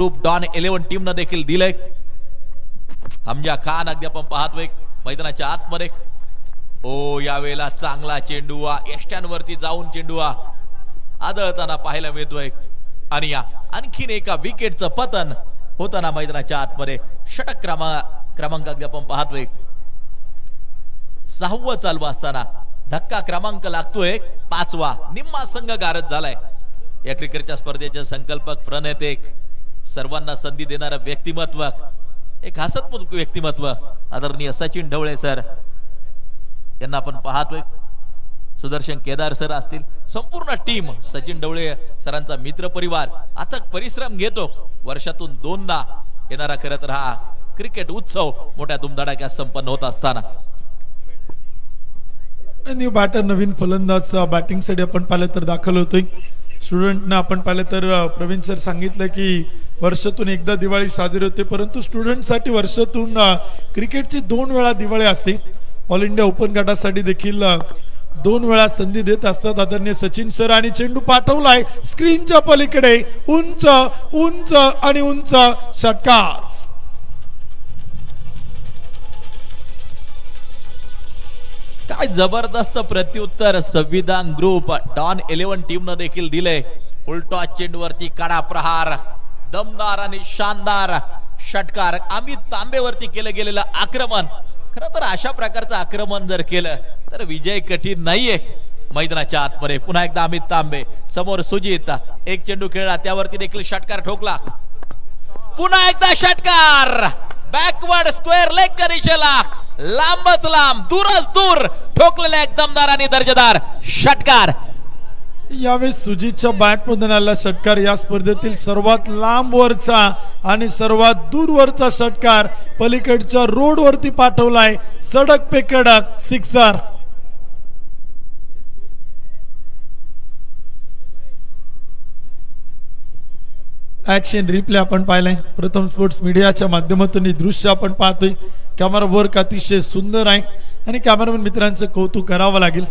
Group don 11 team न देखील दिलंय। हमजा खान अगदी आपण पाहतोय मैदानाच्या आतमध्ये। ओ यावेळेला चांगला चेंडू यष्ट्यांवरती जाऊन चेंडू आदळताना पाहायला मिळतोय आणि या आणखीन एका विकेटचं पतन होताना मैदानाच्या आतमध्ये। षटक क्रमांक अगदी आपण पाहतोय 6वं चालू असताना धक्का क्रमांक लागतोय 5वा। निम्मा संघ गारद झालाय। या क्रिकेटच्या स्पर्धेचे संकल्पक प्रणेते सर्वांना संधी देणारा व्यक्तिमत्व एक हसतमुख व्यक्तिमत्व आदरणीय सचिन ढवळे सर यांना आपण पाहतोय। सुदर्शन केदार सर असतील संपूर्ण टीम सचिन ढवळे सरांचा मित्र परिवार अथक परिश्रम घेतो। वर्षातून 2दा येणारा खरं तर हा क्रिकेट उत्सव मोठ्या धुमधडाक्यात संपन्न होत असताना न्यू बॅटर नवीन फलंदाज बॅटिंग साठी आपण पाहिलं तर दाखल होतोय। स्टुडंटना आपण पाहिलं तर प्रवीण सर सांगितलं की वर्षातून एकदा दिवाळी साजरी होते, परंतु स्टुडंटसाठी वर्षातून क्रिकेटची 2 वेळा दिवाळी असते। ऑल इंडिया ओपन गटासाठी देखील 2 वेळा संधी देत असतात आदरणीय सचिन सर। आणि चेंडू पाठवलाय स्क्रीनच्या पलीकडे उंच उंच आणि उंच षटकार। काय जबरदस्त प्रत्युत्तर संविधान ग्रुप डॉन 11 टीम न देखील दिले। उलटॉस चेंडूवरती कडा प्रहार दमदार आणि शानदार षटकार। अमित तांबेवरती केलं गेलेलं आक्रमण खरं तर अशा प्रकारचं आक्रमण जर केलं तर विजय कठीण नाहीये। मैदानाच्या आतमध्ये पुन्हा एकदा अमित तांबे समोर सुजित एक चेंडू खेळला त्यावरती देखील षटकार ठोकला। पुन्हा एकदा षटकार बॅकवर्ड स्क्वेअर लेगच्या दिशेला लांबच लांब दूरच दूर ठोकलेला एक दमदार आणि दर्जेदार षटकार। यावेळेस सुजितच्या बॅटमधून आलेला षटकार या स्पर्धेतील सर्वात लांबवरचा आणि सर्वात दूरवरचा षटकार पलीकडच्या रोडवरती पाठवलाय सडक पे कडक सिक्सर। ऍक्शन रिप्ले आपण पाहिलंय प्रथम स्पोर्ट्स मीडियाच्या माध्यमातून हे दृश्य आपण पाहतोय। कॅमेरा वर्क अतिशय सुंदर आहे आणि कॅमेरामॅन मित्रांचं कौतुक करावं लागेल।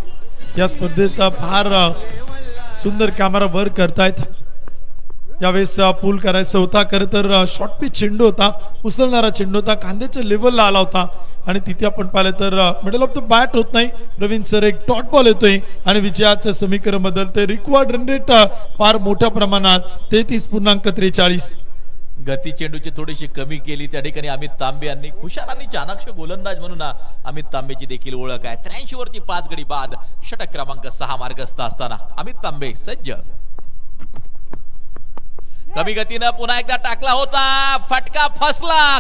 या स्पर्धेत फार सुंदर कॅमेरा वर्क करतायत। यावेळेस पूल करायचा होता खरं तर शॉर्ट पिच चेंडू होता, उसळणारा चेंडू होता, खांद्याच्या लेवलला आला होता आणि तिथे आपण पाहिलं तर मिडल ऑफ द बॅट होत नाही। प्रवीण सर एक डॉट बॉल येतोय आणि विजयाचं समीकरण बदलते। रिक्वायर्ड रन रेट फार मोठ्या प्रमाणात 33.43। गती चेंडूची थोडीशी कमी केली त्या ठिकाणी अमित तांबे यांनी। हुशार आणि चाणाक्ष गोलंदाज म्हणून अमित तांबेची देखील ओळख आहे। 83 वरती 5 गडी बाद षटक क्रमांक 6 मार्गस्थ असताना अमित तांबे सज्ज। कमी गतीनं पुन्हा एकदा टाकला होता, फटका फसला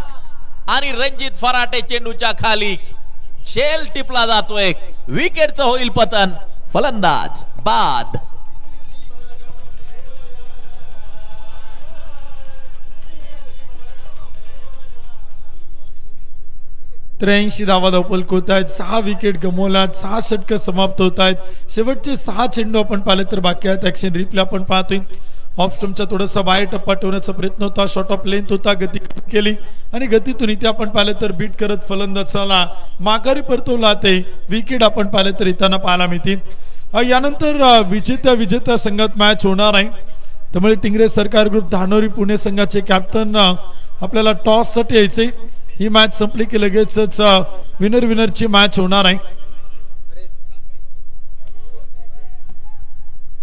आणि रणजित फराटे चेंडूच्या खाली झेल टिपला जातोय। विकेटचं होईल पतन, फलंदाज बाद। त्र्याऐंशी धावा धावपल होत आहेत, 6 विकेट गमवल्यात, 6 षटक समाप्त होत आहेत। शेवटचे 6 चेंडू आपण पाहिले तर बाकी आहेत। ऍक्शन रिप्ले आपण पाहतोय। ऑफ स्टंपचा थोडासा बाहेर टप्पा ठेवण्याचा प्रयत्न होता, शॉर्ट ऑफ लेंथ होता, गती केली आणि गतीतून इथे आपण पाहिलं तर बीट करत फलंदाजाला माघारी परतवला ते विकेट आपण पाहिलं तर येताना पाहायला मिळतील। यानंतर विजेत्या संघात मॅच होणार आहे। त्यामुळे टिंगरे सरकार ग्रुप धानोरी पुणे संघाचे कॅप्टन आपल्याला टॉस साठी यायचे। ही मॅच संपली की लगेचच विनरची मॅच होणार आहे।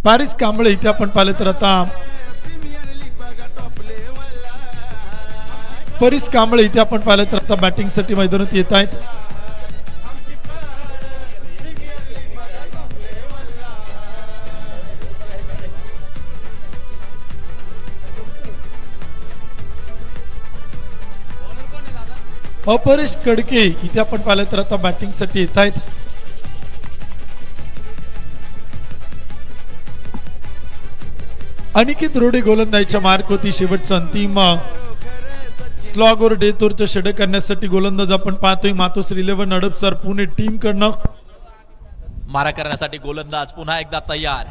पॅरिस कांबळे इथे आपण पाहिलं तर आता पॅरिस कांबळे इथे आपण पाहिलं तर आता बॅटिंग साठी मैदानात येत आहेत। अपरेश कडके इथे आपण पाहिलं तर आता बॅटिंग साठी येत आहेत। अनिकेत रोडे गोलंदाजीच्या मार्क होती। शेवटचा अंतिम स्लॉगवर डेथोरचं षटक करण्यासाठी गोलंदाज आपण पाहतोय मातोश्री 11 हडपसर पुणे टीम कडनं। मारा करण्यासाठी गोलंदाज पुन्हा एकदा तयार।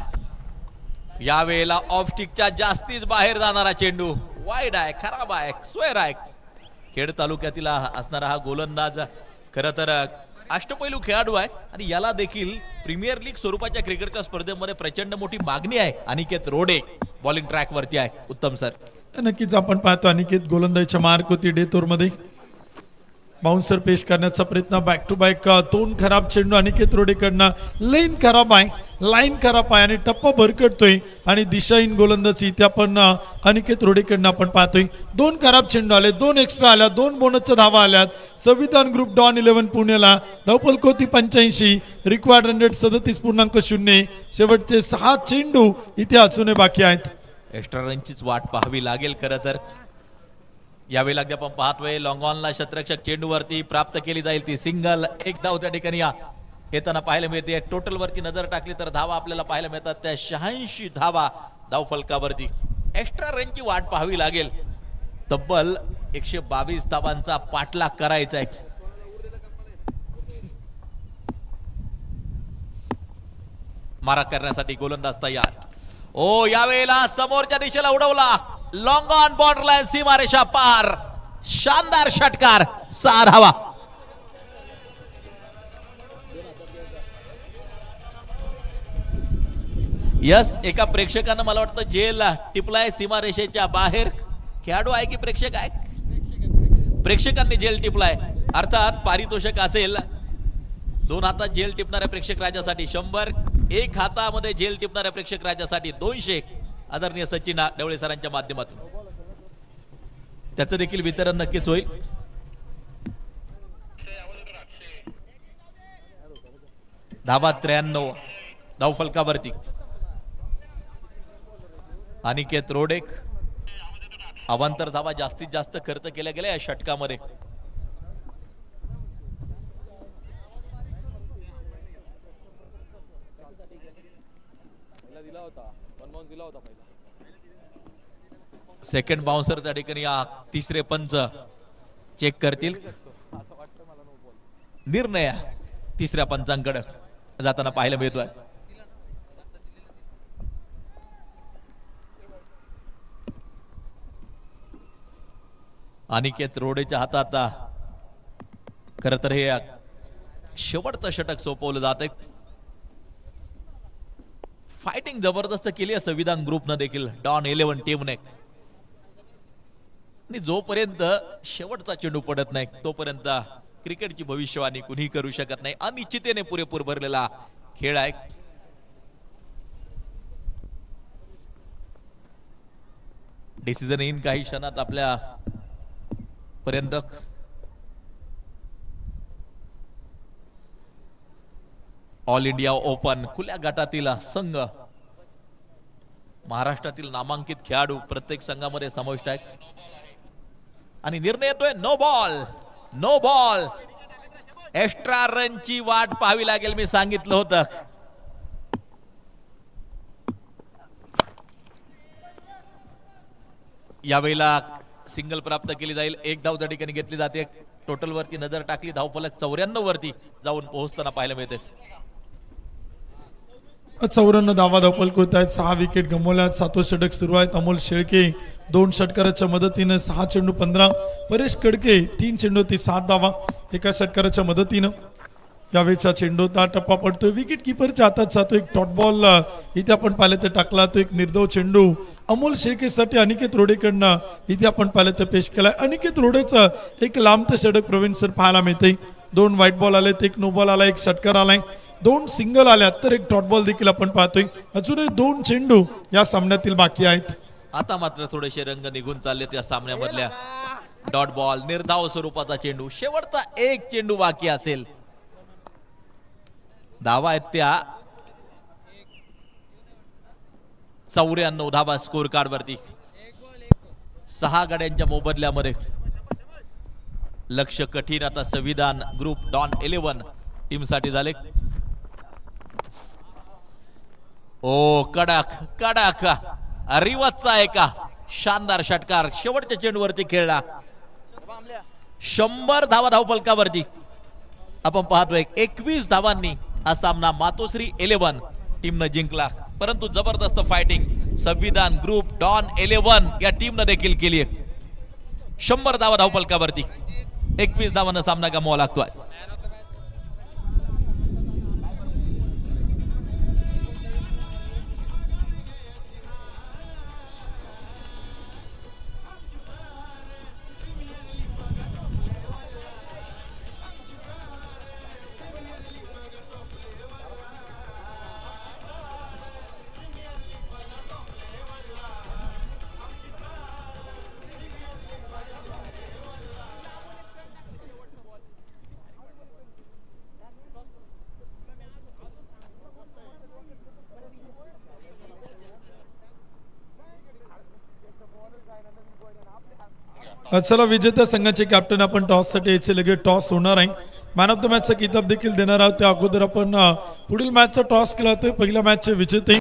यावेळेला ऑफ स्टिकच्या जास्तीच बाहेर जाणारा चेंडू वाईड आहे, खराब आहे, स्क्वेअर आहे। खेड तालुक्यातील असणारा हा गोलंदाज खरं तर अष्टपैलू खेळाडू आहे आणि याला देखील प्रीमियर लीग स्वरूपाच्या क्रिकेटच्या स्पर्धेमध्ये प्रचंड मोठी मागणी आहे। अनिकेत रोडे बॉलिंग ट्रॅक वरती आहे। उत्तम सर नक्कीच आपण पाहतो अनिकेत गोलंदाजीच्या मार्क होती डेतोर मध्ये बाउन्सर पेश करण्याचा प्रयत्न बॅक टू बॅक दोन खराब चेंडू अनिकेत रोडेकडनं लाईन खराब आहे आणि टप्पा भरकटतोय आणि दिशाहीन गोलंदाजी इथे आपण अनिकेत रोडेकडनं आपण पाहतोय दोन खराब चेंडू आले दोन एक्स्ट्रा आल्या दोन बोनसच्या धावा आल्यात संविधान ग्रुप डॉन 11 पुण्याला धावफलक होती 85 रिक्वायर्ड रन रेट 37.0 शेवटचे 6 चेंडू इथे अजूनही बाकी आहेत एक्स्ट्रा रनचीच वाट पाहावी लागेल खरं तर यावेळी अगदी आपण पाहतोय लॉंग ऑनला शतरक्षक चेंडूवरती प्राप्त केली जाईल ती सिंगल एक धाव त्या ठिकाणी येताना पाहायला मिळते टोटल वरती नजर टाकली तर धावा आपल्याला पाहायला मिळतात त्या 86 धावा धावफलकावरती एक्स्ट्रा रनची वाट पाहावी लागेल तब्बल 122 धावांचा पाठलाग करायचा आहे मारा करण्यासाठी गोलंदाज तयार ओ यावेळेला समोरच्या दिशेला उडवला लॉंग ऑन बॉर्डर लाईन सीमारेषा पार शानदार षटकार 6 धावा यस एका प्रेक्षकानं मला वाटतं जेल टिपलाय सीमारेषेच्या बाहेर खेळाडू आहे की प्रेक्षक आहे प्रेक्षकांनी जेल टिपलाय अर्थात पारितोषिक असेल 2 हातात जेल टिपणाऱ्या प्रेक्षक राजासाठी 100 1 हातामध्ये जेल टिपणाऱ्या प्रेक्षक राजासाठी 200 आदरणीय सचिन ढवळे सरांच्या माध्यमातून त्याचं देखील वितरण नक्कीच होईल धावा 93 धावफलकावरती अनिकेत रोडेक अवांतर धावा जास्तीत जास्त खर्च केल्या गेल्या या षटकामध्ये सेकंड बाउन्सर त्या ठिकाणी तिसरे पंच चेक करतील निर्णय तिसऱ्या पंचांकडे जाताना पाहायला मिळतोय अनिकेत रोडेच्या हातात खरं तर हे शेवटचं षटक सोपवलं जात आहे फायटिंग जबरदस्त केली आहे संविधान ग्रुपनं देखील डॉन 11 टीमने आणि जोपर्यंत शेवटचा चेंडू पडत नाही तोपर्यंत क्रिकेटची भविष्यवाणी कुणी करू शकत नाही अनिश्चिततेने पुरेपूर भरलेला खेळ आहे डिसिजन येईन काही क्षणात आपल्या पर्यंत ऑल इंडिया ओपन खुल्या गटातील संघ महाराष्ट्रातील नामांकित खेळाडू प्रत्येक संघामध्ये समाविष्ट आहेत आणि निर्णय येतोय नो बॉल एक्स्ट्रा रनची वाट पाहावी लागेल मी सांगितलं होतं यावेळेला सिंगल प्राप्त केली जाईल एक धाव त्या ठिकाणी घेतली जाते टोटल वरती नजर टाकली धावफलक 94 वरती जाऊन पोहोचताना पाहायला मिळते 54 धावा धावफलक होत आहेत 6 विकेट गमावल्यात 7वं षटक सुरू आहे अमोल शेळके 2 षटकाराच्या मदतीनं 6 चेंडू 15 परेश कडके 3 चेंडू 7 धावा एका षटकाराच्या मदतीनं यावेळेचा चेंडू टप्पा पडतोय विकेट किपरच्या हातात जातो एक डॉट बॉल इथे आपण पाहिलं तर टाकला तो एक निर्धाव चेंडू अमोल शेळकेसाठी अनिकेत रोडेकडनं इथे आपण पाहिलं तर पेश केलाय अनिकेत रोडेचं एक लांब षटक प्रवीण सर पाहायला मिळते 2 व्हाईट बॉल आलेत 1 नो बॉल आला 1 षटकार आलाय 2 सिंगल आल्यात तर 1 डॉट बॉल देखील आपण पाहतोय अजूनही 2 चेंडू या सामन्यातील बाकी आहेत आता मात्र थोडेसे रंग निघून चालले त्या सामन्यामधल्या डॉट बॉल निर्धाव स्वरूपाचा चेंडू शेवटचा 1 चेंडू बाकी असेल धावा आहेत त्या 94 धावा स्कोर कार्ड वरती 6 गड्यांच्या मोबदल्यामध्ये लक्ष कठीण आता संविधान ग्रुप डॉन 11 टीम साठी झाले ओ कडक रिवतचा एका शानदार षटकार शेवटच्या चेंडूवरती खेळला 100 धावा धावफलकावरती आपण पाहतोय 21 धावांनी हा सामना मातोश्री 11 टीमनं जिंकला परंतु जबरदस्त फायटिंग संविधान ग्रुप डॉन 11 या टीमनं देखील केली 100 धावा धावफलकावरती 21 धावांना सामना गमवावा लागतोय चला विजेत्या संघाचे कॅप्टन आपण टॉससाठी यायचे लगेच टॉस होणार आहे. मॅन ऑफ द मॅचचा किताब देखील देणार आहोत. त्या अगोदर आपण पुढील मॅचचा टॉस केला होता. पहिल्या मॅचचे विजेते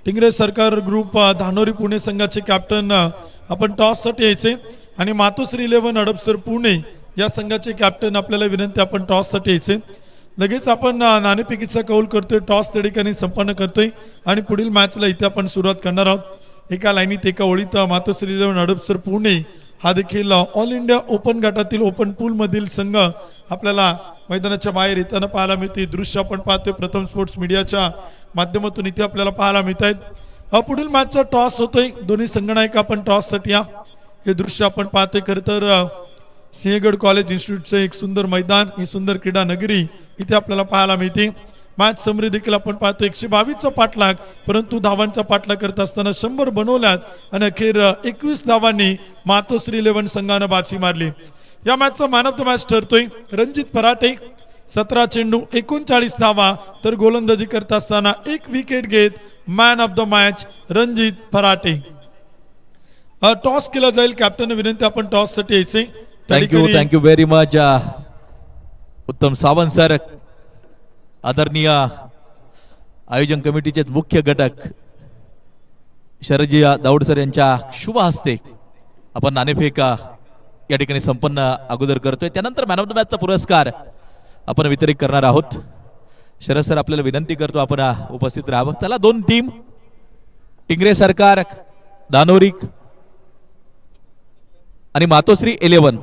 टिंगरे सरकार ग्रुप धानोरी पुणे संघाचे कॅप्टन आपण टॉससाठी यायचे आणि मातोश्री 11 हडपसर पुणे या संघाचे कॅप्टन आपल्याला विनंती आपण टॉससाठी यायचे. लगेच आपण नाणेफेकीचा कौल करतोय. टॉस त्या ठिकाणी संपन्न करतोय आणि पुढील मॅचला इथे आपण सुरुवात करणार आहोत. एका लाईनीत एका ओळीत मातोश्री 11 हडपसर पुणे हा देखील ऑल इंडिया ओपन गटातील ओपन पूल मधील संघ आपल्याला मैदानाच्या बाहेर येताना पाहायला मिळते. दृश्य आपण पाहतोय प्रथम स्पोर्ट्स मीडियाच्या माध्यमातून इथे आपल्याला पाहायला मिळत आहेत. पुढील मॅचचा टॉस होतोय. दोन्ही संघनायक आपण टॉससाठी या. हे दृश्य आपण पाहतोय. खरं तर सिंहगड कॉलेज इन्स्टिट्यूटचं एक सुंदर मैदान, ही सुंदर क्रीडा नगरी इथे आपल्याला पाहायला मिळते. मॅच समरी देखील आपण पाहतो. 122चा पाठलाग, परंतु धावांचा पाठलाग करत असताना 100 बनवल्यात आणि अखेर 21 धावांनी मातोश्री 11 संघानं बाजी मारली. या मॅचचा मॅन ऑफ द मॅच ठरतोय रणजित पराटे. 17 चेंडू 39 धावा, तर गोलंदाजी करत असताना 1 विकेट घेत man of the match Ranjit Parate. Toss केला जाईल. कॅप्टन विनंती आपण टॉस साठी यायचे. थँक्यू व्हेरी मच उत्तम सावंत सर. आदरणीय आयोजन कमिटीचे मुख्य घटक शरजी दाऊड सर यांच्या शुभ हस्ते आपण नाणेफेक या ठिकाणी संपन्न अगोदर करतोय. त्यानंतर मॅन ऑफ द मॅचचा पुरस्कार आपण वितरित करणार आहोत. शरद सर आपल्याला विनंती करतो आपण उपस्थित राहावं. चला दोन टीम टिंगरे सरकार धानोरी आणि मातोश्री 11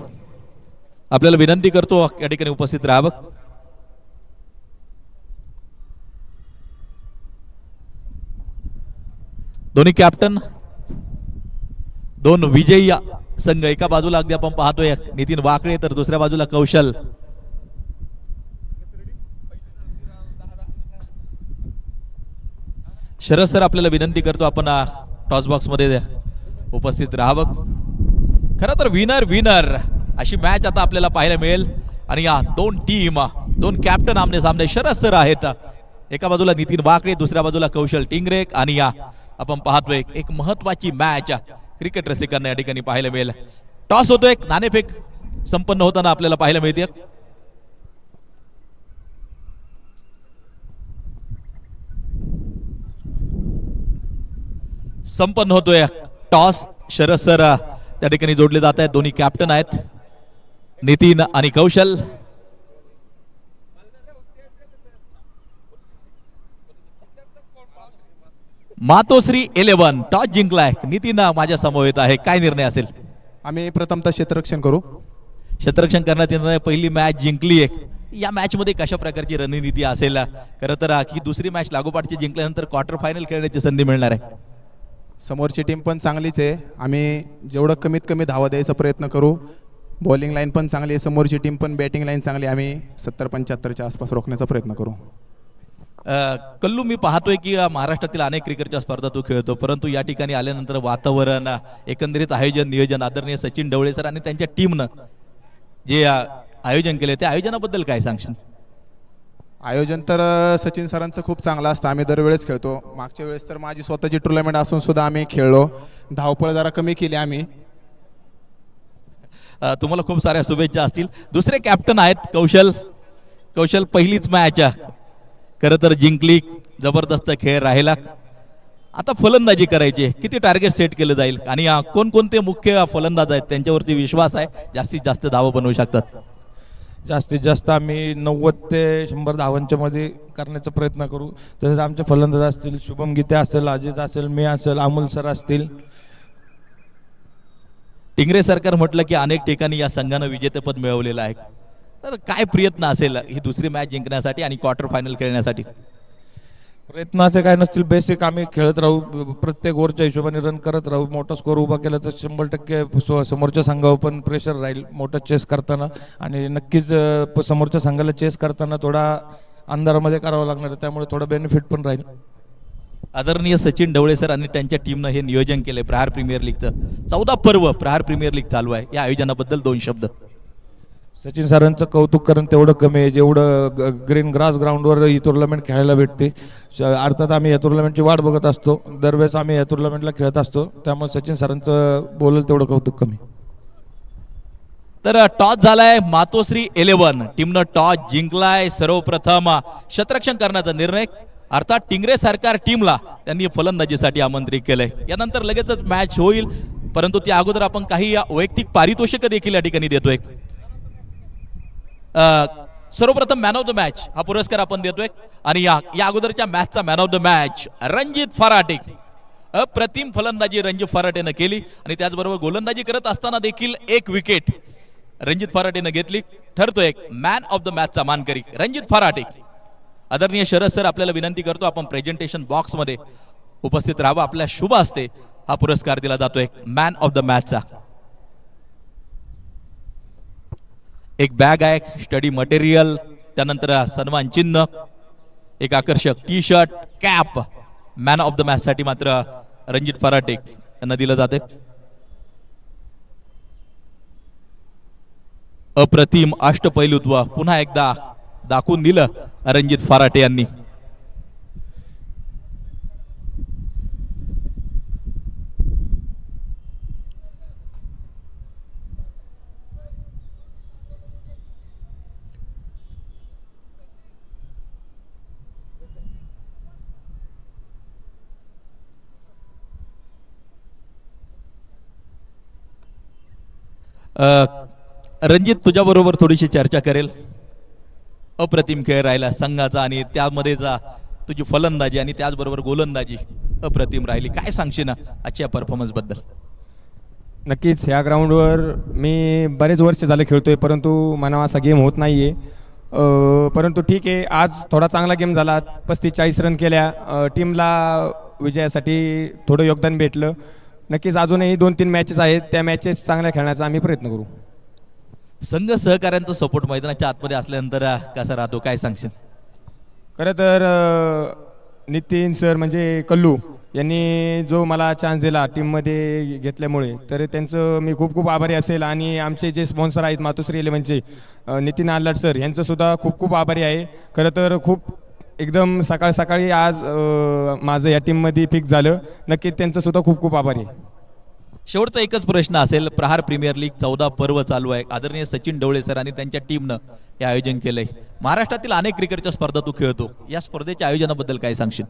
आपल्याला विनंती करतो या ठिकाणी उपस्थित राहावं. दोन्ही कॅप्टन, दोन विजयी संघ एका बाजूला अगदी आपण पाहतोय नितीन वाकळे, तर दुसऱ्या बाजूला कौशल. शरद सर आपल्याला विनंती करतो आपण टॉस बॉक्स मध्ये उपस्थित राहावं. खरं तर विनर अशी मॅच आता आपल्याला पाहायला मिळेल आणि या दोन टीम, दोन कॅप्टन आमने सामने. शरद सर आहेत एका बाजूला, नितीन वाकळे दुसऱ्या बाजूला कौशल टिंगरे. आणि या आपण पाहतोय एक महत्वाची मॅच क्रिकेट रसिकांना या ठिकाणी पाहायला मिळेल. टॉस होतोय, नाणेफेक संपन्न होताना आपल्याला पाहायला मिळते. संपन्न होतोय टॉस. शरद सर त्या ठिकाणी जोडले जात आहेत. दोन्ही कॅप्टन आहेत नितीन आणि कौशल. मातोश्री 11 टॉस जिंकलाय. नितीन माझ्या समवेत आहे, काय निर्णय असेल? आम्ही प्रथमतः क्षेत्ररक्षण करू. क्षेत्ररक्षण करण्यात येणार. पहिली मॅच जिंकली आहे. या मॅच मध्ये कशा प्रकारची रणनीती असेल? खरं तर ही दुसरी मॅच लागोपाठची जिंकल्यानंतर क्वार्टर फायनल खेळण्याची संधी मिळणार आहे. समोरची टीम पण चांगलीच आहे. आम्ही जेवढं कमीत कमी धावा द्यायचा प्रयत्न करू. बॉलिंग लाईन पण चांगली आहे, समोरची टीम पण बॅटिंग लाईन चांगली. आम्ही 70-75च्या आसपास रोखण्याचा प्रयत्न करू. कल्लू, मी पाहतोय की महाराष्ट्रातील अनेक क्रिकेटच्या स्पर्धा तू खेळतो, परंतु या ठिकाणी आल्यानंतर वातावरण, एकंदरीत आयोजन नियोजन आदरणीय सचिन ढवळे सर आणि त्यांच्या टीमनं जे आयोजन केले त्या आयोजनाबद्दल काय सांगशील? आयोजन तर सचिन सरांचं खूप चांगलं असतं. आम्ही दरवेळेस खेळतो. मागच्या वेळेस तर माझी स्वतःची टुर्नामेंट असून सुद्धा आम्ही खेळलो. धावपळ जरा कमी केली आम्ही. तुम्हाला खूप साऱ्या शुभेच्छा असतील. दुसरे कॅप्टन आहेत कौशल. कौशल पहिलीच मॅच खरं तर जिंकली. जबरदस्त खेळ राहिला. आता फलंदाजी करायची, किती टार्गेट सेट केलं जाईल आणि कोणकोणते मुख्य फलंदाज आहेत त्यांच्यावरती विश्वास आहे जास्तीत जास्त धावा बनवू शकतात? जास्तीत जास्त आम्ही 90 ते 100 धावांच्या मध्ये करण्याचा प्रयत्न करू. तसेच आमचे फलंदाज असतील, शुभम गीते असेल, अजित असेल, मी असेल, अमोल सर असतील. टिंगरे सरकार म्हटलं की अनेक ठिकाणी या संघानं विजेतेपद मिळवलेलं आहे, तर काय प्रयत्न असेल ही दुसरी मॅच जिंकण्यासाठी आणि क्वार्टर फायनल खेळण्यासाठी? प्रयत्न असे काय नसतील. बेसिक आम्ही खेळत राहू, प्रत्येक ओव्हरच्या हिशोबाने रन करत राहू. मोठा स्कोर उभा केला तर 100% समोरच्या संघावर पण प्रेशर राहील मोठा चेस करताना. आणि नक्कीच समोरच्या संघाला चेस करताना थोडा अंधारामध्ये करावं लागणार, त्यामुळे थोडा बेनिफिट पण राहील. आदरणीय सचिन ढवळे सर आणि त्यांच्या टीमनं हे नियोजन केलंय प्रहार प्रीमियर लीगचं. 14 पर्व प्रहार प्रीमियर लीग चालू आहे. या आयोजनाबद्दल 2 शब्द. सचिन सरांचं कौतुक करून तेवढं कमी आहे. जेवढं ग्रीन ग्रास ग्राउंडवर ही टुर्नामेंट खेळायला भेटते. अर्थात आम्ही या टुर्नामेंटची वाट बघत असतो. दरवेळेस आम्ही या टुर्नामेंटला खेळत असतो, त्यामुळे सचिन सरांचं बोलेल तेवढं कौतुक कमी. तर टॉस झालाय मातोश्री 11 टीमनं टॉस जिंकलाय. सर्वप्रथम क्षेत्ररक्षण करण्याचा निर्णय, अर्थात टिंगरे सरकार टीमला त्यांनी फलंदाजीसाठी आमंत्रित केलंय. यानंतर लगेचच मॅच होईल, परंतु त्या अगोदर आपण काही वैयक्तिक पारितोषिक देखील या ठिकाणी देतोय. सर्वप्रथम मॅन ऑफ द मॅच हा पुरस्कार आपण देतोय आणि या अगोदरच्या मॅचचा man of the match Ranjit Pharate. अप्रतिम फलंदाजी रणजित फराटेनं केली आणि त्याचबरोबर गोलंदाजी करत असताना देखील एक विकेट रणजित फराटेनं घेतली. ठरतोय मॅन ऑफ द मॅचचा मानकरी रणजित फराटे. आदरणीय शरद सर, आपल्याला विनंती करतो आपण प्रेझेंटेशन बॉक्स मध्ये उपस्थित राहावं. आपल्या शुभ हस्ते हा पुरस्कार दिला जातोय मॅन ऑफ द मॅचचा. एक बॅग आहे, स्टडी मटेरियल, त्यानंतर सन्मान चिन्ह, एक आकर्षक T shirt, cap man of the match साठी मात्र रणजित फराटे यांना दिलं जाते. अप्रतिम अष्टपैलुत्व पुन्हा एकदा दाखवून दिलं रणजित फराटे यांनी. रणजित, तुझ्या बरोबर थोडीशी चर्चा करेल. अप्रतिम खेळ राहिला संघाचा आणि त्यामध्ये तुझी फलंदाजी आणि त्याचबरोबर गोलंदाजी अप्रतिम राहिली. काय सांगशील ना आजच्या परफॉर्मन्स बद्दल? नक्कीच ह्या ग्राउंडवर मी बरेच वर्ष झाले खेळतोय, परंतु म्हणावा असा गेम होत नाही आहे. परंतु ठीक आहे, आज थोडा चांगला गेम झाला. 35-40 रन केल्या, टीमला विजयासाठी थोडं योगदान भेटलं. नक्कीच अजूनही 2-3 मॅचेस आहेत, त्या मॅचेस चांगल्या खेळण्याचा आम्ही प्रयत्न करू. संघ सहकार्यांचा सपोर्ट मैदानाच्या आतमध्ये असल्यानंतर कसा राहतो, काय सांगशील? खरं तर नितीन सर म्हणजे कल्लू यांनी जो मला चान्स दिला टीममध्ये घेतल्यामुळे, तर त्यांचं मी खूप खूप आभारी असेल. आणि आमचे जे स्पॉन्सर आहेत मातोश्री 11चे नितीन आल्लाट सर, यांचं सुद्धा खूप खूप आभारी आहे. खरं तर खूप एकदम सकाळी आज माझं या टीममध्ये फिक्स झालं. नक्कीच त्यांचं सुद्धा खूप खूप आभारी आहे. शेवटचा एकच प्रश्न असेल, प्रहार प्रीमियर लीग 14 पर्व चालू आहे. आदरणीय सचिन ढवळे सर आणि त्यांच्या टीमनं हे आयोजन केलंय. महाराष्ट्रातील अनेक क्रिकेटच्या स्पर्धा तू खेळतो, या स्पर्धेच्या आयोजनाबद्दल काय सांगशील?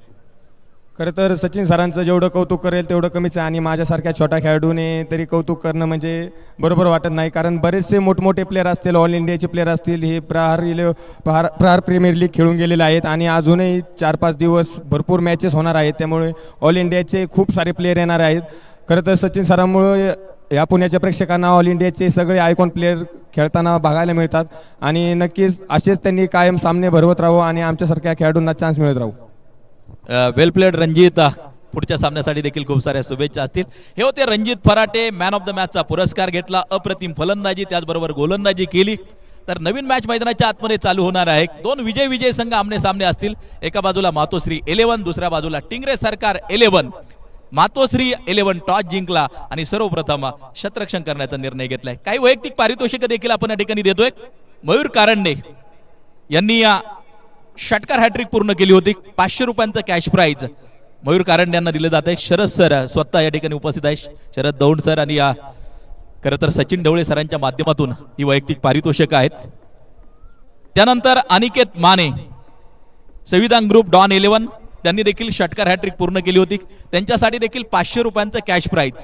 खरं तर सचिन सरांचं जेवढं कौतुक करेल तेवढं कमीच आहे. आणि माझ्यासारख्या छोट्या खेळाडूने तरी कौतुक करणं म्हणजे बरोबर वाटत नाही, कारण बरेचसे मोठमोठे प्लेयर असतील, ऑल इंडियाचे प्लेयर असतील, हे प्रहार प्रीमियर लीग खेळून गेलेले आहेत. आणि अजूनही 4-5 दिवस भरपूर मॅचेस होणार आहेत, त्यामुळे ऑल इंडियाचे खूप सारे प्लेयर येणार आहेत. खरं तर सचिन सरांमुळे या पुण्याच्या प्रेक्षकांना ऑल इंडियाचे सगळे आयकॉन प्लेयर खेळताना बघायला मिळतात. आणि नक्कीच असेच त्यांनी कायम सामने भरवत राहू आणि आमच्यासारख्या खेळाडूंना चान्स मिळत राहू. वेल प्लेड रणजित, पुढच्या सामन्यासाठी देखील खूप साऱ्या शुभेच्छा असतील. हे होते रणजित फराटे, मॅन ऑफ द मॅचचा पुरस्कार घेतला. अप्रतिम फलंदाजी त्याचबरोबर गोलंदाजी केली. तर नवीन मॅच मैदानाच्या आतमध्ये चालू होणार आहे. 2 विजय संघ आमने सामने असतील. एका बाजूला मातोश्री 11, दुसऱ्या बाजूला टिंगरे सरकार 11. मातोश्री 11 टॉस जिंकला आणि सर्वप्रथम क्षेत्ररक्षण करण्याचा निर्णय घेतलाय. काही वैयक्तिक पारितोषिक देखील आपण या ठिकाणी देतोय. मयूर कारंडे यांनी षटकार हॅट्रिक पूर्ण केली होती. 500 रुपयांचं कॅश प्राइज मयूर कारंडे यांना दिले जाते. शरद सर स्वतः या ठिकाणी उपस्थित आहे, शरद दौंड सर आणि खरं तर सचिन ढवळे सरांच्या माध्यमातून ही वैयक्तिक पारितोषिक आहेत. त्यानंतर अनिकेत माने, संविधान ग्रुप डॉन 11, त्यांनी देखील षटकार हॅट्रिक पूर्ण केली होती. त्यांच्यासाठी देखील 500 रुपयांचं कॅश प्राइज.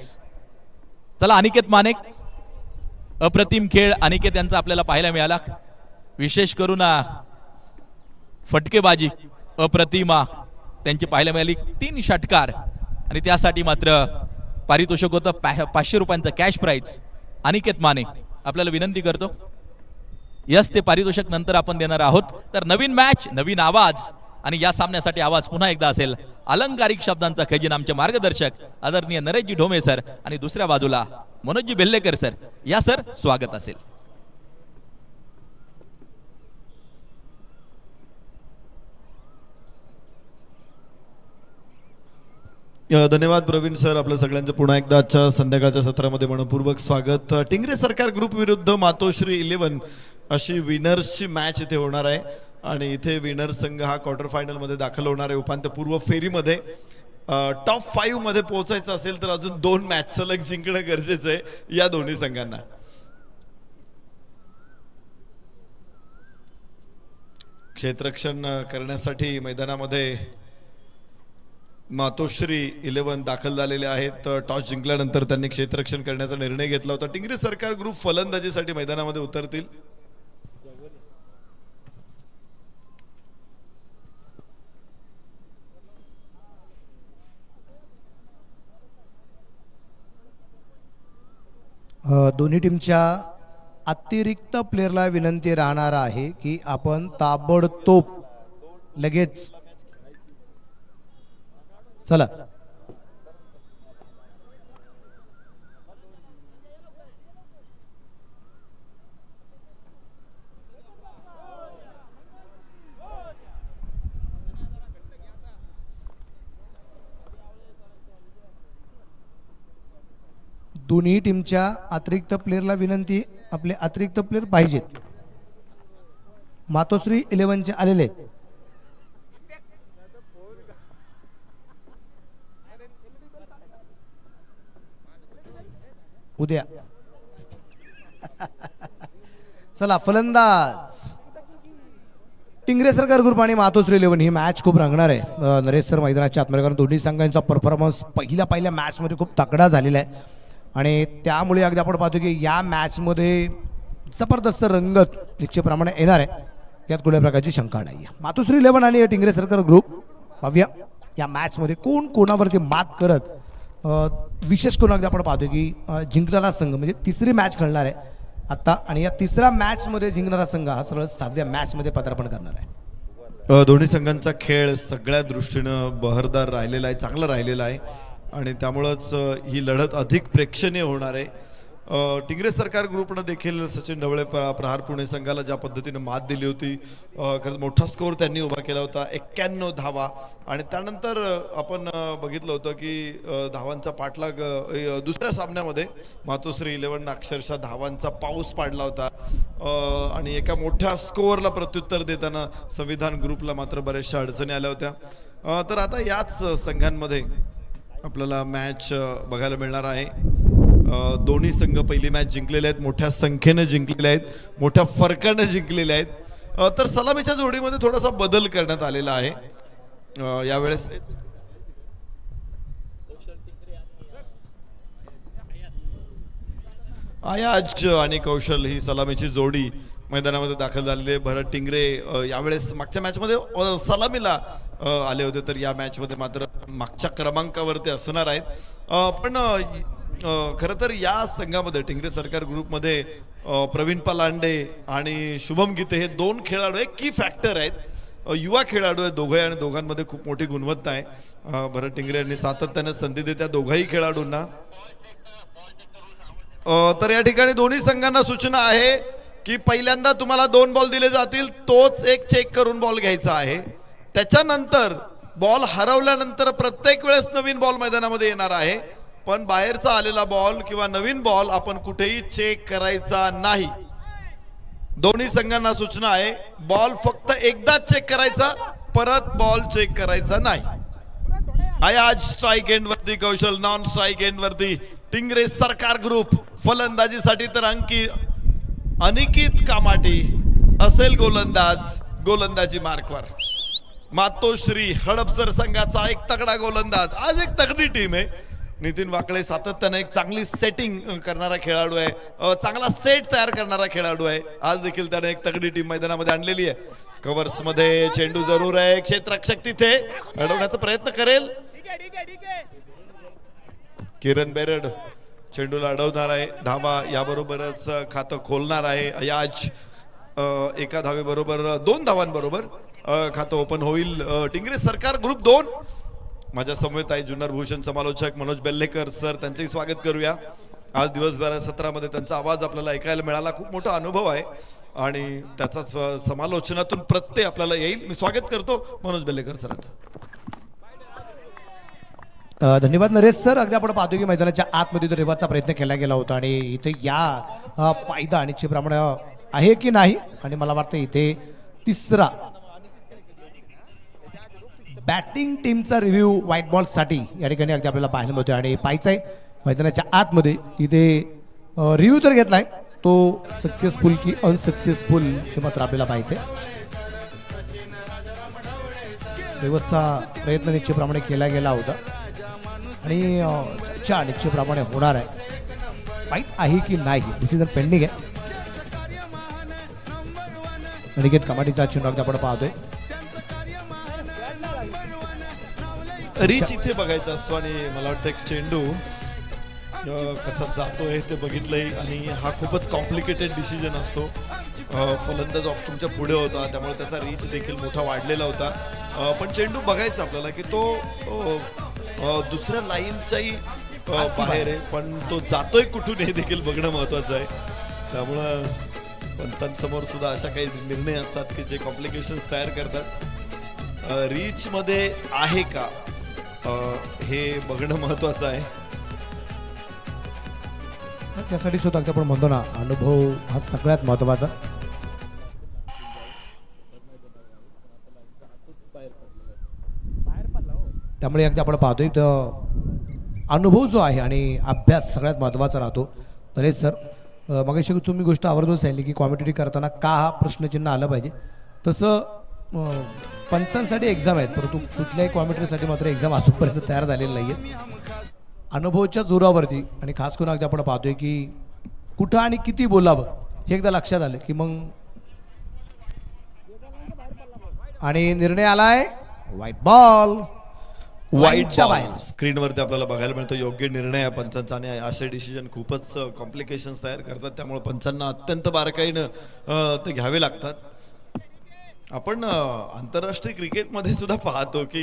चला अनिकेत माने, अप्रतिम खेळ अनिकेत यांचा आपल्याला पाहायला मिळाला. विशेष करून फटकेबाजी अप्रतिमा त्यांची पाहायला मिळाली. 3 षटकार आणि त्यासाठी मात्र पारितोषिक होतं 500 रुपयांचं कॅश प्राइज. अनिकेत माने, आपल्याला विनंती करतो, यस ते पारितोषिक नंतर आपण देणार आहोत. तर नवीन मॅच, नवीन आवाज आणि या सामन्यासाठी आवाज पुन्हा एकदा असेल अलंकारिक शब्दांचा खजिना आमचे मार्गदर्शक आदरणीय नरेशजी ढोमे सर आणि दुसऱ्या बाजूला मनोजजी बेल्लेकर सर. या सर, स्वागत असेल. धन्यवाद प्रवीण सर, आपलं सगळ्यांचं पुन्हा एकदा आजच्या संध्याकाळच्या सत्रामध्ये मनपूर्वक स्वागत. टिंगरे सरकार ग्रुप विरुद्ध मातोश्री 11 अशी विनर्सची मॅच इथे होणार आहे आणि इथे विनर संघ हा क्वार्टर फायनलमध्ये दाखल होणार आहे. उपांत्यपूर्व फेरीमध्ये टॉप 5 मध्ये पोहोचायचं असेल तर अजून 2 मॅच सलग जिंकणं गरजेचं आहे या दोन्ही संघांना. क्षेत्ररक्षण करण्यासाठी मैदानामध्ये मातोश्री 11 दाखल झालेले आहेत. टॉस जिंकल्यानंतर त्यांनी क्षेत्ररक्षण करण्याचा निर्णय घेतला होता. टिंगरे सरकार ग्रुप फलंदाजीसाठी मैदानामध्ये उतरतील. दोन्ही टीमच्या अतिरिक्त प्लेअरला विनंती राहणार आहे की आपण ताबडतोब लगेच चला. दोन्ही टीमच्या अतिरिक्त प्लेअरला विनंती, आपले अतिरिक्त प्लेअर पाहिजेत. मातोश्री 11चे आलेले आहेत. उद्या चला फलंदाज टिंगरे सरकार ग्रुप आणि मातोश्री 11 ही मॅच खूप रंगणार आहे नरेश सर मैदानाच्या आतमध्ये, कारण दोन्ही संघांचा परफॉर्मन्स पहिल्या मॅचमध्ये खूप तगडा झालेला आहे आणि त्यामुळे अगदी आपण पाहतो की या मॅचमध्ये जबरदस्त रंगत निश्चितप्रमाणे येणार आहे, यात कुठल्या प्रकारची शंका नाही आहे. मातोश्री 11 आणि टिंगरे सरकार ग्रुप पाहूया या मॅचमध्ये कोण कोणावरती मात करत विशेष करून अगदी आपण पाहतो की जिंकणारा संघ म्हणजे तिसरी मॅच खेळणार आहे आता, आणि या तिसऱ्या मॅचमध्ये जिंकणारा संघ हा सरळ 6व्या मॅचमध्ये पदार्पण करणार आहे. दोन्ही संघांचा खेळ सगळ्या दृष्टीनं बहरदार राहिलेला आहे, चांगला राहिलेला आहे आणि त्यामुळंच ही लढत अधिक प्रेक्षणीय होणार आहे. टिंगरे सरकार ग्रुपनं देखील सचिन ढवळे प्रहार पुणे संघाला ज्या पद्धतीने मात दिली होती, खरंच मोठा स्कोर त्यांनी उभा केला होता, 91 धावा, आणि त्यानंतर आपण बघितलं होतं की धावांचा पाठलाग दुसऱ्या सामन्यामध्ये मातोश्री 11 अक्षरशः धावांचा पाऊस पाडला होता आणि एका मोठ्या स्कोअरला प्रत्युत्तर देताना संविधान ग्रुपला मात्र बऱ्याचशा अडचणी आल्या होत्या. तर आता याच संघांमध्ये आपल्याला मॅच बघायला मिळणार आहे. दोन्ही संघ पहिली मॅच जिंकलेले आहेत, मोठ्या संख्येने जिंकलेले आहेत, मोठ्या फरकाने जिंकलेले आहेत. तर सलामीच्या जोडीमध्ये थोडासा बदल करण्यात आलेला आहे यावेळेस. आयाज आणि कौशल ही सलामीची जोडी मैदानामध्ये दाखल झालेली आहे. भरत टिंगरे यावेळेस मागच्या मॅचमध्ये सलामीला आले होते, तर या मॅचमध्ये मात्र मागच्या क्रमांकावरती असणार आहेत. पण खरं तर या संघामध्ये टिंगरे सरकार ग्रुपमध्ये प्रवीण पलांडे आणि शुभम गीते हे दोन खेळाडू एक की फॅक्टर आहेत, युवा खेळाडू आहेत दोघे, आणि दोघांमध्ये खूप मोठी गुणवत्ता आहे. भरत टिंगरे यांनी सातत्याने संधी देत त्या दोघाही खेळाडूंना. तर या ठिकाणी दोन्ही संघांना सूचना आहे की पहिल्यांदा तुम्हाला 2 बॉल दिले जातील, तोच एक चेक करून बॉल घ्यायचा आहे. त्याच्यानंतर बॉल हरवल्यानंतर प्रत्येक वेळेस नवीन बॉल मैदानामध्ये येणार आहे, पण बाहेरचा आलेला बॉल किंवा नवीन बॉल आपण कुठेही चेक करायचा नाही. दोन्ही संघांना सूचना आहे, बॉल फक्त एकदाच चेक करायचा, परत बॉल चेक करायचा नाही. आज स्ट्राइक एंड वरती कौशल, नॉन स्ट्राइक एंड वरती टिंगरे सरकार ग्रुप. फलंदाजीसाठी तर अनिकित कामाटी असेल गोलंदाज, गोलंदाजी मार्कवर. मातोश्री हडपसर संघाचा एक तगडा गोलंदाज, आज एक तगडी टीम आहे. नितीन वाकळे सातत्याने एक चांगली सेटिंग करणारा खेळाडू आहे, चांगला सेट तयार करणारा खेळाडू आहे. आज देखील त्याने एक तगडी टीम मैदानामध्ये आणलेली आहे. कव्हर्स मध्ये चेंडू जरूर आहे, क्षेत्ररक्षक तिथे अडवण्याचा प्रयत्न करेल. किरण बेरड चेंडूला अडवणार आहे, धावा याबरोबरच खातं खोलणार आहे. अयाज एका धावेबरोबर 2 धावांबरोबर खातं ओपन होईल. टिंगरे सरकार ग्रुप 2. माझ्या समवेत आहे जुन्नर भूषण समालोचक मनोज बेल्लेकर सर, त्यांचंही स्वागत करूया. आज दिवसभर सत्रामध्ये त्यांचा आवाज आपल्याला ऐकायला मिळाला, खूप मोठा अनुभव आहे आणि त्याचाच समालोचनातून प्रत्यय आपल्याला येईल. मी स्वागत करतो मनोज बेल्लेकर सरांचं. धन्यवाद नरेश सर. अगदी आपण पाहतो की मैदानाच्या आतमध्ये रेवाचा प्रयत्न केला गेला होता आणि इथे या फायदा निश्चितप्रमाणे आहे की नाही, आणि मला वाटतं इथे तिसरा बॅटिंग टीमचा रिव्ह्यू व्हाईट बॉल साठी या ठिकाणी अगदी आपल्याला पाहायला मिळतो आणि पाहायचं आहे मैदानाच्या आतमध्ये इथे रिव्ह्यू तर घेतलाय, तो सक्सेसफुल की अनसक्सेसफुल हे मात्र आपल्याला पाहायचंय. शेवटचा प्रयत्न निश्चितप्रमाणे केला गेला होता आणि चर्चा निश्चितप्रमाणे होणार आहे. फाईट आहे की नाही डिसिजन पेंडिंग आहे. अनिकेत कमाटीचा चेंडू अगदी आपण पाहतोय. रीच इथे बघायचा असतो आणि मला वाटतं एक चेंडू कसा जातोय ते बघितलंय आणि हा खूपच कॉम्प्लिकेटेड डिसिजन असतो. फलंदाज ऑप्शनच्या पुढे होता त्यामुळे त्याचा रीच देखील मोठा वाढलेला होता. पण चेंडू बघायचा आपल्याला की तो दुसऱ्या लाईनच्याही बाहेर आहे पण तो जातोय कुठून हे देखील बघणं महत्वाचं आहे. त्यामुळं पंचांसमोर सुद्धा अशा काही निर्णय असतात की जे कॉम्प्लिकेशन्स तयार करतात. रीच मध्ये आहे का हे बघणं महत्वाचं आहे. त्यासाठी सुद्धा अगदी आपण म्हणतो ना अनुभव हा सगळ्यात महत्वाचा. त्यामुळे अगदी आपण पाहतोय तर अनुभव जो आहे आणि अभ्यास सगळ्यात महत्त्वाचा राहतो. नरेश सर मगाशी तुम्ही गोष्ट आवर्जून सांगितली की कॉमेंट्री करताना का हा प्रश्नचिन्ह आलं पाहिजे. तसं पंचांसाठी एक्झाम आहेत परंतु कुठल्याही कॉमेंट्रीसाठी मात्र एक्झाम अजूनपर्यंत तयार झालेली नाही आहे. अनुभवाच्या जोरावरती आणि खास करून अगदी आपण पाहतोय की कुठं आणि किती बोलावं हे एकदा लक्षात आलं की मग आणि निर्णय आलाय व्हाईट बॉल. वाईटच्या बाहेर स्क्रीनवरती आपल्याला बघायला मिळतो योग्य निर्णय आहे पंचांचा आणि असे डिसिजन खूपच कॉम्प्लिकेशन्स तयार करतात त्यामुळे पंचांना अत्यंत बारकाईनं ते घ्यावे लागतात. आपण आंतरराष्ट्रीय क्रिकेटमध्ये सुद्धा पाहतो की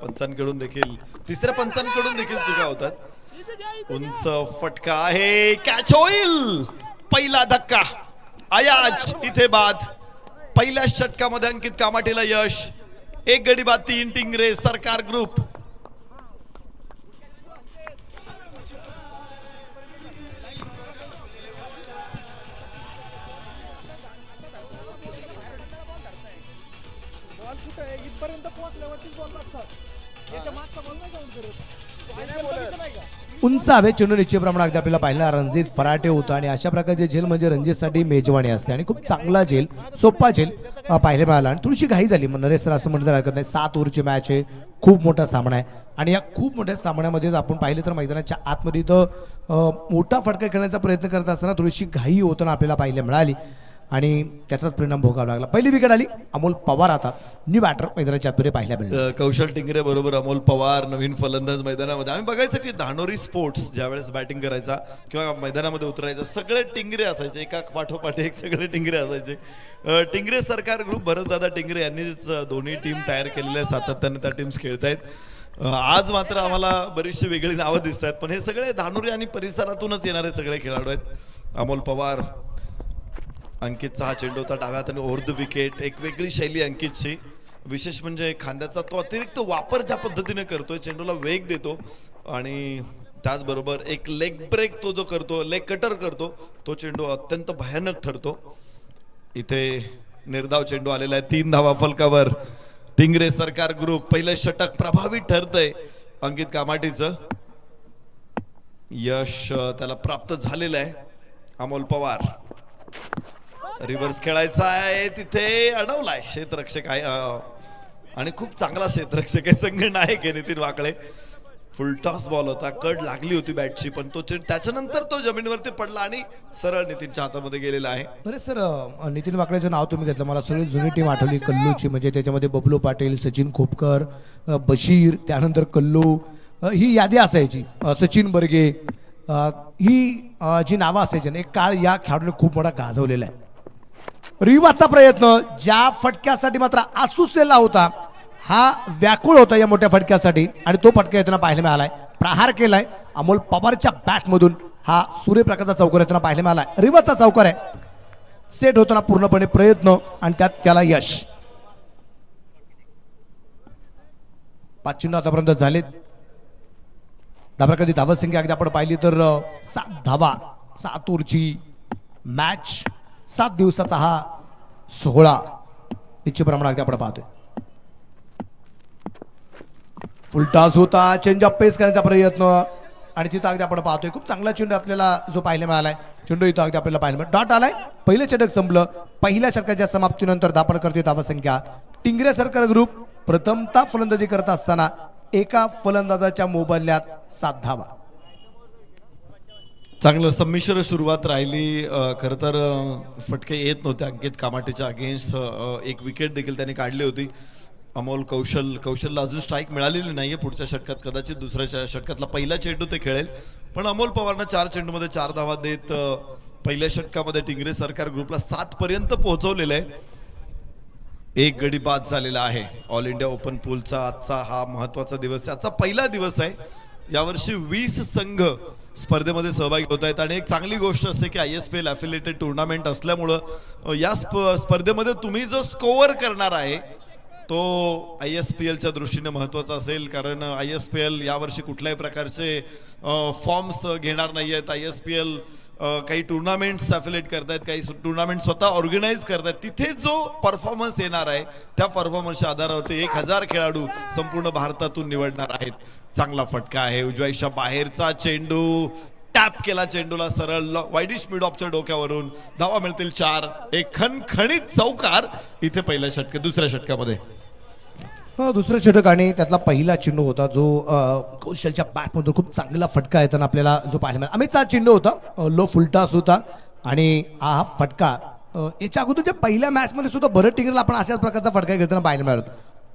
पंचांकडून देखील तिसऱ्या पंचांकडून देखील चुका होतात. उंच फटका आहे कॅच होईल. पहिला धक्का अयाज इथे बाद. पहिल्या षटकामध्ये अंकित कामाटीला यश. एक गडी बाद 3 टिंगरे सरकार ग्रुप. उंच हवे चेंडू निश्चितप्रमाणे अगदी आपल्याला पाहिला रणजित फराटे होता आणि अशा प्रकारचे झेल म्हणजे रणजितसाठी मेजवानी असते आणि खूप चांगला झेल सोपा झेल पाहायला मिळाला आणि थोडीशी घाई झाली. मग नरेश सर असं म्हणता हरकत नाही. 7 ओव्हरची मॅच आहे. खूप मोठा सामना आहे आणि या खूप मोठ्या सामन्यामध्ये आपण पाहिलं तर मैदानाच्या आतमध्ये तर मोठा फटका खेळण्याचा प्रयत्न करत असताना थोडीशी घाई होताना आपल्याला पाहायला मिळाली आणि त्याचाच परिणाम भोगावा लागला. पहिली विकेट आली. अमोल पवार आता न्यू बॅटर मैदानाच्या आतमध्ये पाहायला मिळाले. कौशल टिंगरे बरोबर अमोल पवार नवीन फलंदाज मैदानामध्ये. आम्ही बघायचं की धानोरी स्पोर्ट्स ज्यावेळेस बॅटिंग करायचा किंवा मैदानामध्ये उतरायचा सगळे टिंगरे असायचे. एका पाठोपाठ एक सगळे टिंगरे असायचे. टिंगरे सरकार ग्रुप भरतदादा टिंगरे यांनीच दोन्ही टीम तयार केलेल्या आहेत. सातत्याने त्या टीम्स खेळतायत. आज मात्र आम्हाला बरीचशी वेगळी नावं दिसत आहेत पण हे सगळे धानोरी आणि परिसरातूनच येणारे सगळे खेळाडू आहेत. अमोल पवार अंकितचा हा चेंडू होता डाव्या हाताने ओव्हर द विकेट. एक वेगळी शैली अंकितची. विशेष म्हणजे खांद्याचा तो अतिरिक्त वापर ज्या पद्धतीने करतोय चेंडूला वेग देतो आणि त्याचबरोबर एक लेग ब्रेक तो जो करतो लेग कटर करतो तो चेंडू अत्यंत भयानक ठरतो. इथे निर्धाव चेंडू आलेला आहे. 3 धावा फलकावर. टिंगरे सरकार ग्रुप पहिलं षटक प्रभावी ठरतंय. अंकित कामाटीचं यश त्याला प्राप्त झालेलं आहे. अमोल पवार रिव्हर्स खेळायचा आहे तिथे अडवलाय. क्षेत्ररक्षक आहे आणि खूप चांगला क्षेत्ररक्षक आहे संघनायक आहे नितीन वाकळे. फुलटॉस बॉल होता. कड लागली होती बॅटची पण तो त्याच्यानंतर तो जमिनीवरती पडला आणि सरळ नितीनच्या हातामध्ये गेलेला आहे. अरे सर नितीन वाकळेचं नाव तुम्ही घेतलं मला सगळी जुनी टीम आठवली कल्लूची. म्हणजे त्याच्यामध्ये बबलू पाटील सचिन खोपकर बशीर त्यानंतर कल्लू ही यादी असायची. सचिन बर्गे ही जी नावं असायची ना एक काळ या खेळाडूने खूप मोठा गाजवलेला आहे. रिवाचा प्रयत्न ज्या फटक्यासाठी मात्र आसुसलेला होता हा व्याकुळ होता या मोठ्या फटक्यासाठी आणि तो फटका येताना पाहायला मिळालाय. प्रहार केलाय अमोल पवारच्या बॅटमधून. हा सूर्यप्रकाशचा चौकार येताना पाहायला मिळालाय. रिवाचा चौकार आहे. सेट होताना पूर्णपणे प्रयत्न आणि त्यात त्याला यश. 5 चेंडू आतापर्यंत झालेत. कधी धावत संख्या अगदी आपण पाहिली तर 7 धावा 7 ओव्हरची मॅच 7 दिवसाचा हा सोहळा निश्चितप्रमाणे अगदी आपण पाहतोय. फुलटॉस होता. चेंज ऑफ पेस करण्याचा प्रयत्न आणि तिथं अगदी आपण पाहतोय खूप चांगला चेंडू आपल्याला जो पाहायला मिळालाय. चेंडू इथं अगदी आपल्याला पाहायला मिळाला. डॉट आलाय. पहिलं षटक संपलं. पहिल्या षटकाच्या समाप्तीनंतर धापड करतोय धावसंख्या. टिंगरे सरकार ग्रुप प्रथमतः फलंदाजी करत असताना एका फलंदाजाच्या मोबदल्यात 7 धावा. चांगलं संमिश्र सुरुवात राहिली. खरं तर फटके येत नव्हते अंकित कामाटेच्या अगेन्स्ट. एक विकेट देखील त्याने काढली होती. अमोल कौशलला अजून स्ट्राईक मिळालेली नाहीये. पुढच्या षटकात कदाचित दुसऱ्या षटकातला पहिला चेंडू ते खेळेल. पण अमोल पवारनं 4 चेंडूमध्ये 4 धावा देत पहिल्या षटकामध्ये टिंगरे सरकार ग्रुपला 7 पर्यंत पोहोचवलेलं आहे. एक गडी बाद झालेला आहे. ऑल इंडिया ओपन पूलचा आजचा हा महत्वाचा दिवस आहे. आजचा पहिला दिवस आहे. यावर्षी 20 संघ स्पर्धेमध्ये सहभागी होत आहेत आणि एक चांगली गोष्ट असते की ISPL अफिलिएटेड टुर्नामेंट असल्यामुळं या स्पर्धेमध्ये तुम्ही जो स्कोअर करणार आहे तो ISPLच्या दृष्टीने महत्त्वाचा असेल. कारण ISPL यावर्षी कुठल्याही प्रकारचे फॉर्म्स घेणार नाही आहेत. ISPL काही टुर्नामेंट्स अफिलेट करतायत, काही टुर्नामेंट स्वतः ऑर्गनाईज करतायत. तिथे जो परफॉर्मन्स येणार आहे त्या परफॉर्मन्सच्या आधारावरती 1000 खेळाडू संपूर्ण भारतातून निवडणार आहेत. चांगला फटका आहे. उजव्याच्या बाहेरचा चेंडू टॅप केला. चेंडूला सरळ वाईडिश मिड ऑफच्या डोक्यावरून धावा मिळतील 4. एक खणखणीत चौकार इथे पहिल्या षटक दुसऱ्या षटकामध्ये. दुसरं षटक आणि त्यातला पहिला चेंडू होता जो कौशलच्या बॅटमधून खूप चांगला फटका येताना आपल्याला जो पाहायला मिळाला. अमितचा चेंडू होता. लो फुलटॉस होता आणि हा फटका याच्या अगोदरच्या पहिल्या मॅचमध्ये सुद्धा बरं टिंगरला आपण अशाच प्रकारचा फटका घेताना पाहायला मिळाला.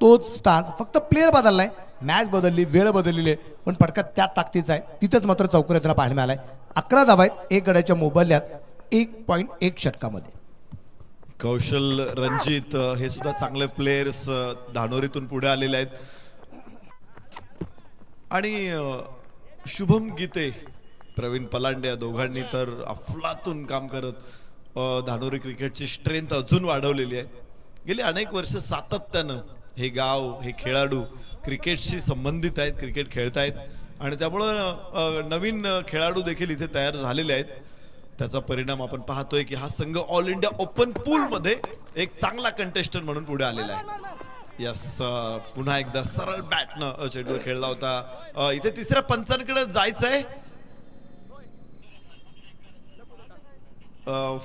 तोच स्टान्स, फक्त प्लेअर बदललाय, मॅच बदलली, वेळ बदललेली आहे, पण फटका त्या ताकदीचा आहे. तिथंच मात्र चौकार येताना पाहायला मिळालाय. 11 धावा आहेत 1 गड्याच्या मोबदल्यात 1.1 षटकामध्ये. कौशल, रणजित हे सुद्धा चांगले प्लेयर्स धानोरीतून पुढे आलेले आहेत. आणि शुभम गीते, प्रवीण पलांडे या दोघांनी तर अफलातून काम करत धानोरी क्रिकेटची स्ट्रेंथ अजून वाढवलेली आहे. गेली अनेक वर्ष सातत्यानं हे गाव, हे खेळाडू क्रिकेटशी संबंधित आहेत, क्रिकेट खेळतायत आणि त्यामुळं नवीन खेळाडू देखील इथे तयार झालेले आहेत. त्याचा परिणाम आपण पाहतोय की हा संघ ऑल इंडिया ओपन पूल मध्ये एक चांगला कंटेस्टंट म्हणून पुढे आलेला आहे. यस, पुन्हा एकदा सरळ बॅटनं चेंडू खेळला होता. इथे तिसऱ्या पंचांकडे जायचंय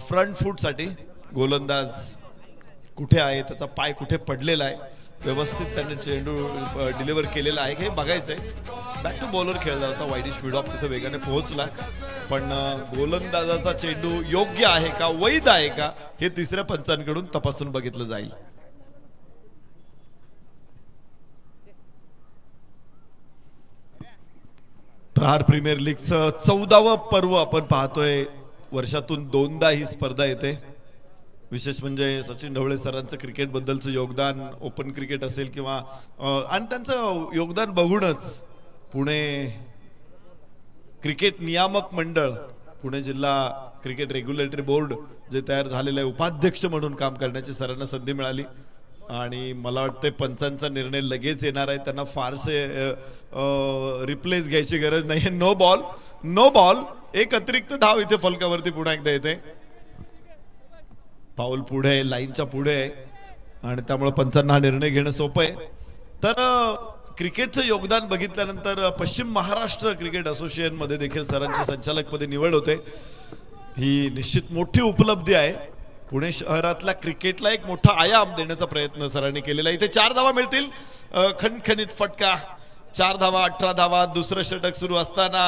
फ्रंट फूट साठी. गोलंदाज कुठे आहे, त्याचा पाय कुठे पडलेला आहे, व्यवस्थित त्याने चेंडू डिलिव्हर केलेला आहे हे बघायचंय. बॅक टू बॉलर खेळला होता. वाईडिश मिड ऑफ तिथे वेगाने पोहोचला, पण गोलंदाजाचा चेंडू योग्य आहे का, वैध आहे का हे तिसऱ्या पंचांकडून तपासून बघितलं जाईल. प्रहार प्रीमियर लीगचं 14वं पर्व आपण पाहतोय. वर्षातून 2दा ही स्पर्धा येते. विशेष म्हणजे सचिन ढवळे सरांचं क्रिकेट बद्दलचं योगदान, ओपन क्रिकेट असेल किंवा आणि त्यांचं योगदान बघूनच पुणे क्रिकेट नियामक मंडळ, पुणे जिल्हा क्रिकेट रेग्युलेटरी बोर्ड जे तयार झालेलं आहे, उपाध्यक्ष म्हणून काम करण्याची सरांना संधी मिळाली. आणि मला वाटतं पंचांचा निर्णय लगेच येणार आहे. त्यांना फारसे रिप्लेस घ्यायची गरज नाही. No ball, no ball. एक अतिरिक्त धाव इथे फलकावरती पुन्हा एकदा येते. पाऊल पुढे, लाईनच्या पुढे आहे आणि त्यामुळे पंचांना हा निर्णय घेणं सोपं आहे. तर क्रिकेटचं योगदान बघितल्यानंतर पश्चिम महाराष्ट्र क्रिकेट असोसिएशन मध्ये देखील सरांची संचालकपदी निवड होते. ही निश्चित मोठी उपलब्धी आहे. पुणे शहरातल्या क्रिकेटला एक मोठा आयाम देण्याचा प्रयत्न सरांनी केलेला आहे. इथे 4 धावा मिळतील. खणखणीत फटका, 4 धावा, 18 धावा. दुसरं षटक सुरू असताना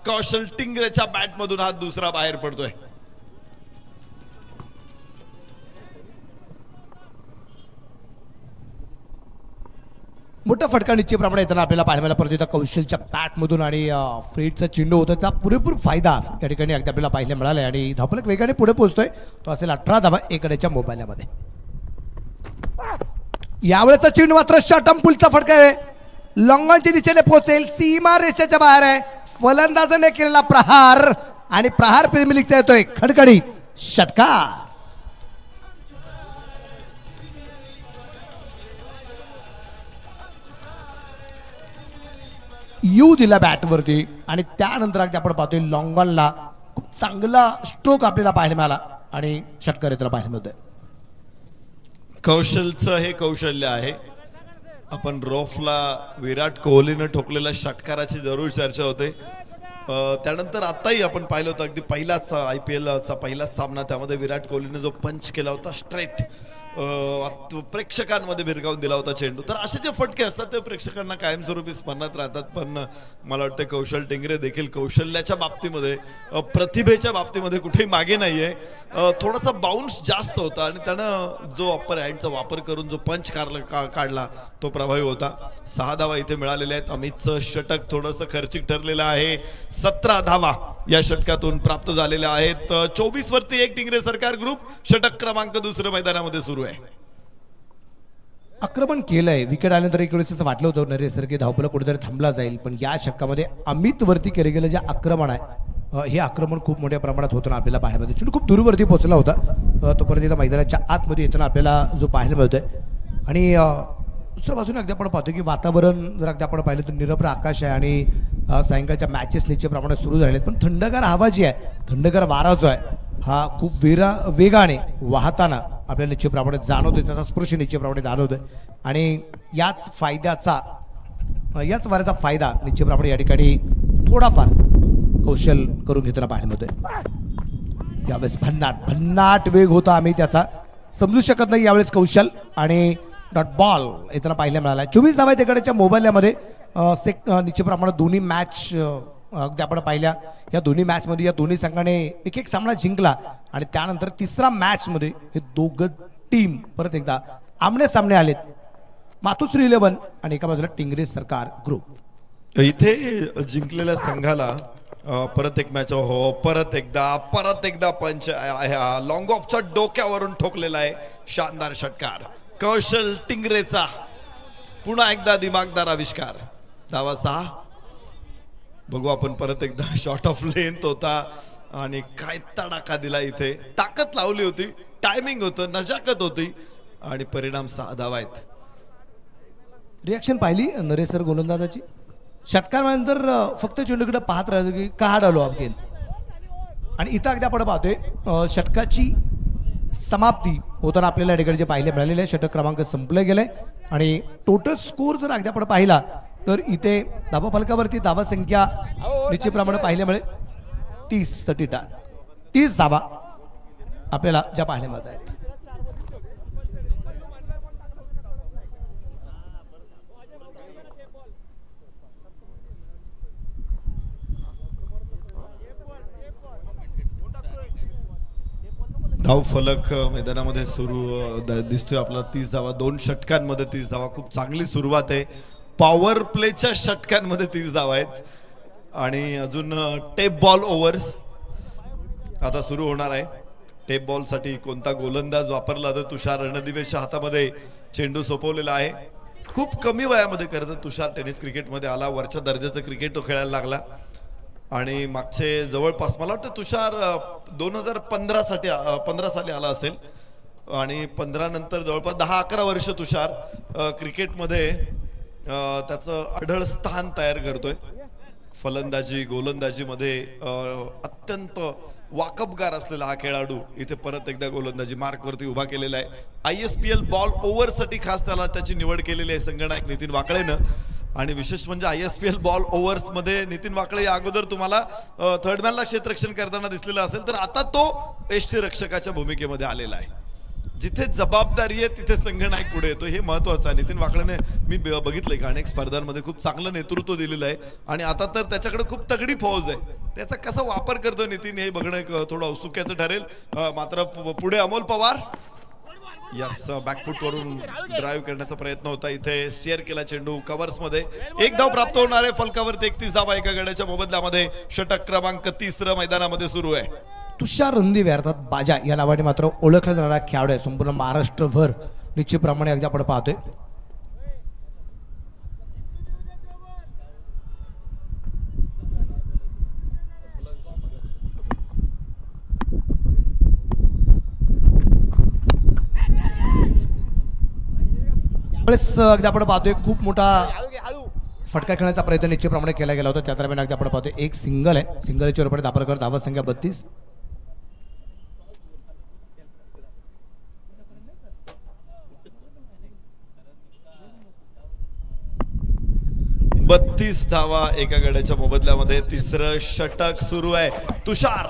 कौशल टिंगरेच्या बॅटमधून हा दुसरा बाहेर पडतोय. मोठा फटका निश्चितप्रमाणे येताना आपल्याला पाहायला मिळाला. परत एकदा कौशलच्या बॅटमधून आणि फ्रीडचा चेंडू होता, त्याचा पुरेपूर फायदा या ठिकाणी अगदी आपल्याला पाहायला मिळाला आहे. आणि धापलक वेगाने पुढे पोहोचतोय. तो असेल 18 धावा 1 गड्याच्या मोबाईलमध्ये. यावेळेचा चेंडू मात्र शॉर्टम पुलचा फटका आहे. लॉंगॉनच्या दिशेने पोहोचेल, सीमा रेषेच्या बाहेर आहे. फलंदाजाने केलेला प्रहार आणि प्रहार प्रीमियर लीगचा येतोय खडखडीत षटकार. यू दिला बॅटवरती आणि त्यानंतर अगदी आपण पाहतोय लॉंगॉनला खूप चांगला स्ट्रोक आपल्याला पाहायला मिळाला आणि षटकार येताना पाहायला मिळतोय. कौशलचं हे कौशल्य आहे. आपण रोफला विराट कोहलीनं ठोकलेल्या षटकाराची जरूर चर्चा होते. त्यानंतर आताही आपण पाहिलं होतं अगदी पहिलाच IPL चा पहिलाच सामना, त्यामध्ये विराट कोहलीने जो पंच केला होता स्ट्रेट, प्रेक्षकांमध्ये भिरकावून दिला होता चेंडू. तर असे जे फटके असतात ते प्रेक्षकांना कायमस्वरूपी स्मरणात राहतात. पण मला वाटतं कौशल टिंगरे देखील कौशल्याच्या बाबतीमध्ये, प्रतिभेच्या बाबतीमध्ये कुठेही मागे नाहीये. थोडासा बाउन्स जास्त होता आणि त्यानं जो अप्पर हँडचा वापर करून जो पंच काढला तो प्रभावी होता. 6 धावा इथे मिळालेल्या आहेत. अमितचं षटक थोडंसं खर्चिक ठरलेलं आहे. 17 धावा या षटकातून प्राप्त झालेल्या आहेत. 24 वरती 1 टिंगरे सरकार ग्रुप. षटक क्रमांक 2 मैदानामध्ये सुरू आहे. आक्रमण केलंय, विकेट आल्यानंतर एक वेळेस असं वाटलं होतं नरेसरकी धावपला कुठेतरी थांबला जाईल, पण या षटकामध्ये अमित वरती केलं गेलं जे आक्रमण आहे, हे आक्रमण खूप मोठ्या प्रमाणात होतं आपल्याला पाहायला मिळतं. चेंडू खूप दूरवरती पोहोचला होता, तोपर्यंत इथं मैदानाच्या आतमध्ये येताना आपल्याला जो पाहायला मिळतोय. आणि दुसऱ्या बाजूने अगदी आपण पाहतो की वातावरण जर अगदी आपण पाहिलं तर निरभ्र आकाश आहे आणि सायंकाळच्या मॅचेस निश्चितप्रमाणे सुरू झालेले आहेत. पण थंडगार हवा जी आहे, थंडगार वारा जो आहे, हा खूप वेगाने वाहताना आपल्याला निश्चितप्रमाणे जाणवतोय, त्याचा स्पर्श निश्चितप्रमाणे जाणवतोय. आणि याच वाऱ्याचा फायदा निश्चितप्रमाणे या ठिकाणी थोडाफार कौशल करून घेताना पाहायला मिळतोय. यावेळेस भन्नाट वेग होता, आम्ही त्याचा समजू शकत नाही यावेळेस कौशल. आणि डॉट बॉल येताना पाहायला मिळाला. 24 धावा तिकडच्या मोबाईलमध्ये निश्चितप्रमाणे दोन्ही मॅच अगदी आपण पाहिल्या. या दोन्ही मॅचमध्ये या दोन्ही संघाने एक सामना जिंकला आणि त्यानंतर तिसरा मॅचमध्ये हे दोघं टीम परत एकदा आमने सामने आलेत. मातोश्री 11 आणि एका बाजूला टिंगरे सरकार ग्रुप. इथे जिंकलेल्या संघाला परत एक मॅच, हो परत एकदा पंच लॉंग ऑफच्या डोक्यावरून ठोकलेला आहे. शानदार षटकार कौशल टिंगरेचा. पुन्हा एकदा दिमागदार आविष्कार. धावा 6. बघू आपण परत एकदा. शॉर्ट ऑफ लेंथ होता आणि काय तडाखा दिला इथे. ताकद लावली होती, टायमिंग होतं, नजाकत होती आणि परिणाम 6 धावा आहेत. रिॲक्शन पाहिली नरेसर गोलंदाजाची. षटकार नंतर फक्त चेंडूकडे पाहत राहिलो की का डालो अगेन. आणि इथं अगदी आपण पाहतोय षटकाची समाप्ती होताना आपल्याला या ठिकाणी जे पाहायला मिळालेलं आहे. षटक क्रमांक संपले गेले आणि टोटल स्कोर जर अगदी आपण पाहिला तर इथे धावा फलकावरती धावा संख्या निश्चितप्रमाणे पाहायला मिळेल 30 धावा आपल्याला ज्या पाहायला मिळत आहेत. धाव फलक मैदानामध्ये सुरू दिसतोय आपला. 30 धावा 2 षटकांमध्ये 30 धावा. खूप चांगली सुरुवात आहे. पॉवर प्लेच्या षटकांमध्ये 30 धावा आहेत आणि अजून टेप बॉल ओव्हर्स आता सुरू होणार आहे. टेप बॉल साठी कोणता गोलंदाज वापरला तर तुषार रणदिवेच्या हातामध्ये चेंडू सोपवलेला आहे. खूप कमी वयामध्ये खरं तर तुषार टेनिस क्रिकेटमध्ये आला. वरच्या दर्जाचं क्रिकेट तो खेळायला लागला आणि मागचे जवळपास मला वाटतं तुषार 2015 साली आला असेल आणि 15 नंतर जवळपास 10-11 वर्ष तुषार क्रिकेटमध्ये त्याचं अढळ स्थान तयार करतोय. फलंदाजी गोलंदाजीमध्ये अत्यंत वाकबगार असलेला हा खेळाडू इथे परत एकदा गोलंदाजी मार्कवरती उभा केलेला आहे. ISPL बॉल ओव्हरसाठी खास त्याची निवड केलेली आहे संगणक नितीन वाकळेनं. आणि विशेष म्हणजे ISPL बॉल ओव्हर्स मध्ये नितीन वाकळे या अगोदर तुम्हाला थर्ड मॅनला क्षेत्ररक्षण करताना दिसलेला असेल, तर आता तो यष्टीरक्षकाच्या भूमिकेमध्ये आलेला आहे. जिथे जबाबदारी आहे तिथे संघनायक पुढे येतो, हे महत्वाचं आहे. नितीन वाकळेने मी बघितलंय का अनेक स्पर्धांमध्ये खूप चांगलं नेतृत्व दिलेलं आहे आणि आता तर त्याच्याकडे खूप तगडी फौज आहे. त्याचा कसा वापर करतो नितीन हे बघणं एक थोडं औत्सुक्याचं ठरेल. मात्र पुढे अमोल पवार यस बॅकफूट वरून ड्राईव्ह करण्याचा प्रयत्न होता. इथे स्टेअर केला चेंडू कव्हर्स मध्ये. 1 धाव प्राप्त होणार आहे. फलकावरती 31 धावा एका गड्याच्या मोबदल्यामध्ये. षटक क्रमांक 30 मैदानामध्ये सुरू आहे. तुषार रणदिवे अर्थात बाजा या नावाने मात्र ओळखला जाणारा खेळाडू आहे. संपूर्ण महाराष्ट्रभर निश्चितप्रमाणे अगदी आपण पाहतोय. अगदी आपण पाहतोय खूप मोठा फटका खेळण्याचा प्रयत्न निश्चितप्रमाणे केला गेला होता. त्या दरम्यान अगदी आपण पाहतोय एक सिंगल आहे. सिंगलच्या रुपये दाखल करत धावा संख्या 32. 32 धावा एका गड्याच्या मोबदल्यामध्ये. तिसरं षटक सुरू आहे. तुषार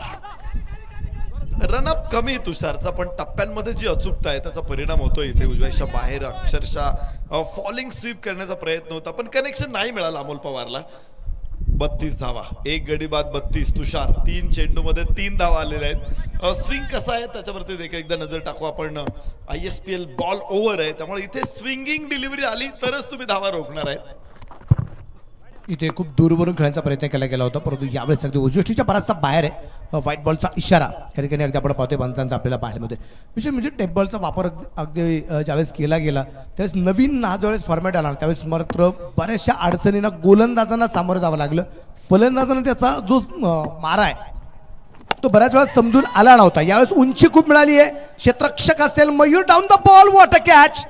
रनअप कमी तुषारचा, पण टप्प्यांमध्ये जी अचूकता आहे त्याचा परिणाम होतो इथे. उजव्याच्या बाहेर अक्षरशः फॉलिंग स्वीप करण्याचा प्रयत्न होता, पण कनेक्शन नाही मिळाला अमोल पवारला. 32 धावा, एक गडी बाद 32. तुषार 3 चेंडूमध्ये 3 धावा आलेल्या आहेत. स्विंग कसा आहे त्याच्यावरती देखील एकदा नजर टाकू आपण. ISPL बॉल ओव्हर आहे, त्यामुळे इथे स्विंगिंग डिलिव्हरी आली तरच तुम्ही धावा रोखणार आहेत. इथे खूप दूरवरून खेळण्याचा प्रयत्न केला गेला होता, परंतु यावेळेस अगदी उजवष्टीच्या बराचसा बाहेर आहे. व्हाईट बॉलचा इशारा या ठिकाणी अगदी आपण पाहतोय पंचांचा आपल्याला पाहायला मिळतोय. विशेष म्हणजे टेप बॉलचा वापर अगदी ज्यावेळेस केला गेला त्यावेळेस नवीन हा ज्यावेळेस फॉर्मॅट आला त्यावेळेस मात्र बऱ्याचशा अडचणींना गोलंदाजांना सामोरं जावं लागलं. फलंदाजांना त्याचा जो मारा आहे तो बऱ्याच वेळा समजून आला नव्हता. यावेळेस उंची खूप मिळाली आहे. क्षेत्ररक्षक असेल Mayur, down the ball, what a catch,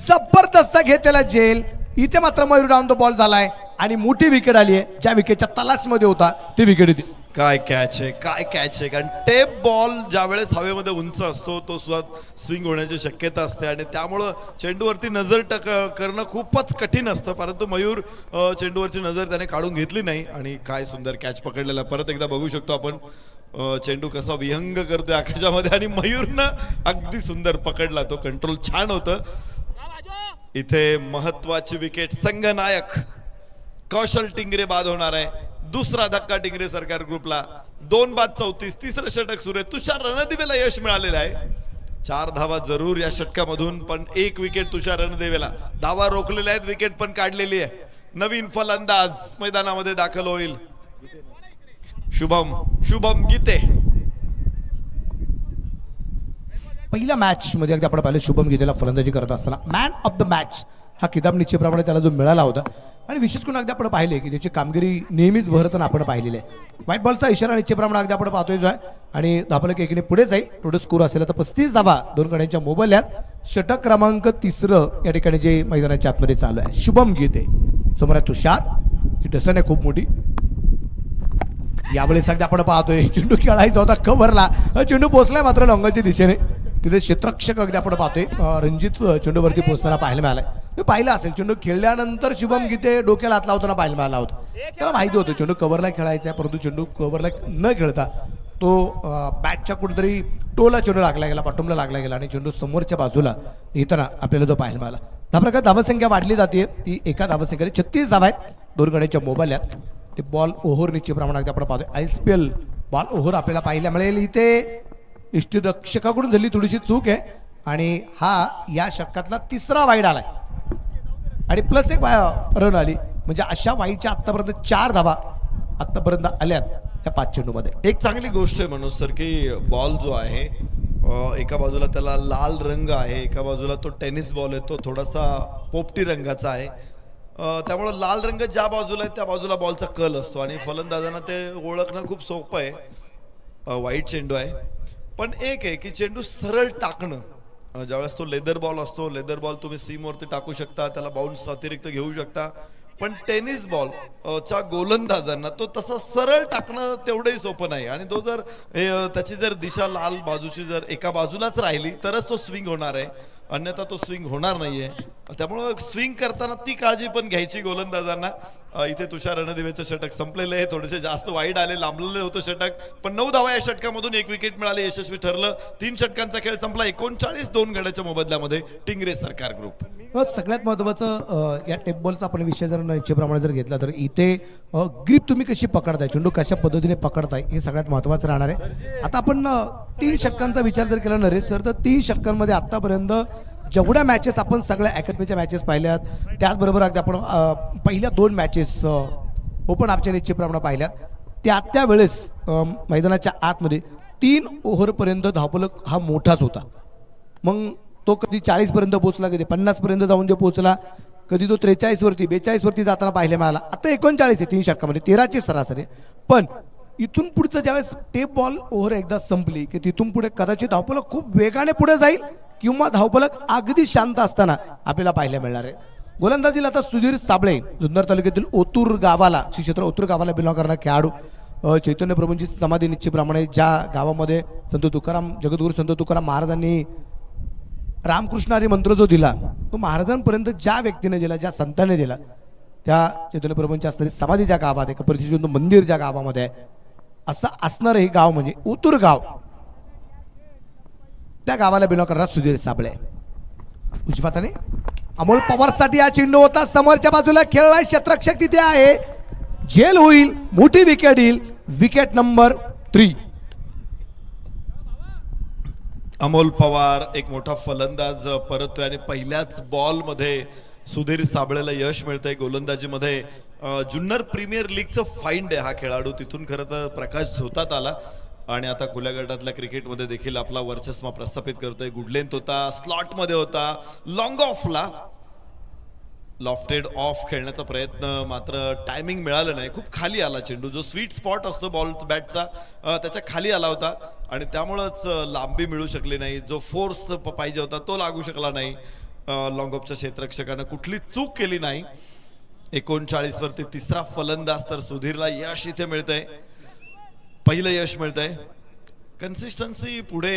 जबरदस्त घेतलेला जेल. इथे मात्र मयूर डाऊन द बॉल झालाय आणि मोठी विकेट आली आहे. ज्या विकेटच्या तलाशमध्ये होता ती विकेट होती. काय कॅच आहे, काय कॅच आहे. कारण टेप बॉल ज्या वेळेस हवेमध्ये उंच असतो तो सुद्धा स्विंग होण्याची शक्यता असते आणि त्यामुळं चेंडूवरती नजर करणं खूपच कठीण असतं. परंतु मयूर चेंडूवरची नजर त्याने काढून घेतली नाही आणि काय सुंदर कॅच पकडलेला. परत एकदा बघू शकतो आपण चेंडू कसा विहंग करतोय आकाशामध्ये आणि मयूरनं अगदी सुंदर पकडला. तो कंट्रोल छान होतं. इथे महत्वाची विकेट. संघनायक कौशल टिंगरे बाद होणार आहे. दुसरा धक्का टिंगरे सरकार ग्रुपला. 2 बाद 34. तिसरं षटक सुरू आहे. तुषार रणदिवेला यश मिळालेलं आहे. 4 धावा जरूर या षटकामधून, पण 1 विकेट तुषार रणदिवेला. धावा रोखलेल्या आहेत, विकेट पण काढलेली आहे. नवीन फलंदाज मैदानामध्ये दाखल होईल. शुभम गीते. पहिल्या मॅच मध्ये अगदी आपण पाहिलं शुभम गीतेला फलंदाजी करत असताना मॅन ऑफ द मॅच हा किताब निश्चितप्रमाणे त्याला जो मिळाला होता आणि विशेष करून अगदी आपण पाहिले की त्याची कामगिरी नेहमीच भरताना आपण पाहिलेली आहे. व्हाईट बॉलचा इशारा निश्चितप्रमाणे अगदी आपण पाहतोय जो आहे आणि धापलक एकीने पुढे जाईल. टोटल स्कोर असेल तर 35 धावा 2 गड्यांच्या मोबदल्यात. षटक क्रमांक 3 या ठिकाणी जे मैदानाच्या आतमध्ये चालू आहे. शुभम गीते समोर आहे तुषार. ही टसन आहे खूप मोठी. यावेळेस अगदी आपण पाहतोय चेंडू खेळायचा होता कव्हरला, चेंडू पोहोचलाय मात्र लॉंगलच्या दिशेने. तिथे क्षेत्ररक्षक अगदी आपण पाहतोय रणजित चेंडूवरती पोहोचताना पाहायला मिळालाय. पाहिलं असेल चेंडू खेळल्यानंतर शुभम गीते डोक्याला हात लावताना पाहायला मिळाला होता. त्याला माहिती होतं चेंडू कव्हरला खेळायचा आहे, परंतु चेंडू कव्हरला न खेळता तो बॅटच्या कुठेतरी टोला चेंडू लागला गेला, बॉटमला लागला गेला आणि चेंडू समोरच्या बाजूला येताना आपल्याला तो पाहायला मिळाला. त्या प्रकारे धावसंख्या वाढली जाते. ती एका धावसंख्येने 36 धावा आहेत 2 गड्यांच्या मोबदल्यात. ते बॉल ओव्हर निश्चितप्रमाणे अगदी आपण पाहतोय. ISPL बॉल ओव्हर आपल्याला पाहायला मिळेल. इथे यष्टीरक्षकाकडून झाली थोडीशी चूक आहे आणि हा या षटकातला 3रा वाईड आलाय आणि प्लस 1 रन आली. म्हणजे अशा वाईडच्या आतापर्यंत 4 धावा आतापर्यंत आल्यात त्या 5 चेंडूमध्ये. एक चांगली गोष्ट आहे मनोज सर की बॉल जो आहे एका बाजूला त्याला लाल रंग आहे, एका बाजूला तो टेनिस बॉल आहे तो थोडासा पोपटी रंगाचा आहे. त्यामुळे लाल रंग ज्या बाजूला आहे त्या बाजूला बॉलचा कल असतो आणि फलंदाजांना ते ओळखणं खूप सोपं आहे. वाईट चेंडू आहे, पण एक आहे की चेंडू सरळ टाकणं. ज्यावेळेस तो लेदर बॉल असतो, लेदर बॉल तुम्ही सीमवरती टाकू शकता, त्याला बाउन्स अतिरिक्त घेऊ शकता. पण टेनिस बॉल च्या गोलंदाजांना तो तसा सरळ टाकणं तेवढंही सोपं नाही आणि तो जर त्याची जर दिशा लाल बाजूची जर एका बाजूलाच राहिली तरच तो स्विंग होणार आहे, अन्यथा तो स्विंग होणार नाहीये. त्यामुळं स्विंग करताना ती काळजी पण घ्यायची गोलंदाजांना. इथे तुषार रणदिवेचं षटक संपलेलं आहे. थोडेसे जास्त वाईड आले, लांबलेलं होतं षटक, पण 9 धावा या षटकामधून 1 विकेट मिळाली, यशस्वी ठरलं. 3 षटकांचा खेळ संपला. 39 2 गड्याच्या मोबदल्यामध्ये टिंगरे सरकार ग्रुप. सगळ्यात महत्त्वाचं या टेप बॉलचा आपण विषय जर निश्चितप्रमाणे जर घेतला तर इथे ग्रीप तुम्ही कशी पकडताय, चेंडू कशा पद्धतीने पकडताय हे सगळ्यात महत्त्वाचं राहणार आहे. आता आपण 3 षटकांचा विचार जर केला नरेश सर तर 3 षटकांमध्ये आतापर्यंत जेवढ्या मॅचेस आपण सगळ्या अकॅडमीच्या मॅचेस पाहिल्यात, त्याचबरोबर अगदी आपण पहिल्या 2 मॅचेस ओपन आपच्या निश्चितप्रमाणे पाहिल्यात, त्या वेळेस मैदानाच्या आतमध्ये 3 ओव्हरपर्यंत धावफलक हा मोठाच होता. मग तो कधी 40 पर्यंत पोहोचला, कधी 50 पर्यंत जाऊन जे पोहोचला, कधी तो 43 वरती 42 वरती जाताना पाहायला मिळाला. आता 39 आहे 3 षटकामध्ये, 13ची सरासरी. पण इथून पुढचं ज्यावेळेस टेप बॉल ओव्हर एकदा संपली की तिथून पुढे कदाचित धावफलक खूप वेगाने पुढे जाईल किंवा धावफलक अगदी शांत असताना आपल्याला पाहायला मिळणार आहे. गोलंदाजीला आता सुधीर साबळे, जुन्नर तालुक्यातील ओतूर गावाला, श्री क्षेत्र ओतूर गावाला बिलॉंग करणारा खेळाडू. चैतन्य प्रभूंची समाधी निश्चितप्रमाणे ज्या गावामध्ये संत तुकाराम, जगद्गुरू संत तुकाराम महाराजांनी रामकृष्ण हरी मंत्र जो दिला तो महाराजांपर्यंत ज्या व्यक्तीने दिला, ज्या संतांनी दिला, त्या चैतन्यप्रभूंच्या असणारी समाधी ज्या गावात आहे, कपिलजीचं मंदिर ज्या गावामध्ये आहे, असं असणारं हे गाव म्हणजे उतूर गाव. त्या गावाला बिलॉंग करणारा सुधीर साबळे. उजव्या हाताने अमोल पवारसाठी हा चेंडू होता, समोरच्या बाजूला खेळलाय क्षेत्ररक्षक तिथे आहे, झेल होईल, मोठी विकेट येईल, विकेट नंबर 3. अमोल पवार एक मोठा फलंदाज परततोय आणि पहिल्याच बॉल मध्ये सुधीर साबळेला यश मिळतंय गोलंदाजीमध्ये. जुन्नर प्रीमियर लीगचं फाइंड आहे हा खेळाडू, तिथून खरं तर प्रकाश झोतात आला आणि आता खुल्या गटातल्या क्रिकेटमध्ये देखील आपला वर्चस्व प्रस्थापित करतोय. गुड लेंथ होता, स्लॉट मध्ये होता, लॉंग ऑफला लॉफ्टेड ऑफ खेळण्याचा प्रयत्न, मात्र टायमिंग मिळालं नाही. खूप खाली आला चेंडू, जो स्वीट स्पॉट असतो बॉल बॅटचा त्याच्या खाली आला होता आणि त्यामुळंच लांबी मिळू शकली नाही. जो फोर्स पाहिजे होता तो लागू शकला नाही. लॉंग ऑफच्या क्षेत्ररक्षकानं कुठली चूक केली नाही. 39 वरती तिसरा फलंदाज तर सुधीरला यश इथे मिळतंय, पहिलं यश मिळतंय. कन्सिस्टन्सी पुढे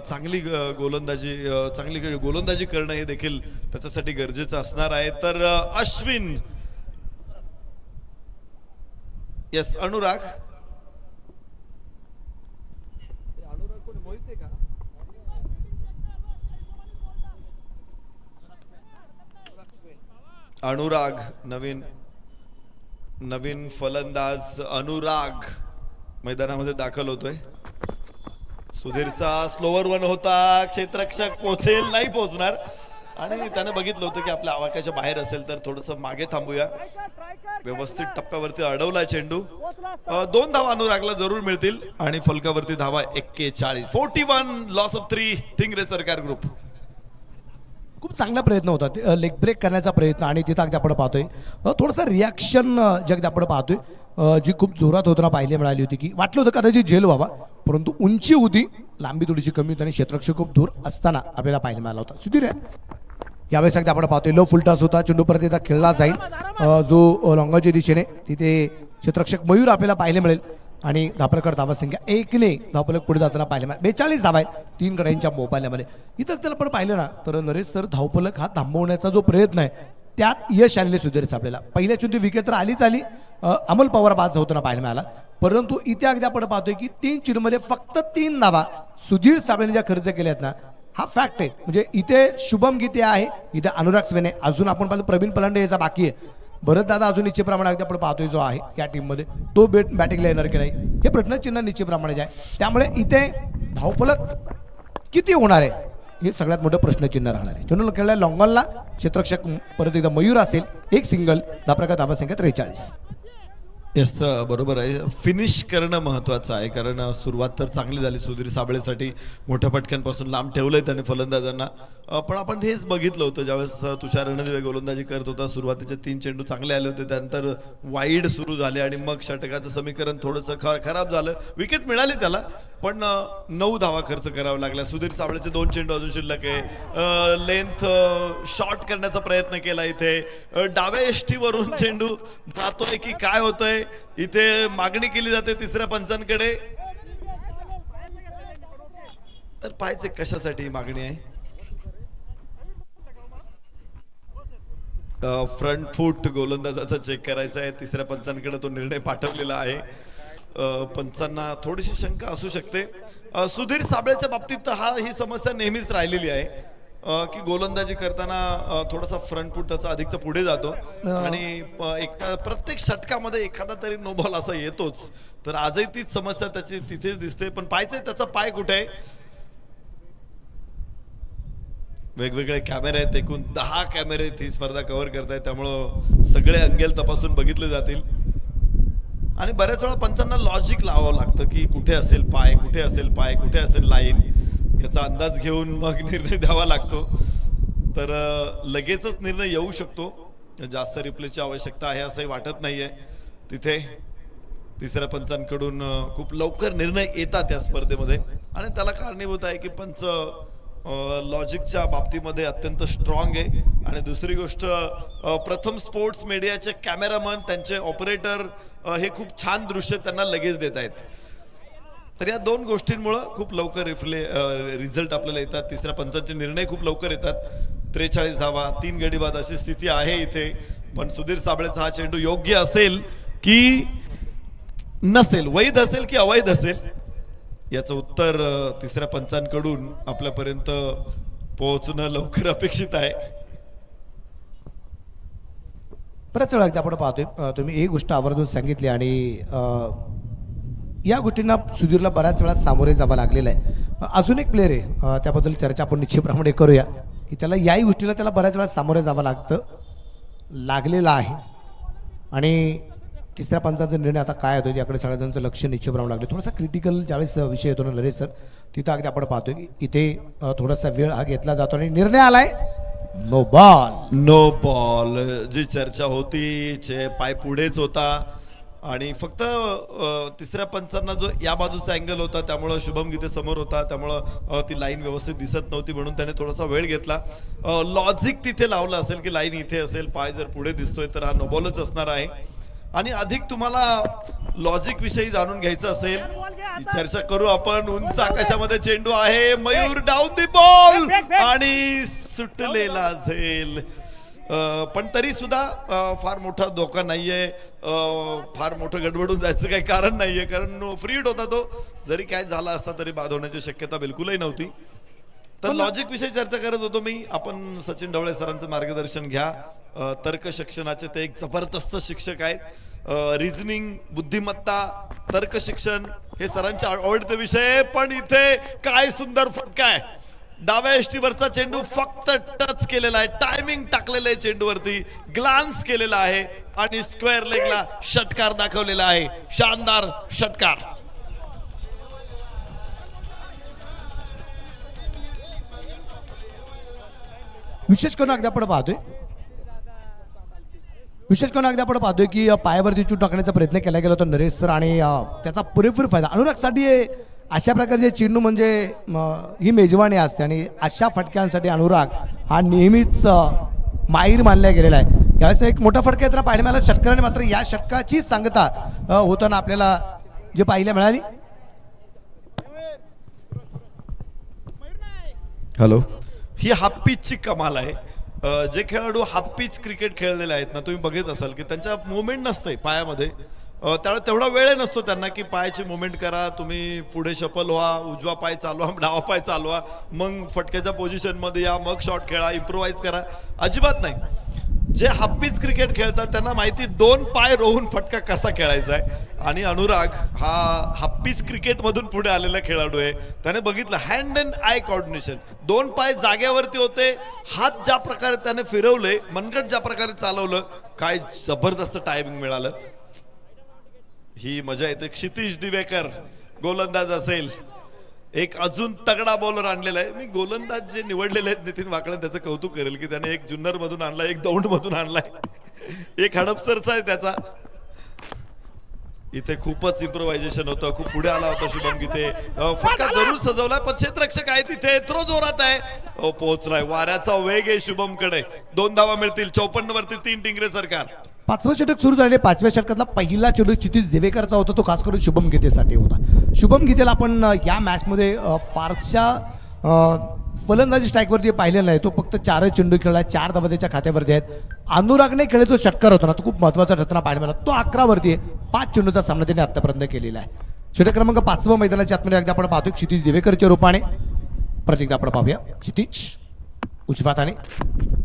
चांगली गोलंदाजी करणं हे देखील त्याच्यासाठी गरजेचं असणार आहे. तर अश्विन, यस अनुराग, अनुराग नवीन फलंदाज अनुराग मैदानामध्ये दाखल होतोय. सुधीरचा स्लोवर वन होता, क्षेत्ररक्षक पोहोचेल नाही पोहोचणार आणि त्याने बघितलं होतं की आपल्या आवाक्याच्या बाहेर असेल तर थोडंसं मागे थांबूया. व्यवस्थित टप्प्यावरती अडवला चेंडू. 2 धावा अनुरागला जरूर मिळतील आणि फलकावरती धावा 41. 41 लॉस ऑफ 3 टिंगरे सरकार ग्रुप. खूप चांगला प्रयत्न होता लेग ब्रेक करण्याचा प्रयत्न आणि तिथं अगदी आपण पाहतोय थोडंसं रिॲक्शन जे अगदी आपण पाहतोय जी खूप जोरात होताना पाहायला मिळाली होती की वाटलं होतं कदाचित झेल व्हावा, परंतु उंची होती, लांबी थोडीशी कमी होती आणि क्षेत्ररक्षक खूप दूर असताना आपल्याला पाहायला मिळाला होता. सुधीर आहे यावेळेस अगदी आपण पाहतोय लो फुलटॉस होता, चेंडू परत एकदा खेळला जाईल जो लॉंगाच्या दिशेने, तिथे क्षेत्ररक्षक मयूर आपल्याला पाहायला मिळेल आणि धापरकर धावा संख्या 1ने धावफलक पुढे जाताना पाहिलं. 42 धावा आहेत 3 गड्यांच्या मोबाईलमध्ये. इथं त्याला आपण पाहिलं ना तर नरेश सर धावफलक हा थांबवण्याचा जो प्रयत्न आहे त्यात यश आलेले सुधीर साबळेला. पहिल्या चेंडू विकेट तर आलीच आली, अमोल पवार बाद होताना पाहायला मिळाला, परंतु इथे अगदी आपण पाहतोय की 3 चेंडूमध्ये फक्त 3 धावा सुधीर साबळेने ज्या खर्च केल्यात ना हा फॅक्ट आहे. म्हणजे इथे शुभम गीते आहे, इथे अनुराग स्वेने, अजून आपण पाहिलं प्रवीण पलांडे याचा बाकी आहे. भरत दादा अजून निश्चितप्रमाणे अगदी आपण पाहतोय जो आहे या टीममध्ये तो बॅटिंगला येणार की नाही हे प्रश्नचिन्ह निश्चितप्रमाणे आहे. त्यामुळे इथे धावफलक किती होणार आहे हे सगळ्यात मोठं प्रश्नचिन्ह राहणार आहे. चेंडू खेळला लॉंगॉनला, क्षेत्ररक्षक परत एकदा मयूर असेल, 1 सिंगल, धापरकर धावा संख्या 43. यस बरोबर आहे. फिनिश करणं महत्त्वाचं आहे कारण सुरुवात तर चांगली झाली सुधीर साबळेसाठी, मोठ्या फटक्यांपासून लांब ठेवलंय त्याने फलंदाजांना. पण आपण हेच बघितलं होतं ज्यावेळेस तुषार रणदिवे गोलंदाजी करत होता, सुरुवातीचे 3 चेंडू चांगले आले होते, त्यानंतर वाईड सुरू झाले आणि मग षटकाचं समीकरण थोडंसं खराब झालं. विकेट मिळाली त्याला पण 9 धावा खर्च करावा लागला. सुधीर साबळेचे 2 चेंडू अजून शिल्लक आहे. लेंथ शॉर्ट करण्याचा प्रयत्न केला इथे, डाव्या एष्टीवरून चेंडू जातोय की काय होतंय, इथे मागणी केली जाते तिसऱ्या पंचांकडे. तर पाहायचे कशासाठी मागणी आहे. फ्रंट फूट गोलंदाजाचा चेक करायचा आहे, तिसऱ्या पंचांकडे तो निर्णय पाठवलेला आहे. पंचांना थोडीशी शंका असू शकते. सुधीर साबळेच्या बाबतीत ही समस्या नेहमीच राहिलेली आहे की गोलंदाजी करताना थोडासा फ्रंट फूट त्याचा अधिकचा पुढे जातो आणि प्रत्येक षटकामध्ये एखादा तरी नो बॉल असा येतोच. तर आजही तीच समस्या त्याची तिथेच दिसते. पण पाहायचंय त्याचा पाय कुठे आहे. वेगवेगळे कॅमेरे आहेत, एकूण 10 कॅमेरे ही स्पर्धा कव्हर करतायत, त्यामुळं सगळे अंगेल तपासून बघितले जातील आणि बऱ्याच वेळा पंचांना लॉजिक लावावं लागतं की कुठे असेल पाय, कुठे असेल पाय, कुठे असेल लाईन, याचा अंदाज घेऊन मग निर्णय द्यावा लागतो. तर लगेचच निर्णय येऊ शकतो, जास्त रिप्लेची आवश्यकता आहे असंही वाटत नाहीये. तिथे तिसऱ्या पंचांकडून खूप लवकर निर्णय येतात या स्पर्धेमध्ये आणि त्याला कारणीभूत आहे की पंच लॉजिकच्या बाबतीमध्ये अत्यंत स्ट्रॉंग आहे. आणि दुसरी गोष्ट प्रथम स्पोर्ट्स मीडियाचे कॅमेरामन, त्यांचे ऑपरेटर हे खूप छान दृश्य त्यांना लगेच देत आहेत. तर या 2 गोष्टींमुळं खूप लवकर रिझल्ट आपल्याला येतात, तिसऱ्या पंचांचे निर्णय खूप लवकर येतात. 43 धावा, 3 गडी बाद अशी स्थिती आहे इथे. पण सुधीर साबळेचा हा चेंडू योग्य असेल की नसेल, वैध असेल की अवैध असेल, याचं उत्तर तिसऱ्या पंचांकडून आपल्यापर्यंत पोहोचणं लवकर अपेक्षित आहे. बऱ्याच वेळा आपण पाहतोय तुम्ही एक गोष्ट आवर्जून सांगितली आणि या गोष्टींना सुधीरला बऱ्याच वेळा सामोरे जावं लागलेलं आहे. अजून एक प्लेअर आहे त्याबद्दल चर्चा आपण निश्चितप्रमाणे करूया की त्याला याही गोष्टीला त्याला बऱ्याच वेळा सामोरे जावं लागलेलं आहे. आणि तिसऱ्या पंचांचा निर्णय आता काय होतो याकडे सगळ्यांचं लक्ष निश्चित राहावं लागलं. थोडासा क्रिटिकल ज्यावेळेस विषय येतो ना नरेश सर, तिथं अगदी आपण पाहतोय की इथे थोडासा वेळ हा घेतला जातो आणि निर्णय आलाय नो बॉल. जी चर्चा होती पाय पुढेच होता आणि फक्त तिसऱ्या पंचांना जो या बाजूचा अँगल होता त्यामुळं शुभम गीते समोर होता, त्यामुळं ती लाईन व्यवस्थित दिसत नव्हती म्हणून त्याने थोडासा वेळ घेतला. लॉजिक तिथे लावलं असेल की लाईन इथे असेल, पाय जर पुढे दिसतोय तर हा नो बॉलच असणार आहे. आणि अधिक तुम्हाला लॉजिक विषयी जाणून घ्यायचं असेल चर्चा करू आपण. उंच आकाशामध्ये चेंडू आहे, मयूर डाऊन दी बॉल आणि सुटलेला झेल. पण तरी सुद्धा फार मोठा धोका नाहीये, फार मोठं गडबडून जायचं काही कारण नाहीये, कारण फ्री हिट होता तो. जरी काय झाला असता तरी बाद होण्याची शक्यता बिलकुलही नव्हती. तर लॉजिक विषयी चर्चा करत होतो मी. आपण सचिन ढवळे सरांचं मार्गदर्शन घ्या. तर्क शिक्षणाचे ते एक जबरदस्त शिक्षक आहेत. रिझनिंग, बुद्धिमत्ता, तर्क शिक्षण हे सरांचे आवडते विषय. पण इथे काय सुंदर फटका आहे. डाव्या यष्टीवरचा चेंडू फक्त टच केलेला आहे, टायमिंग टाकलेलं आहे चेंडूवरती, ग्लान्स केलेला आहे आणि स्क्वेअर लेगला षटकार दाखवलेला आहे. शानदार षटकार. विशेष करून अगदी आपण पाहतोय की पायावरती चूट टाकण्याचा प्रयत्न केला गेला होता नरेश सर आणि त्याचा पुरेपूर फायदा अनुरागसाठी अशा प्रकारचे चेंडू म्हणजे ही मेजवानी असते आणि अशा फटक्यांसाठी अनुराग हा नेहमीच माहीर मानला गेलेला आहे. यावेळेस एक मोठा फटका येताना पाहायला मिळाला षटकाराने, मात्र या षटकाची सांगता होताना आपल्याला जे पाहायला मिळाली. हॅलो, ही हाफ पिचची कमाल आहे. जे खेळाडू हाफ पिच क्रिकेट खेळलेले आहेत ना, तुम्ही बघत असाल की त्यांच्या मुवमेंट नसते पायामध्ये, त्यामुळे तेवढा वेळ नसतो त्यांना की पायाची मुवमेंट करा, तुम्ही पुढे शफल व्हा, उजवा पाय चालवा, डावा पाय चालवा, मग फटक्याच्या पोझिशनमध्ये या, मग शॉट खेळा, इम्प्रोवाइज करा. अजिबात नाही. जे हाफ पिच क्रिकेट खेळतात त्यांना माहिती 2 पाय रोवून फटका कसा खेळायचा आहे. आणि अनुराग हा हाफ पिच क्रिकेटमधून पुढे आलेला खेळाडू आहे. त्याने बघितलं हँड अँड आय कोऑर्डिनेशन, 2 पाय जाग्यावरती होते, हात ज्या प्रकारे त्याने फिरवले, मनगट ज्या प्रकारे चालवलं, काय जबरदस्त टायमिंग मिळालं. ही मजा येते. क्षितिज दिवेकर गोलंदाज असेल, एक अजून तगडा बॉलर आणलेला आहे. मी गोलंदाज जे निवडलेले आहेत नितीन वाकळे त्याचं कौतुक करेल की त्याने एक जुन्नर मधून आणलाय, एक दौंड मधून आणलाय, एक हडपसरचा आहे त्याचा. इथे खूपच इम्प्रोव्हायझेशन होतं, खूप पुढे आला होता शुभम गीते. फटका जरूर सजवला पण क्षेत्ररक्षक आहे तिथे, थ्रो जोरात आहे, पोहोचलाय. वाऱ्याचा वेग आहे शुभमकडे. 2 धावा मिळतील. 54 वरती 3 टिंगरे सरकार. 5वं षटक सुरू झाले. 5व्या षटकातला पहिला चेंडू क्षितिज दिवेकरचा होता, तो खास करून शुभम गीतेसाठी होता. शुभम गीतेला आपण या मॅचमध्ये फारशा फलंदाजी स्ट्राईकवरती पाहिलेला नाही. तो फक्त 4 चेंडू खेळला, 4 धावा त्याच्या खात्यावरती आहेत. अनुरागने खेळले तो षटकार होता ना, तो खूप महत्त्वाचा ठरताना पाहायला मिळाला. तो 11 वरती आहे. 5 चेंडूचा सामना त्याने आतापर्यंत केलेला आहे. षटक क्रमांक 5 मैदानाच्या आतमध्ये एकदा आपण पाहतो क्षितिज दिवेकरच्या रूपाने. प्रत्येकदा आपण पाहूया. क्षितिज उजव्या हाताने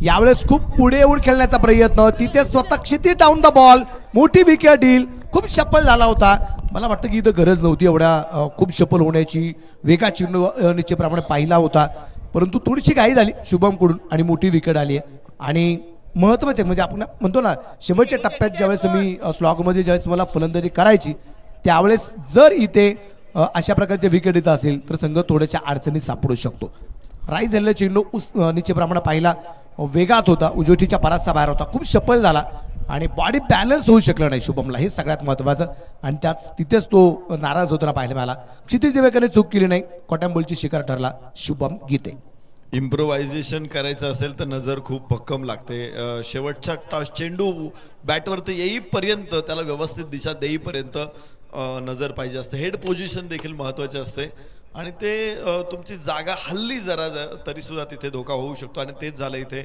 यावेळेस खूप पुढे येऊन खेळण्याचा प्रयत्न, तिथे स्वतः क्षितिज डाऊन द बॉल, मोठी विकेट डील, खूप शफल झाला होता. मला वाटतं की इथं गरज नव्हती एवढ्या खूप शफल होण्याची. वेगा चेंडू निश्चितप्रमाणे पाहिला होता, परंतु थोडीशी घाई झाली शुभमकडून आणि मोठी विकेट आली आहे. आणि महत्त्वाचे म्हणजे आपण म्हणतो ना, शेवटच्या टप्प्यात ज्यावेळेस तुम्ही स्लॉगमध्ये ज्यावेळेस तुम्हाला फलंदाजी करायची त्यावेळेस जर इथे अशा प्रकारचे विकेट येत असेल तर संघ थोड्याशा अडचणीत सापडू शकतो. राईज झालेला चेंडू निश्चितप्रमाणे पाहिला, वेगात होता, उजवटीच्या परासचा बाहेर होता, खूप शफल झाला आणि बॉडी बॅलन्स होऊ शकलं नाही शुभमला, हे सगळ्यात महत्त्वाचं. आणि तिथेच तो नाराज होताना पाहायला मिळाला. क्षितिज दिवेकरने चूक केली नाही, कॉटॅम्बोलची शिकार ठरला शुभम गीते. इम्प्रोव्हायझेशन करायचं असेल तर नजर खूप भक्कम लागते. शेवटचा चेंडू बॅटवरती येईपर्यंत, त्याला व्यवस्थित दिशा देईपर्यंत नजर पाहिजे असते. हेड पोझिशन देखील महत्त्वाचे असते. आणि ते तुमची जागा हल्ली जरा तरी सुद्धा तिथे धोका होऊ शकतो आणि तेच झालं इथे.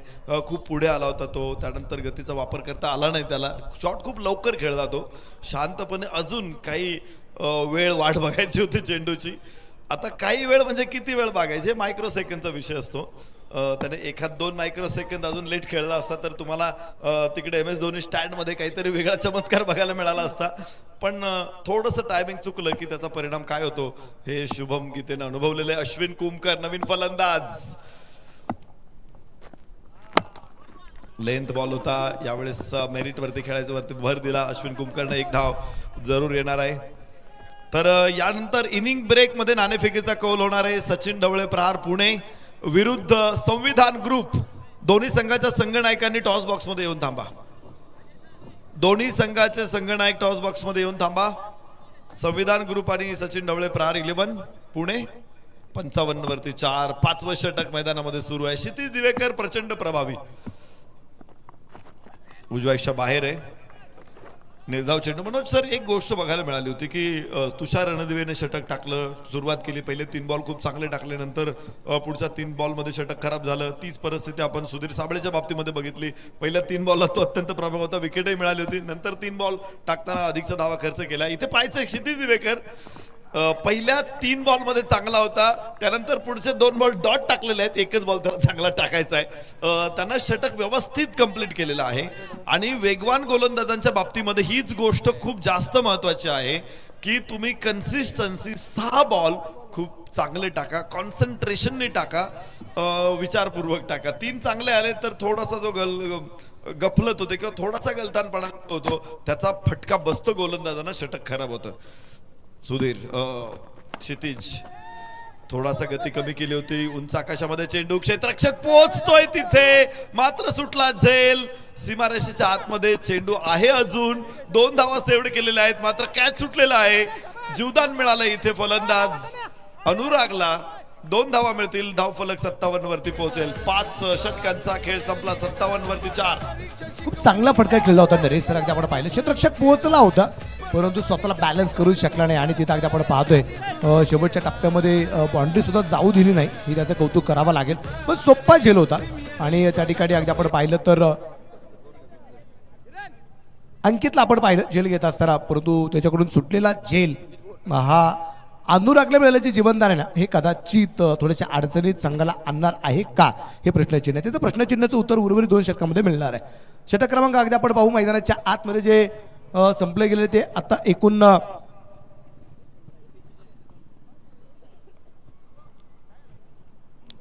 खूप पुढे आला होता तो, त्यानंतर गतीचा वापर करता आला नाही त्याला. शॉट खूप लवकर खेळला तो, शांतपणे अजून काही वेळ वाट बघायची होती चेंडूची. आता काही वेळ म्हणजे किती वेळ बघायचे, मायक्रो सेकंडचा विषय असतो. त्याने 1-2 मायक्रो सेकंद अजून लेट खेळला असता तर तुम्हाला तिकडे MS धोनी स्टँडमध्ये काहीतरी वेगळा चमत्कार बघायला मिळाला असता. पण थोडंसं टायमिंग चुकलं की त्याचा परिणाम काय होतो हे शुभम गीतेनं अनुभवलेलं आहे. अश्विन कुमकर नवीन फलंदाज. लेंथ बॉल होता, यावेळेस मेरिटवरती खेळायचं वरती भर दिला अश्विन कुमकरनं. 1 धाव जरूर येणार आहे. तर यानंतर इनिंग ब्रेक मध्ये नाणेफेकीचा कौल होणार आहे. सचिन ढवळे प्रहार पुणे विरुद्ध संविधान ग्रुप. दोन्ही संघाच्या संघनायकांनी टॉस बॉक्स मध्ये येऊन थांबा. दोन्ही संघाचे संघनायक टॉस बॉक्स मध्ये येऊन थांबा. संविधान ग्रुप आणि सचिन ढवळे प्रहार 11 पुणे. 55 वरती 4. 5वं षटक मैदानामध्ये सुरू आहे. क्षितिज दिवेकर प्रचंड प्रभावी, उजव्याच्या बाहेर आहे. निर्धाव चेंडू. मनोज सर, एक गोष्ट बघायला मिळाली होती की तुषार रणदिवेने षटक टाकलं, सुरुवात केली. पहिले 3 बॉल खूप चांगले टाकले, नंतर पुढच्या 3 बॉलमध्ये षटक खराब झालं. तीच परिस्थिती आपण सुधीर साबळेच्या बाबतीमध्ये बघितली. पहिल्या 3 बॉलला तो अत्यंत प्रभाव होता, विकेटही मिळाली होती. नंतर 3 बॉल टाकताना अधिकचा धावा खर्च केला. इथे पाहायचं क्षितिज दिवेकर पहिल्या 3 बॉलमध्ये चांगला होता, त्यानंतर पुढचे 2 बॉल डॉट टाकलेले आहेत. एकच बॉल त्याला चांगला टाकायचा आहे. त्यांना षटक व्यवस्थित कंप्लीट केलेलं आहे. आणि वेगवान गोलंदाजांच्या बाबतीमध्ये हीच गोष्ट खूप जास्त महत्वाची आहे की तुम्ही कन्सिस्टन्सी 6 बॉल खूप चांगले टाका, कॉन्सन्ट्रेशनने टाका, विचारपूर्वक टाका. 3 चांगले आले तर थोडासा जो गफलत होते किंवा थोडासा गलतानपणा होतो त्याचा फटका बसतो गोलंदाजांना, षटक खराब होतं. सुधीर क्षितिज थोडासा गती कमी केली होती. उंच आकाशामध्ये चेंडू, क्षेत्ररक्षक पोहोचतोय तिथे, मात्र सुटला झेल. सीमारेषेच्या आतमध्ये चेंडू आहे अजून. 2 धावा सेव्ह केलेल्या आहेत, मात्र कॅच सुटलेला आहे. जीवदान मिळालं इथे फलंदाज अनुरागला. 2 धावा मिळतील. धाव फलक 57 वरती पोहोचेल. 5 षटकांचा खेळ संपला. 57 वरती 4. खूप चांगला फटका खेळला होता नरेश सर. अगदी आपण पाहिलं क्षेत्ररक्षक पोहोचला होता परंतु स्वतःला बॅलन्स करू शकला नाही आणि तिथं अगदी आपण पाहतोय शेवटच्या टप्प्यामध्ये बाउंड्री सुद्धा जाऊ दिली नाही. ही त्याचं कौतुक करावं लागेल. पण सोप्पा झेल होता आणि त्या ठिकाणी अगदी आपण पाहिलं तर अंकितला आपण पाहिलं झेल घेत असताना, परंतु त्याच्याकडून सुटलेला झेल हा अनुरागला मिळाल्याचे जीवनदान आहे ना, हे कदाचित थोड्याशा अडचणीत संघाला आणणार आहे का, हे प्रश्नचिन्ह आहे. त्याचं प्रश्नचिन्हाचं उत्तर उर्वरित 2 षटकामध्ये मिळणार आहे. षटक क्रमांक अगदी आपण पाहू मैदानाच्या आतमध्ये जे संपले गेले ते आता एकूण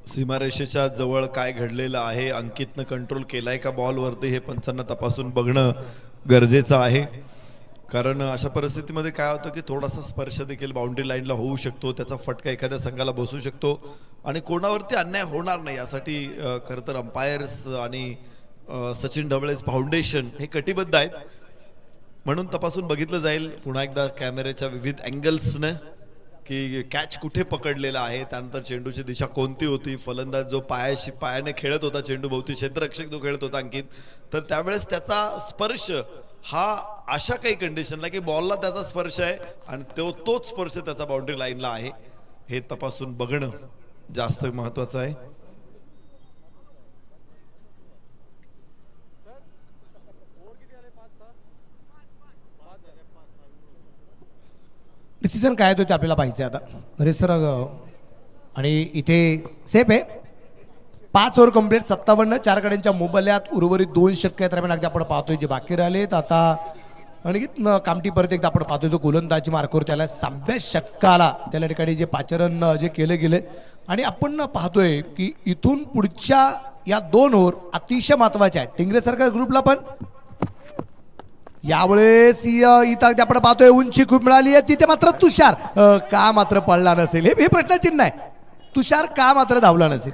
सीमारेषेच्या जवळ काय घडलेलं आहे, अंकितनं कंट्रोल केलाय का बॉलवरती, हे पंचांना तपासून बघणं गरजेचं आहे. कारण अशा परिस्थितीमध्ये काय होतं की थोडासा स्पर्श देखील बाउंड्री लाईनला होऊ शकतो, त्याचा फटका एखाद्या संघाला बसू शकतो आणि कोणावरती अन्याय होणार नाही यासाठी खरं तर अंपायर्स आणि सचिन ढवळेच फाउंडेशन हे कटिबद्ध आहेत. म्हणून तपासून बघितलं जाईल पुन्हा एकदा कॅमेऱ्याच्या विविध अँगल्सनं की कॅच कुठे पकडलेला आहे, त्यानंतर चेंडूची दिशा कोणती होती, फलंदाज जो पायाने खेळत होता चेंडू भोवती, क्षेत्ररक्षक जो खेळत होता अंकित, तर त्यावेळेस त्याचा स्पर्श हा अशा काही कंडिशनला की बॉलला त्याचा स्पर्श आहे आणि तोच स्पर्श त्याचा बाउंड्री लाईनला आहे, हे तपासून बघणं जास्त महत्वाचं आहे. डिसिजन काय तो ते आपल्याला पाहिजे आता. अरे सर आणि इथे सेफ आहे. 5 ओव्हर कंप्लीट, 57, 4 गड्यांच्या मोबदल्यात उर्वरित 2 षटक दरम्यान अगदी आपण पाहतोय जे बाकी राहिलेत. आता आणि कामटी परत एकदा आपण पाहतोय जो गोलंदाजी मार्कवर त्याला 6व्या षटकाला त्याला ठिकाणी जे पाचारण जे केले गेले आणि आपण पाहतोय की इथून पुढच्या या 2 ओव्हर अतिशय महत्वाच्या आहेत. टिंगरे सरकार ग्रुपला पण यावेळेस इथं अगदी आपण पाहतोय उंची खूप मिळाली आहे. तिथे मात्र तुषार का मात्र पडला नसेल, हे प्रश्नचिन्ह आहे. तुषार का मात्र धावला नसेल,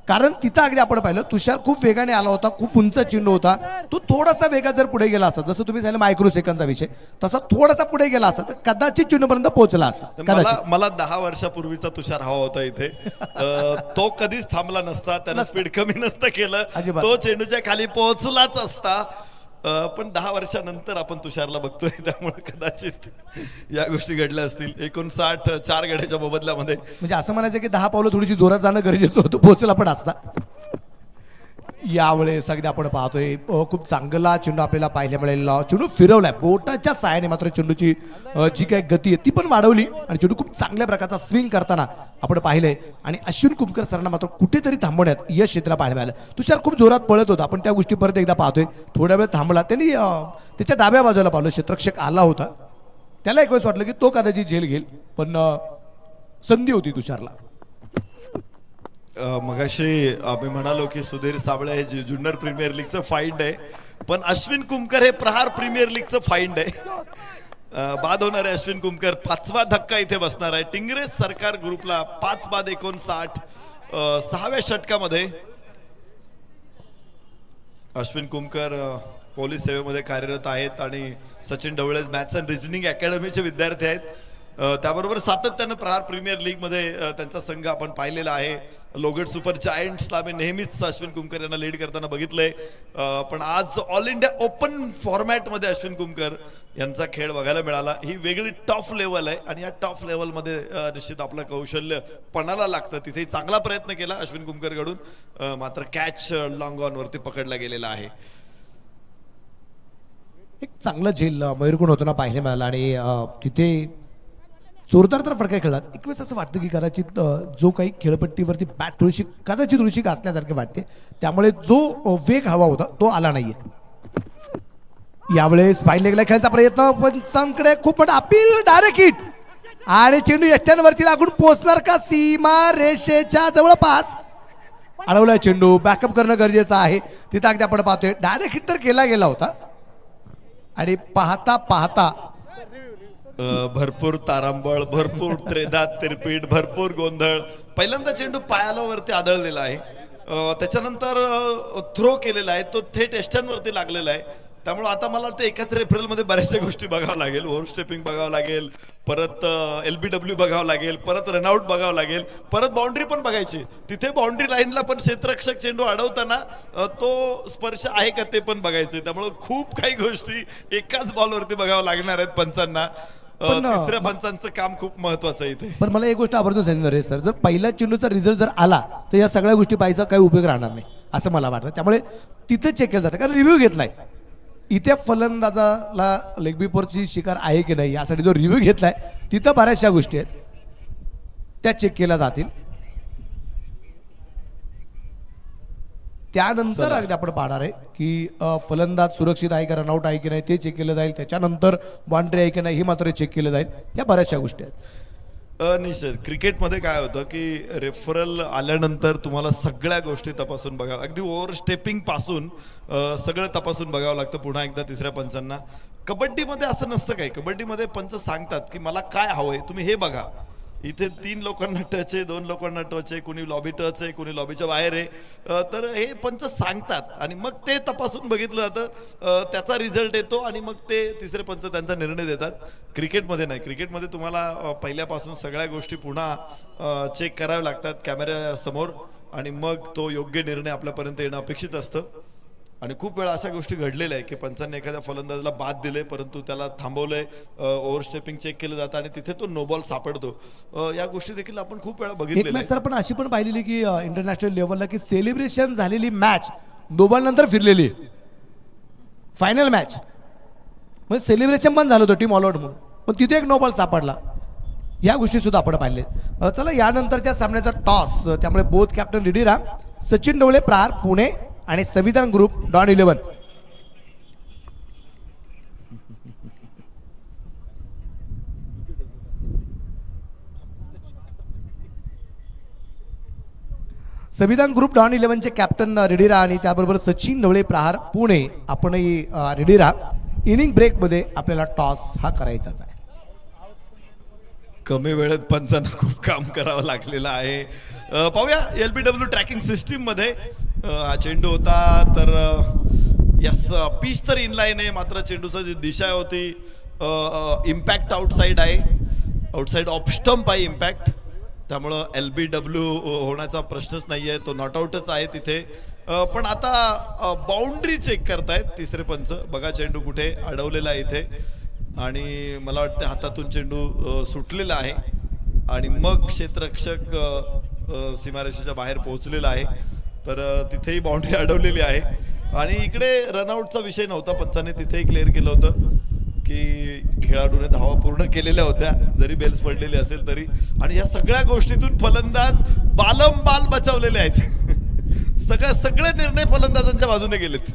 कारण तिथं अगदी आपण पाहिलं तुषार खूप वेगाने आला होता, खूप उंच चेंडू होता. तो थोडासा वेगात जर पुढे गेला असता, जसं तुम्ही सांगितलं मायक्रो सेकंदचा विषय, तसा थोडासा पुढे गेला असता तर कदाचित चेंडूपर्यंत पोहोचला असता. मला 10 वर्षापूर्वीचा तुषार हवा होता इथे. तो कधीच थांबला नसता, त्यानं स्पीड कमी नसतं केलं, तो चेंडूच्या खाली पोहोचलाच असता. पण 10 वर्षानंतर आपण तुषारला बघतोय, त्यामुळे कदाचित या गोष्टी घडल्या असतील. 59 4 गड्याच्या मोबदल्यामध्ये. म्हणजे असं म्हणायचं की 10 पावलं थोडीशी जोरात जाणं गरजेचं होतं, पोहोचला पण असता. यावेळेस अगदी आपण पाहतोय खूप चांगला चेंडू आपल्याला पाहायला मिळेल. चेंडू फिरवलाय बोटाच्या साहाय्याने, मात्र चेंडूची जी काही गती आहे ती पण वाढवली आणि चेंडू खूप चांगल्या प्रकारचा स्विंग करताना आपण पाहिलंय. आणि अश्विन कुमकर सरांना मात्र कुठेतरी थांबवण्यात यश क्षेत्राला पाहायला मिळालं. तुषार खूप जोरात पळत होता, आपण त्या गोष्टी परत एकदा पाहतोय. थोड्या वेळ थांबला, त्यांनी त्याच्या डाव्या बाजूला पाहिलं, क्षेत्ररक्षक आला होता, त्याला एक वेळेस वाटलं की तो कदाचित झेल घेईल, पण संधी होती तुषारला. मगाशी आम्ही म्हणालो की सुधीर साबळे हे जुन्नर प्रीमियर लीगचं फाइंड आहे, पण अश्विन कुमकर हे प्रहार प्रीमियर लीगचं फाइंड आहे. बाद होणार आहे अश्विन कुमकर. 5वा धक्का इथे बसणार आहे. टिंग्रेस सरकार ग्रुपला 5 बाद 59. 6व्या षटकामध्ये अश्विन कुमकर पोलीस सेवेमध्ये कार्यरत आहेत आणि Sachin Dhawale maths and reasoning अकॅडमीचे विद्यार्थी आहेत. त्याबरोबर सातत्यानं प्रहार प्रीमियर लीगमध्ये त्यांचा संघ आपण पाहिलेला आहे. लोगड सुपर जायंट्सला आम्ही नेहमीच अश्विन कुमकर यांना लीड करताना बघितलंय, पण आज ऑल इंडिया ओपन फॉर्मॅटमध्ये अश्विन कुमकर यांचा खेळ बघायला मिळाला. ही वेगळी टफ लेवल आहे आणि या टफ लेवलमध्ये निश्चित आपलं कौशल्य पणाला लागतं. तिथे चांगला प्रयत्न केला अश्विन कुमकरकडून, मात्र कॅच लॉंग ऑन वरती पकडला गेलेला आहे. एक चांगला झेल मयूरकुंड होताना पाहायला मिळाला आणि तिथे जोरदार तर फटका खेळात. एक वेळेस असं वाटतं की कदाचित जो काही खेळपट्टीवरती बॅट थोडीशी घासल्यासारखे वाटते, त्यामुळे जो वेग हवा होता तो आला नाहीये. यावेळेस पाहिलं गेला खेळायचा प्रयत्न, पंचांकडे खूप मोठा अपील, डायरेक्ट हिट आणि चेंडू यष्ट्यांवरती लागून पोहोचणार का सीमा रेषेच्या जवळपास. अडवलाय चेंडू, बॅकअप करणं गरजेचं आहे. तिथं अगदी आपण पाहतोय डायरेक्ट हिट तर केला गेला होता आणि पाहता पाहता भरपूर तारांबळ, भरपूर त्रेधात तिरपीट, भरपूर गोंधळ. पहिल्यांदा चेंडू पायाला वरती आदळलेला आहे, त्याच्यानंतर थ्रो केलेला आहे, तो थेट एस्टनवरती लागलेला आहे. त्यामुळे आता मला वाटतं एकाच रेफरलमध्ये बऱ्याचशा गोष्टी बघावं लागेल. ओव्हर स्टेपिंग बघावं लागेल, परत LBW बघावं लागेल, परत रनआउट बघावं लागेल, परत बाउंड्री पण बघायची. तिथे बाउंड्री लाईनला पण क्षेत्ररक्षक चेंडू अडवताना तो स्पर्श आहे का ते पण बघायचं. त्यामुळे खूप काही गोष्टी एकाच बॉलवरती बघावं लागणार आहेत पंचांना. तिसऱ्या पंचांचं काम खूप महत्वाचं आहे इथे. पण मला एक गोष्ट आवर्जून सांगितलं रे सर, जर पहिल्या चेंडूचा रिझल्ट जर आला तर या सगळ्या गोष्टी पाहायचा काही उपयोग राहणार नाही असं मला वाटतं. त्यामुळे तिथे चेक केलं जातं, कारण रिव्ह्यू घेतलाय. इथे फलंदाजाला लेगबीपरची शिकार आहे की नाही यासाठी जो रिव्ह्यू घेतलाय तिथं बऱ्याचशा गोष्टी आहेत त्या चेक केल्या जातील. त्यानंतर अगदी आपण पाहणार आहे की फलंदाज सुरक्षित आहे का, रनआउट आहे की नाही ते चेक केलं जाईल. त्याच्यानंतर बाउंड्री आहे की नाही हे मात्र चेक केलं जाईल. या बऱ्याचशा गोष्टी आहेत. निश्चित क्रिकेटमध्ये काय होतं की रेफरल आल्यानंतर तुम्हाला सगळ्या गोष्टी तपासून बघावं, अगदी ओव्हर स्टेपिंग पासून सगळं तपासून बघावं लागतं पुन्हा एकदा तिसऱ्या पंचांना. कबड्डीमध्ये असं नसतं काही. कबड्डीमध्ये पंच सांगतात की मला काय हवंय तुम्ही हे बघा. इथे 3 लोकांना टच आहे, 2 लोकांना टच आहे, कुणी लॉबी टच आहे, कुणी लॉबीच्या बाहेर आहे. तर हे पंच सांगतात आणि मग ते तपासून बघितलं जातं, त्याचा रिझल्ट येतो आणि मग ते तिसरे पंच त्यांचा निर्णय देतात. क्रिकेटमध्ये नाही. क्रिकेटमध्ये तुम्हाला पहिल्यापासून सगळ्या गोष्टी पुन्हा चेक कराव्या लागतात कॅमेऱ्यासमोर आणि मग तो योग्य निर्णय आपल्यापर्यंत येणं अपेक्षित असतं. आणि खूप वेळा अशा गोष्टी घडलेल्या आहे की पंचांनी एखाद्या फलंदाजाला बाद दिले परंतु त्याला थांबवलंय, ओव्हर स्टेपिंग चेक केलं जातं आणि तिथे तो नो बॉल सापडतो. या गोष्टी देखील आपण खूप वेळा बघितलेल्या आहेत. पण अशी पण पाहिलेली की इंटरनॅशनल लेवलला की सेलिब्रेशन झालेली मॅच नो बॉल नंतर फिरलेली फायनल मॅच, म्हणजे सेलिब्रेशन पण झालं होतं टीम ऑल आउट म्हणून, पण तिथे एक नो बॉल सापडला. या गोष्टी सुद्धा आपण पाहिले. चला यानंतरच्या सामन्याचा टॉस, त्यामुळे बोथ कॅप्टन रिडीरा, सचिन ढवळे प्रहार पुणे आणि संविधान ग्रुप डॉन 11. संविधान ग्रुप डॉन 11चे कॅप्टन रिडीरा आणि त्याबरोबर सचिन ढवळे प्रहार पुणे. आपणही रिडीरा इनिंग ब्रेकमध्ये आपल्याला टॉस हा करायचाच आहे. कमी वेळेत पंचांना खूप काम करावं लागलेलं आहे. पाहूया LBW ट्रॅकिंग सिस्टीम मध्ये हा चेंडू होता तर यस पिच तर इनलाईन आहे, मात्र चेंडूची जी दिशा होती इम्पॅक्ट आउटसाइड आहे, आउटसाइड ऑफ स्टंप आहे इम्पॅक्ट. त्यामुळं LBW होण्याचा प्रश्नच नाही आहे, तो नॉट आउटच आहे तिथे. पण आता बाउंड्री चेक करतायत तिसरे पंच. बघा चेंडू कुठे अडवलेला आहे इथे, आणि मला वाटतं हातातून चेंडू सुटलेला आहे आणि मग क्षेत्ररक्षक सीमारेषेच्या बाहेर पोहोचलेला आहे. तर तिथेही बाउंड्री अडवलेली आहे. आणि इकडे रनआउटचा विषय नव्हता, पंचाने तिथेही क्लिअर केलं होतं की खेळाडूने धावा पूर्ण केलेल्या होत्या जरी बेल्स पडलेले असेल तरी. आणि या सगळ्या गोष्टीतून फलंदाज बालंबाल बचावलेले आहेत. सगळे निर्णय फलंदाजांच्या बाजूने गेलेत.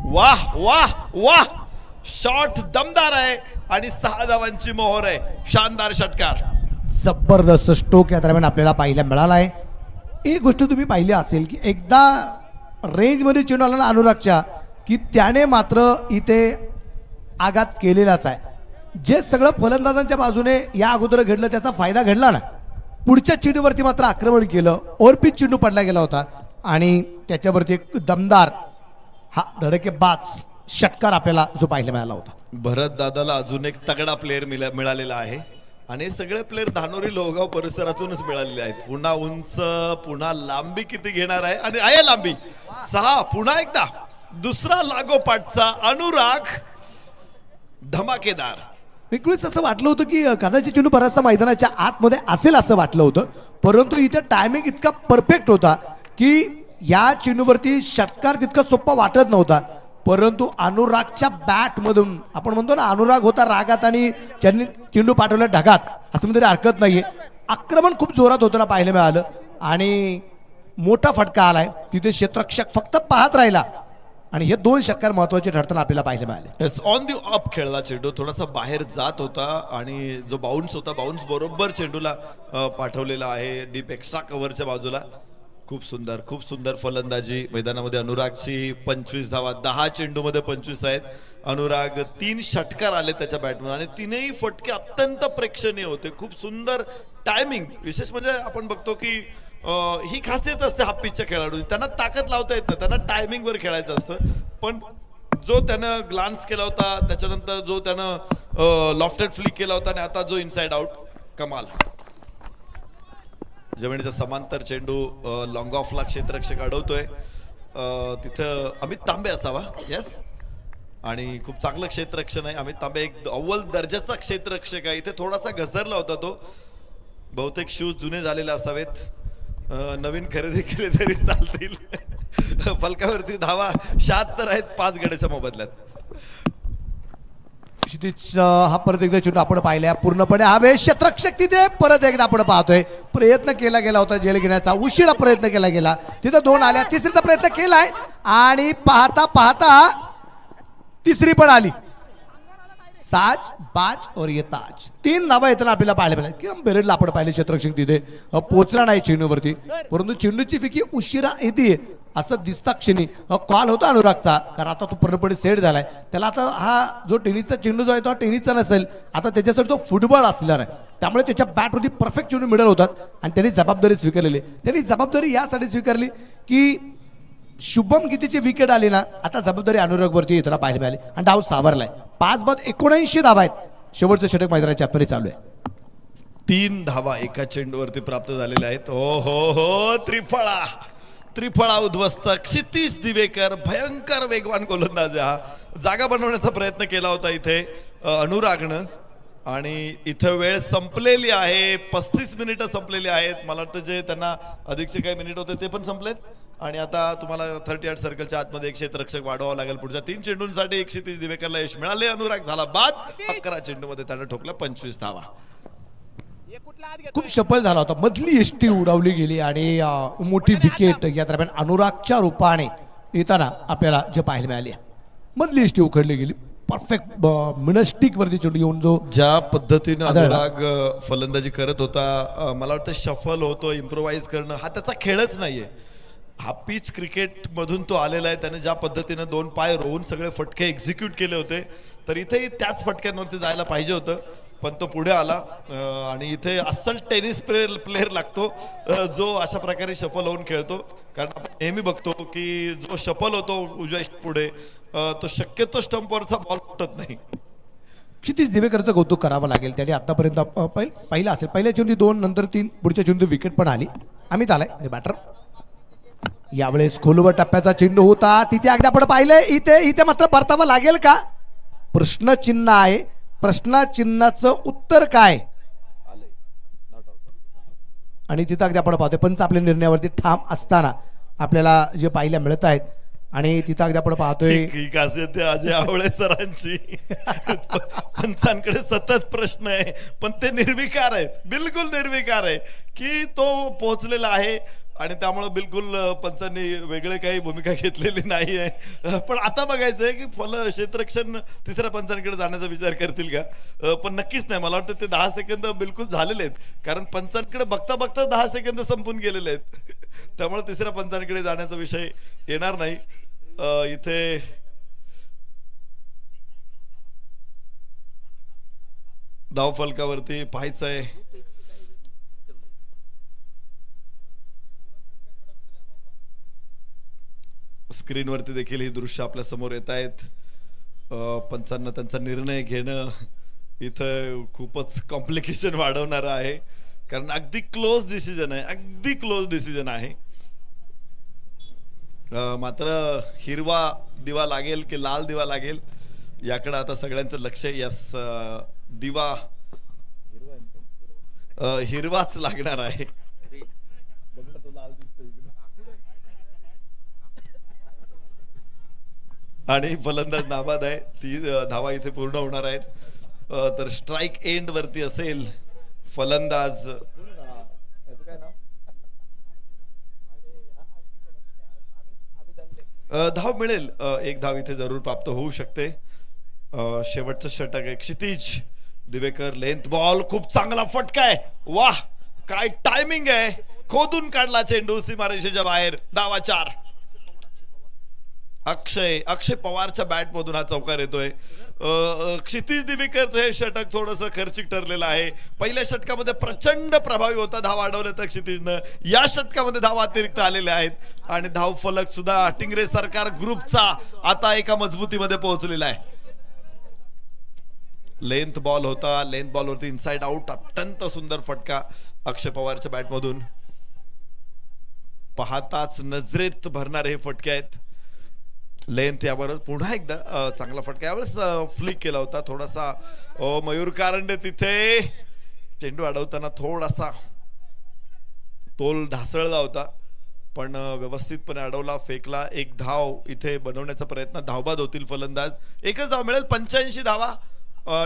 वाह वाह वाह, शॉट दमदार आहे आणि 6 धावांची मोहर आहे. शानदार षटकार, जबरदस्त स्ट्रोक या दरम्यान आपल्याला पाहायला मिळाला आहे. एक गोष्ट तुम्ही पाहिली असेल की एकदा रेंजमध्ये चेंडू आला ना अनुरागच्या, की त्याने मात्र इथे आघात केलेलाच आहे. जे सगळं फलंदाजांच्या बाजूने या अगोदर घडलं त्याचा फायदा घडला ना. पुढच्या चेंडूवरती मात्र आक्रमण केलं, ओव्हरपिच चेंडू पडला गेला होता आणि त्याच्यावरती एक दमदार हा धडकेबाज षटकार आपल्याला जो पाहायला मिळाला होता. भरत दादाला अजून एक तगडा प्लेअर मिळालेला आहे आणि हे सगळे प्लेअर धानोरी लोहगाव परिसरातूनच मिळालेले आहेत. पुन्हा उंच, पुन्हा लांबी किती घेणार आहे, आणि आहे लांबी 6. पुन्हा एकदा दुसरा लागोपाठचा अनुराग धमाकेदार. एकवेळेस असं वाटलं होतं की कदाचित चेंडू बराचसा मैदानाच्या आतमध्ये असेल असं वाटलं होतं, परंतु इथे टायमिंग इतका परफेक्ट होता की या चेंडूवरती षटकार तितका सोपा वाटत नव्हता. परंतु अनुरागच्या बॅट मधून, आपण म्हणतो ना अनुराग होता रागात आणि त्यांनी चेंडू पाठवला ढगात, असं म्हणजे हरकत नाहीये. आक्रमण खूप जोरात होताना पाहायला मिळालं आणि मोठा फटका आलाय. तिथे क्षेत्ररक्षक फक्त पाहत राहिला आणि हे 2 षटकार महत्वाचे ठरताना आपल्याला पाहायला मिळाले. ऑन दी अप खेळला चेंडू, थोडासा बाहेर जात होता आणि जो बाउन्स होता, बाउन्स बरोबर चेंडूला पाठवलेला आहे डीप एक्स्ट्रा कव्हरच्या बाजूला. खूप सुंदर फलंदाजी मैदानामध्ये अनुरागची. 25 धावा, 10 चेंडूमध्ये 25 आहेत. अनुराग 3 षटकार आले त्याच्या बॅटमधून आणि 3ही फटके अत्यंत प्रेक्षणीय होते. खूप सुंदर टायमिंग. विशेष म्हणजे आपण बघतो की ही खासियत असते हाफ पिचच्या खेळाडू, त्यांना ताकद लावता येत नाही, त्यांना टायमिंगवर खेळायचं असतं. पण जो त्यानं ग्लान्स केला होता, त्याच्यानंतर जो त्यानं लॉफ्टेड फ्लिक केला होता आणि आता जो इनसाइड आउट, कमाल. जमिनीचा समांतर चेंडू लॉंग ऑफला क्षेत्ररक्षक अडवतोय. तिथं अमित तांबे असावा, येस. आणि खूप चांगलं क्षेत्ररक्षण आहे. अमित तांबे एक अव्वल दर्जाचा क्षेत्ररक्षक आहे. इथे थोडासा घसरला होता तो. बहुतेक शूज जुने झालेले असावेत, नवीन खरेदी केले तरी चालतील. फलकावरती धावा 76 आहेत 5 गड्याच्या मोबदल्यात. हा परत एकदा चेंडू आपण पाहिला पूर्णपणे हवे. क्षेत्ररक्षक तिथे परत एकदा आपण पाहतोय. प्रयत्न केला गेला होता जेल घेण्याचा, उशिरा प्रयत्न केला गेला. तिथे 2 आल्या, तिसरीचा प्रयत्न केलाय आणि पाहता पाहता तिसरी पण आली. साज, बाज और ये ताज, 3 धावा येताना आपल्याला पाहायला मिळाल्या. किरण बेरेडला आपण पाहिले क्षेत्ररक्षक तिथे पोहोचला नाही चेंडूवरती, परंतु चेंडूची फिकी उशिरा येते असं दिसता क्षणी कॉल होता अनुरागचा, कारण आता तो पूर्णपणे सेट झालाय. त्याला आता हा जो टेनिसचा चेंडू जो आहे तो टेनिसचा नसेल, आता त्याच्यासाठी तो फुटबॉल असणार आहे. त्यामुळे त्याच्या बॅटवरती परफेक्ट चेंडू मिळत होतात आणि त्यांनी जबाबदारी स्वीकारलेली. त्यांनी जबाबदारी यासाठी स्वीकारली की शुभम गीतेची विकेट आली ना, आता जबाबदारी अनुरागवरती येताना पाहायला मिळाली आणि डाव सावरलाय. 5 बाद 79 धावा आहेत. शेवटचं षटक मैदानाच्या आतमध्ये चालू आहे. 3 धावा एका चेंडूवरती प्राप्त झालेल्या आहेत. हो त्रिफळा उद्ध्वस्त. क्षितिज दिवेकर भयंकर वेगवान गोलंदाज हा. जागा बनवण्याचा प्रयत्न केला होता इथे अनुरागनं आणि इथं वेळ संपलेली आहे. 35 मिनिटं संपलेली आहेत. मला वाटतं जे त्यांना अधिकचे काही मिनिट होते ते पण संपलेत आणि आता तुम्हाला 38 सर्कलच्या आतमध्ये एक क्षेत्ररक्षक वाढवावं लागेल. पुढच्या 3 चेंडूंसाठी क्षितिज दिवेकरला यश मिळाले. अनुराग झाला बाद. 11 चेंडूमध्ये त्यानं ठोकला 25 धावा. खूप सफल झाला होता. मधली एसटी उडवली गेली आणि मोठी विकेट या दरम्यान अनुरागच्या रूपाने येताना आपल्याला जे पाहायला मिळाले. मधली एसटी उखडली गेली. परफेक्ट मिनस्टिक वरती चेंडू येऊन जो ज्या पद्धतीने अनुराग फलंदाजी करत होता, मला वाटतं शफल होतो, इम्प्रोवाइज करणं हा त्याचा खेळच नाहीये. हा पिच क्रिकेट मधून तो आलेला आहे. त्याने ज्या पद्धतीने 2 पाय रोवून सगळे फटके एक्झिक्यूट केले होते, तर इथेही त्याच फटक्यांवरती जायला पाहिजे होतं, पण तो पुढे आला. आणि इथे अस्सल टेनिस प्लेअर लागतो जो अशा प्रकारे शफल होऊन खेळतो. कारण आपण नेहमी बघतो की जो शफल होतो उजव्या पुढे, तो शक्यतो स्टंपवरचा बॉल सुटत नाही. क्षितिज दिवेकरचं कौतुक करावं लागेल. त्याने आतापर्यंत पहिला असेल, पहिल्या चेंडू 2, नंतर 3, पुढच्या चेंडू विकेट पण आली. अमित आलाय बॅटर. यावेळेस खोलवर टप्प्याचा चेंडू होता, तिथे अगदी आपण पाहिलंय. इथे मात्र परतावं लागेल का, प्रश्नचिन्ह आहे. प्रश्नचिन्हाचं उत्तर काय, आणि तिथं अगदी आपण पाहतोय पंच आपल्या निर्णयावरती ठाम असताना आपल्याला जे पाहायला मिळत आहेत. आणि तिथं अगदी आपण पाहतोय ही खासियत आहे अजय आवळे सरांची. पंचांकडे सतत प्रश्न आहे, पण ते निर्विकार आहेत, बिलकुल निर्विकार आहे की तो पोहोचलेला आहे. आणि त्यामुळे बिलकुल पंचांनी वेगळे काही भूमिका घेतलेली नाही आहे. पण आता बघायचं आहे की क्षेत्ररक्षण तिसऱ्या पंचांकडे जाण्याचा विचार करतील का, पण नक्कीच नाही. मला वाटतं ते 10 सेकंद बिलकुल झालेले आहेत, कारण पंचांकडे बघता बघता 10 सेकंद संपून गेलेले आहेत. त्यामुळे तिसऱ्या पंचांकडे जाण्याचा विषय येणार नाही. इथे धावफलकावरती पाहायचं आहे, स्क्रीनवरती देखील ही दृश्य आपल्या समोर येत आहेत. पंचांना त्यांचा निर्णय घेणं इथं खूपच कॉम्प्लिकेशन वाढवणारं आहे, कारण अगदी क्लोज डिसिजन आहे, अगदी क्लोज डिसिजन आहे. मात्र हिरवा दिवा लागेल की लाल दिवा लागेल याकडे आता सगळ्यांचं लक्ष आहे. यास दिवा हिरवाच लागणार आहे. आणि फलंदाज नाबाद आहे. 3 धावा इथे पूर्ण होणार आहेत. तर स्ट्राइक एंड वरती असेल फलंदाज. धाव मिळेल, 1 धाव इथे जरूर प्राप्त होऊ शकते. शेवटचं षटक आहे. क्षितिज दिवेकर, लेंथ बॉल, खूप चांगला फटका आहे. वाह, काय टायमिंग आहे, खोदून काढला चेंडू सीमारेषेच्या बाहेर. धावा 4. अक्षय पवारच्या बॅट मधून हा चौकार येतोय. क्षितिज दिवेकरचं हे षटक थोडस खर्चिक ठरलेलं आहे. पहिल्या षटकामध्ये प्रचंड प्रभावी होता, धाव अडवल्या तर क्षितिजनं. या षटकामध्ये धाव अतिरिक्त आलेल्या आहेत आणि धाव फलक सुद्धा टिंगरे सरकार ग्रुपचा आता एका मजबूतीमध्ये पोहोचलेला आहे. लेंथ बॉल होता, लेंथ बॉलवरती इनसाइड आउट, अत्यंत सुंदर फटका अक्षय पवारच्या बॅट मधून. पाहताच नजरेत भरणारे हे फटके आहेत. लेंथ याबरोबर पुन्हा एकदा चांगला फटका, यावेळेस फ्लिक केला होता थोडासा. मयूर कारंडे तिथे चेंडू अडवताना थोडासा तोल ढासळला होता, पण व्यवस्थितपणे अडवला, फेकला. 1 धाव इथे बनवण्याचा प्रयत्न, धावबाद होतील फलंदाज. 1च धाव मिळेल. 85 धावा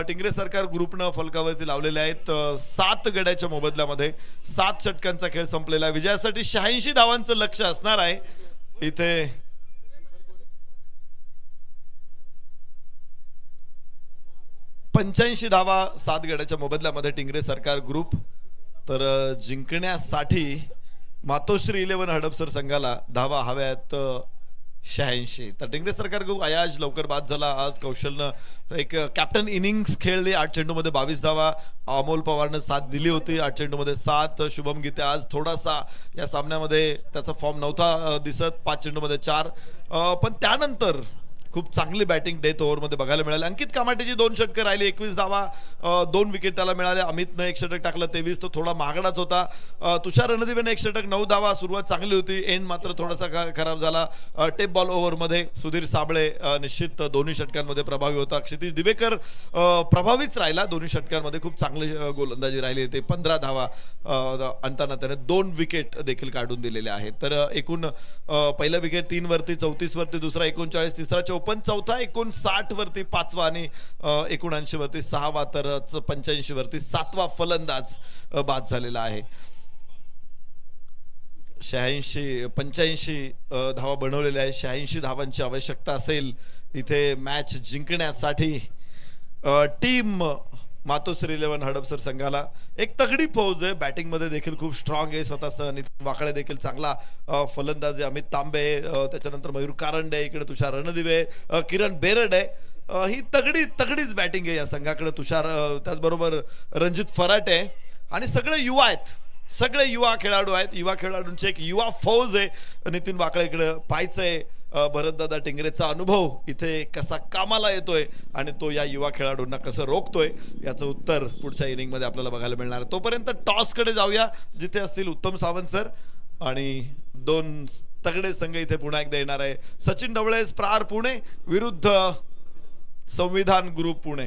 टिंगरे सरकार ग्रुपनं फलकावरती लावलेल्या आहेत. 7 गड्याच्या मोबदल्यामध्ये 7 षटकांचा खेळ संपलेला आहे. विजयासाठी 86 धावांचं लक्ष असणार आहे इथे. पंच्याऐंशी धावा 7 गड्याच्या मोबदल्यामध्ये टिंगरे सरकार ग्रुप. तर जिंकण्यासाठी मातोश्री 11 हडपसर संघाला धावा हव्यात 86. तर टिंगरे सरकार ग्रुप अयाज लवकर बाद झाला. आज कौशलनं एक कॅप्टन इनिंग्स खेळली. 8 चेंडूमध्ये 22 धावा. अमोल पवारनं 7 दिली होती. 8 चेंडूमध्ये 7. शुभम गीते आज थोडासा या सामन्यामध्ये त्याचा फॉर्म नव्हता दिसत. 5 चेंडूमध्ये 4. पण त्यानंतर खूप चांगली बॅटिंग डेथ ओव्हरमध्ये बघायला मिळाली. अंकित कामाटेची 2 षटकं राहिली, 21 धावा, 2 विकेट त्याला मिळाल्या. अमितनं 1 षटक टाकलं, 23, तो थोडा महागडाच होता. तुषार रणदिवेनं 1 षटक, 9 धावा. सुरुवात चांगली होती, एंड मात्र थोडासा खराब झाला. टेप बॉल ओव्हरमध्ये सुधीर साबळे निश्चित दोन्ही षटकांमध्ये प्रभावी होता. क्षितिज दिवेकर प्रभावीच राहिला, दोन्ही षटकांमध्ये खूप चांगली गोलंदाजी राहिली. ते 15 धावा आणताना त्याने 2 विकेट देखील काढून दिलेले आहेत. तर एकूण पहिला विकेट 3 वरती, 34 वरती दुसरा, 39, तिसरा 54, चौथा 59 वरती 5वा आणि 79 वरती 6वा. तर 85 वरती 7वा फलंदाज बाद झालेला आहे. 85 धावा बनवलेल्या आहे. 86 धावांची आवश्यकता असेल इथे मॅच जिंकण्यासाठी. टीम मातोश्री 11 हडपसर संघाला एक तगडी फौज आहे. बॅटिंग मध्ये देखील खूप स्ट्रॉंग आहे. स्वतः नितीन वाकळे देखील चांगला फलंदाज आहे. अमित तांबे, त्याच्यानंतर मयूर कारंडे, इकडे तुषार रणदिवे, किरण बेरड आहे. ही तगडीच बॅटिंग आहे या संघाकडे. तुषार, त्याचबरोबर रणजित फराटे आणि सगळे युवा आहेत. सगळे युवा खेळाडू आहेत. युवा खेळाडूंची एक युवा फौज आहे. नितीन वाकळे इकडे पाहायचंय भरतदादा टिंगरेचा अनुभव इथे कसा कामाला येतोय आणि तो या युवा खेळाडूंना कसं रोखतोय याचं उत्तर पुढच्या इनिंगमध्ये आपल्याला बघायला मिळणार आहे. तोपर्यंत टॉसकडे जाऊया, जिथे असतील उत्तम सावंत सर आणि दोन तगडे संघ इथे पुन्हा एकदा येणार आहे. सचिन ढवळे प्रहार पुणे विरुद्ध संविधान ग्रुप पुणे.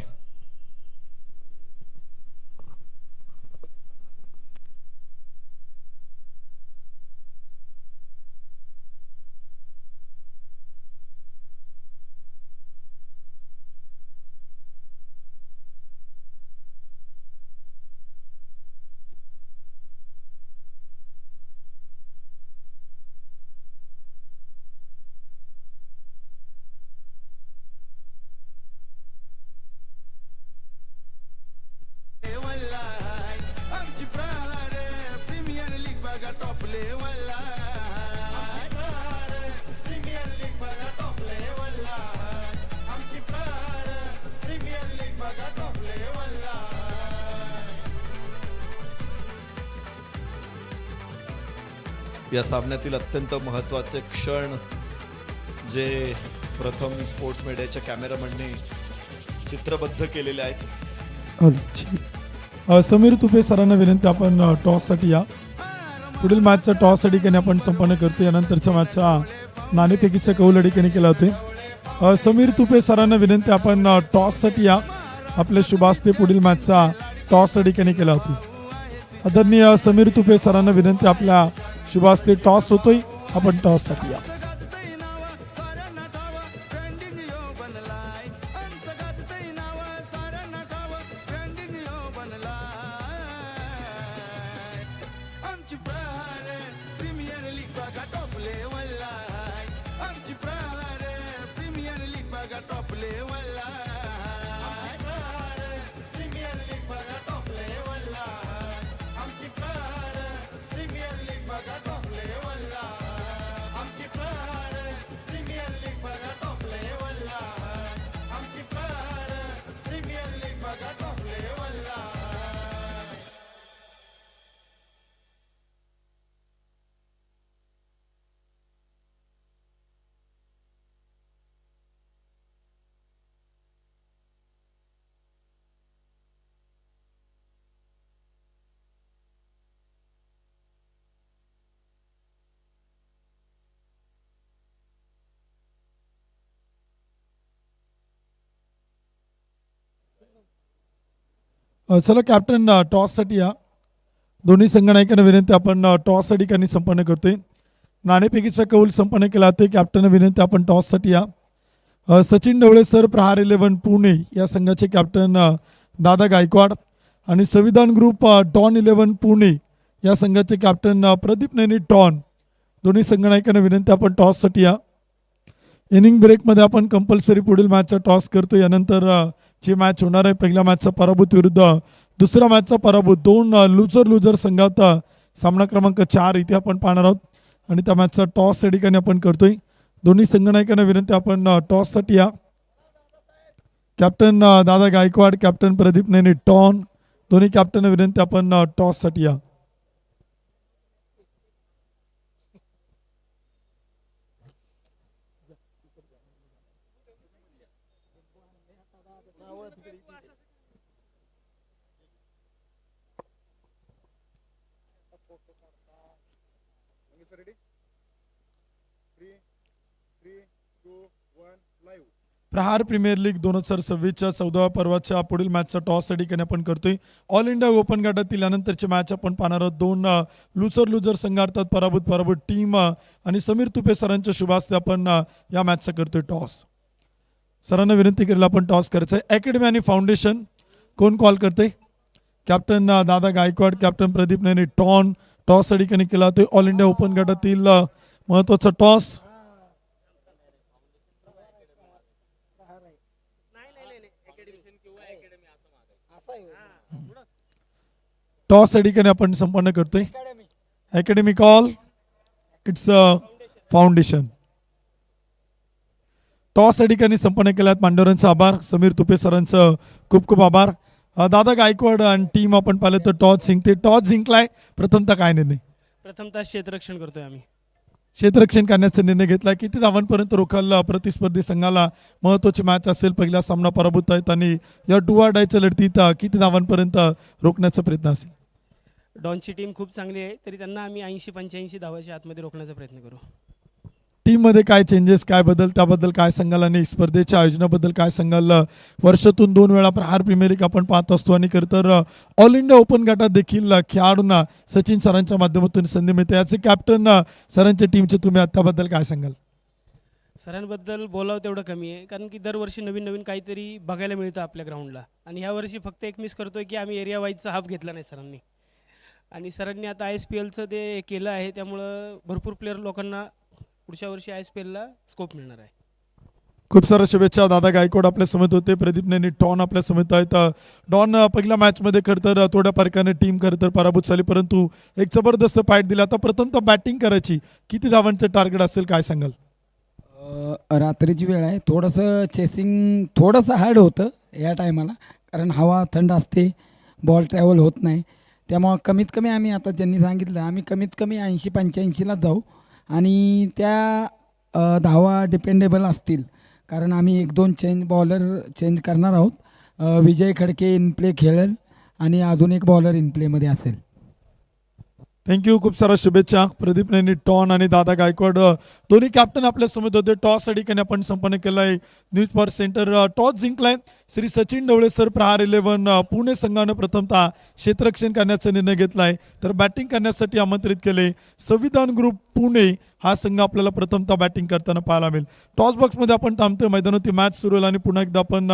या सामन्यातील अत्यंत महत्त्वाचे क्षण जे प्रथम स्पोर्ट्स मीडियाच्या कॅमेरामॅनने चित्रबद्ध केलेले आहेत. समीर तुपे सरांना विनंती, आपण टॉससाठी या. पुढील मॅचचा टॉस अडिकेने आपण संपन्न करतो. यानंतरच्या मॅचचा नाणेफेकीचा कौल अडिकेने केला होते. समीर तुपे सरांना विनंती, आपण टॉससाठी या. आपल्या शुभास्ते पुढील मॅचचा टॉस अडिकेने केला होता. आदरणीय समीर तुपे सरांना विनंती, आपल्या शुभास्ते टॉस होतोय, आपण टॉससाठी या. चला कॅप्टन, टॉससाठी या. दोन्ही संघनायकांना विनंती, आपण टॉस या ठिकाणी संपन्न करतोय. नाणेफेकीचा कौल संपन्न केला ते. कॅप्टन विनंती, आपण टॉससाठी या. सचिन ढवळे सर, प्रहार 11 पुणे या संघाचे कॅप्टन दादा गायकवाड आणि संविधान ग्रुप डॉन 11 पुणे या संघाचे कॅप्टन प्रदीप नैनी टॉन. दोन्ही संघनायकांना विनंती, आपण टॉससाठी या. इनिंग ब्रेकमध्ये आपण कंपल्सरी पुढील मॅचचा टॉस करतो. यानंतर ची मॅच होणार आहे. पहिल्या मॅचचा पराभूत विरुद्ध दुसऱ्या मॅचचा पराभूत, दोन लुजर संघात सामना क्रमांक 4 इथे आपण पाहणार आहोत आणि त्या मॅचचा टॉस या ठिकाणी आपण करतोय. दोन्ही संघनायकांना विनंती, आपण टॉससाठी या. Captain Dada Gaikwad, captain Pradeep Naini ton, दोन्ही कॅप्टन विनंती, आपण टॉससाठी या. प्रहार प्रीमियर लीग 2026च्या 14व्या पर्वाच्या पुढील मॅचचा टॉस या ठिकाणी आपण करतोय. ऑल इंडिया ओपन गटातील यानंतरची मॅच आपण पाहणार आहोत. दोन लुजर संघ अर्थात पराभूत टीम आणि समीर तुपे सरांच्या शुभास्ते आपण या मॅचचा करतोय टॉस. सरांना विनंती केलेला आपण टॉस करायचं आहे. अकॅडमी आणि फाउंडेशन कोण कॉल करते? कॅप्टन दादा गायकवाड, कॅप्टन प्रदीप नैनी टॉन. टॉस या ठिकाणी केला होता. ऑल इंडिया ओपन गटातील महत्वाचा टॉस. टॉस या ठिकाणी आपण संपन्न करतोय. Academy call, it's foundation. Toss या ठिकाणी संपन्न केल्यात. मांडवरांचा आभार, समीर तुपे सरांचं खूप खूप आभार. दादा गायकवाड आणि टीम आपण पाहिलं तर टॉस जिंकते. टॉस जिंकलाय, प्रथमतः काय निर्णय? प्रथमतः क्षेत्ररक्षण करतोय आम्ही. क्षेत्ररक्षण करण्याचा निर्णय घेतला. किती धावांपर्यंत रोखल प्रतिस्पर्धी संघाला महत्वाची मॅच असेल. पहिला सामना पराभूत आहेत आणि या डू ऑर डायच्या लढतीत किती धावांपर्यंत रोखण्याचा प्रयत्न असेल. डॉनची टीम खूप चांगली आहे, तरी त्यांना आम्ही 80-85 धावाच्या आतमध्ये रोखण्याचा प्रयत्न करू. टीम मध्ये काय चेंजेस, काय बदल, त्याबद्दल काय सांगाल आणि स्पर्धेच्या आयोजनाबद्दल काय सांगाल. वर्षातून 2 वेळा प्रहार प्रीमियर लीग आपण पाहत असतो आणि खरं तर ऑल इंडिया ओपन गटात देखील खेळाडूंना सचिन सरांच्या माध्यमातून संधी मिळते. याचे कॅप्टन सरांच्या टीमचे तुम्ही त्याबद्दल काय सांगाल. सरांबद्दल बोलावं तेवढं कमी आहे, कारण की दरवर्षी नवीन नवीन काहीतरी बघायला मिळतं आपल्या ग्राउंडला. आणि ह्या वर्षी फक्त एक मिस करतोय की आम्ही एरिया वाईजचा हाफ घेतला नाही सरांनी. आणि सरांनी आता ISPLचं ते केलं आहे, त्यामुळं भरपूर प्लेयर लोकांना पुढच्या वर्षी ISPLला स्कोप मिळणार आहे. खूप साऱ्या शुभेच्छा. दादा गायकवाड आपल्या समेत होते, प्रदीप नैनी डॉन आपल्या समेत आहेत. डॉन पहिल्या मॅचमध्ये खरं तर थोड्या फरकाने टीम खरं तर पराभूत झाली, परंतु एक जबरदस्त फाईट दिला. आता प्रथमतः बॅटिंग करायची, किती धावांचं टार्गेट असेल, काय सांगाल. रात्रीची वेळ आहे, थोडंसं चेसिंग थोडंसं हार्ड होतं या टायमाला, कारण हवा थंड असते, बॉल ट्रॅव्हल होत नाही. त्यामुळं कमीत कमी आम्ही आता ज्यांनी सांगितलं आम्ही कमीत कमी 80-85लाच जाऊ आणि त्या धावा डिपेंडेबल असतील, कारण आम्ही 1-2 बॉलर चेंज करणार आहोत. विजय खडके इन प्ले खेळेल आणि अजून एक बॉलर इन प्लेमध्ये असेल. थँक्यू. खूप साऱ्या शुभेच्छा. प्रदीप नैनी टॉन आणि दादा गायकवाड दोन्ही कॅप्टन आपल्या समेत होते. टॉस अडिकने आपण संपन्न केलाय. न्यूज फॉर सेंटर टॉस जिंकलाय श्री सचिन ढवळे सर. प्रहार 11 पुणे संघानं प्रथमतः क्षेत्ररक्षण करण्याचा निर्णय घेतलाय, तर बॅटिंग करण्यासाठी आमंत्रित केले संविधान ग्रुप पुणे हा संघ आपल्याला प्रथमतः बॅटिंग करताना पाहायला मिळेल. टॉस बॉक्समध्ये आपण थांबतोय, मैदानावरती मॅच सुरू होईल आणि पुन्हा एकदा आपण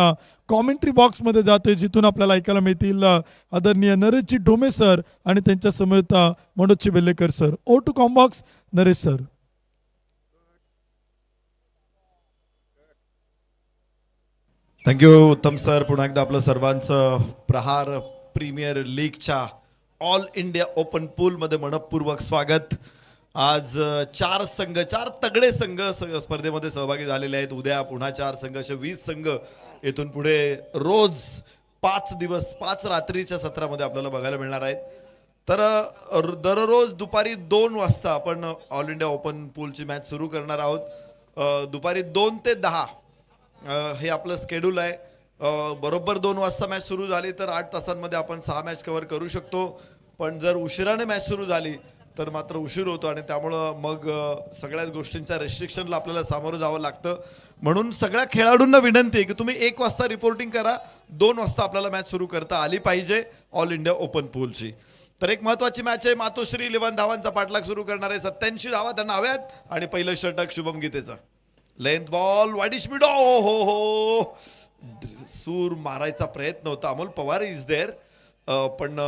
कॉमेंट्री बॉक्समध्ये जातोय, जिथून आपल्याला ऐकायला मिळतील आदरणीय नरेशजी ढोमे सर आणि त्यांच्या समेत मनोजजी Bellekar sir. O two com box, Naresh sir. Thank you Uttam sir. पुन्हा एकदा आपलं सर्वांचं प्रहार प्रीमियर लीगच्या ऑल इंडिया ओपन पूलमध्ये मनपूर्वक स्वागत. आज 4 तगडे संघ स्पर्धेमध्ये सहभागी झालेले आहेत. उद्या पुन्हा 4 संघ, असे 20 संघ येथून पुढे रोज 5 दिवस 5 रात्रीच्या सत्रामध्ये आपल्याला बघायला मिळणार आहेत. तर दररोज दुपारी 2 वाजता आपण ऑल इंडिया ओपन पूलची मॅच सुरू करणार आहोत. दुपारी 2 ते 10 हे आपलं स्केड्यूल आहे. बरोबर 2 वाजता मॅच सुरू झाली तर 8 तासांमध्ये आपण 6 मॅच कव्हर करू शकतो. पण जर उशिराने मॅच सुरू झाली तर मात्र उशीर होतो आणि त्यामुळं मग सगळ्याच गोष्टींच्या रेस्ट्रिक्शनला आपल्याला सामोरं जावं लागतं. म्हणून सगळ्या खेळाडूंना विनंती आहे की तुम्ही 1 वाजता रिपोर्टिंग करा, 2 वाजता आपल्याला मॅच सुरू करता आली पाहिजे ऑल इंडिया ओपन पूलची. तर एक महत्वाची मॅच आहे. मातोश्री 11 धावांचा पाठलाग सुरू करणार आहे. 87 धावा त्यांना हव्यात आणि पहिलं षटक शुभम गीतेचं. लेंथ बॉल वाईड स्पीड, हो सूर मारायचा प्रयत्न होता. अमोल पवार इज देअर, पण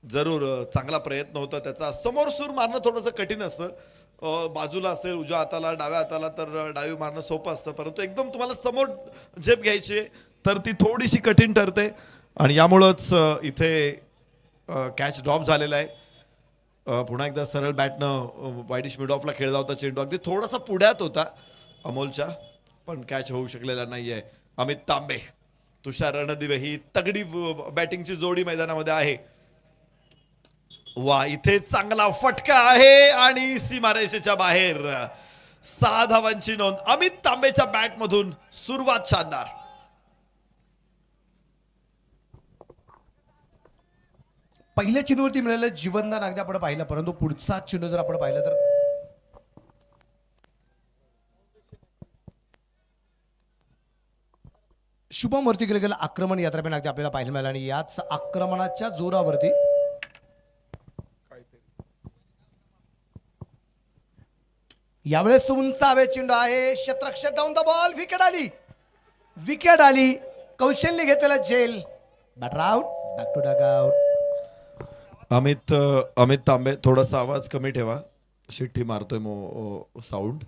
जरूर चांगला प्रयत्न होता त्याचा. समोर सूर मारणं थोडंसं कठीण असतं. बाजूला असेल उजव्या हाताला डाव्या हाताला तर डावी मारणं सोपं असतं, परंतु एकदम तुम्हाला समोर झेप घ्यायची तर ती थोडीशी कठीण ठरते आणि यामुळंच इथे कॅच ड्रॉप झालेला आहे. पुन्हा एकदा सरळ बॅटनं वाईडिश मिड ऑफला खेळला होता चेंडू, अगदी थोडासा पुढ्यात होता अमोलच्या, पण कॅच होऊ शकलेला नाही आहे. अमित तांबे, तुषार रणदिवे ही तगडी बॅटिंगची जोडी मैदानामध्ये आहे. वा, इथे चांगला फटका आहे आणि सीमारेषेच्या बाहेर. 6 धावांची नोंद. अमित तांबेच्या बॅटमधून सुरुवात शानदार. पहिल्या चेंडूवरती मिळालेलं जीवनदान अगदी आपण पाहिलं, परंतु पुढचा चेंडू जर आपण पाहिलं तर शुभम वरती केलं गेलं आक्रमण या दरम्यान अगदी आपल्याला पाहायला मिळालं आणि याच आक्रमणाच्या जोरावरती यावेळेस उंचावे चेंडू आहे. क्षेत्ररक्षक डाऊन द बॉल, विकेट आली. कौशल्य घेतलेला जेल, batter out, back to dugout. Amit Tambe, थोडासा आवाज कमी ठेवा, शिट्टी मारतोय साऊंड.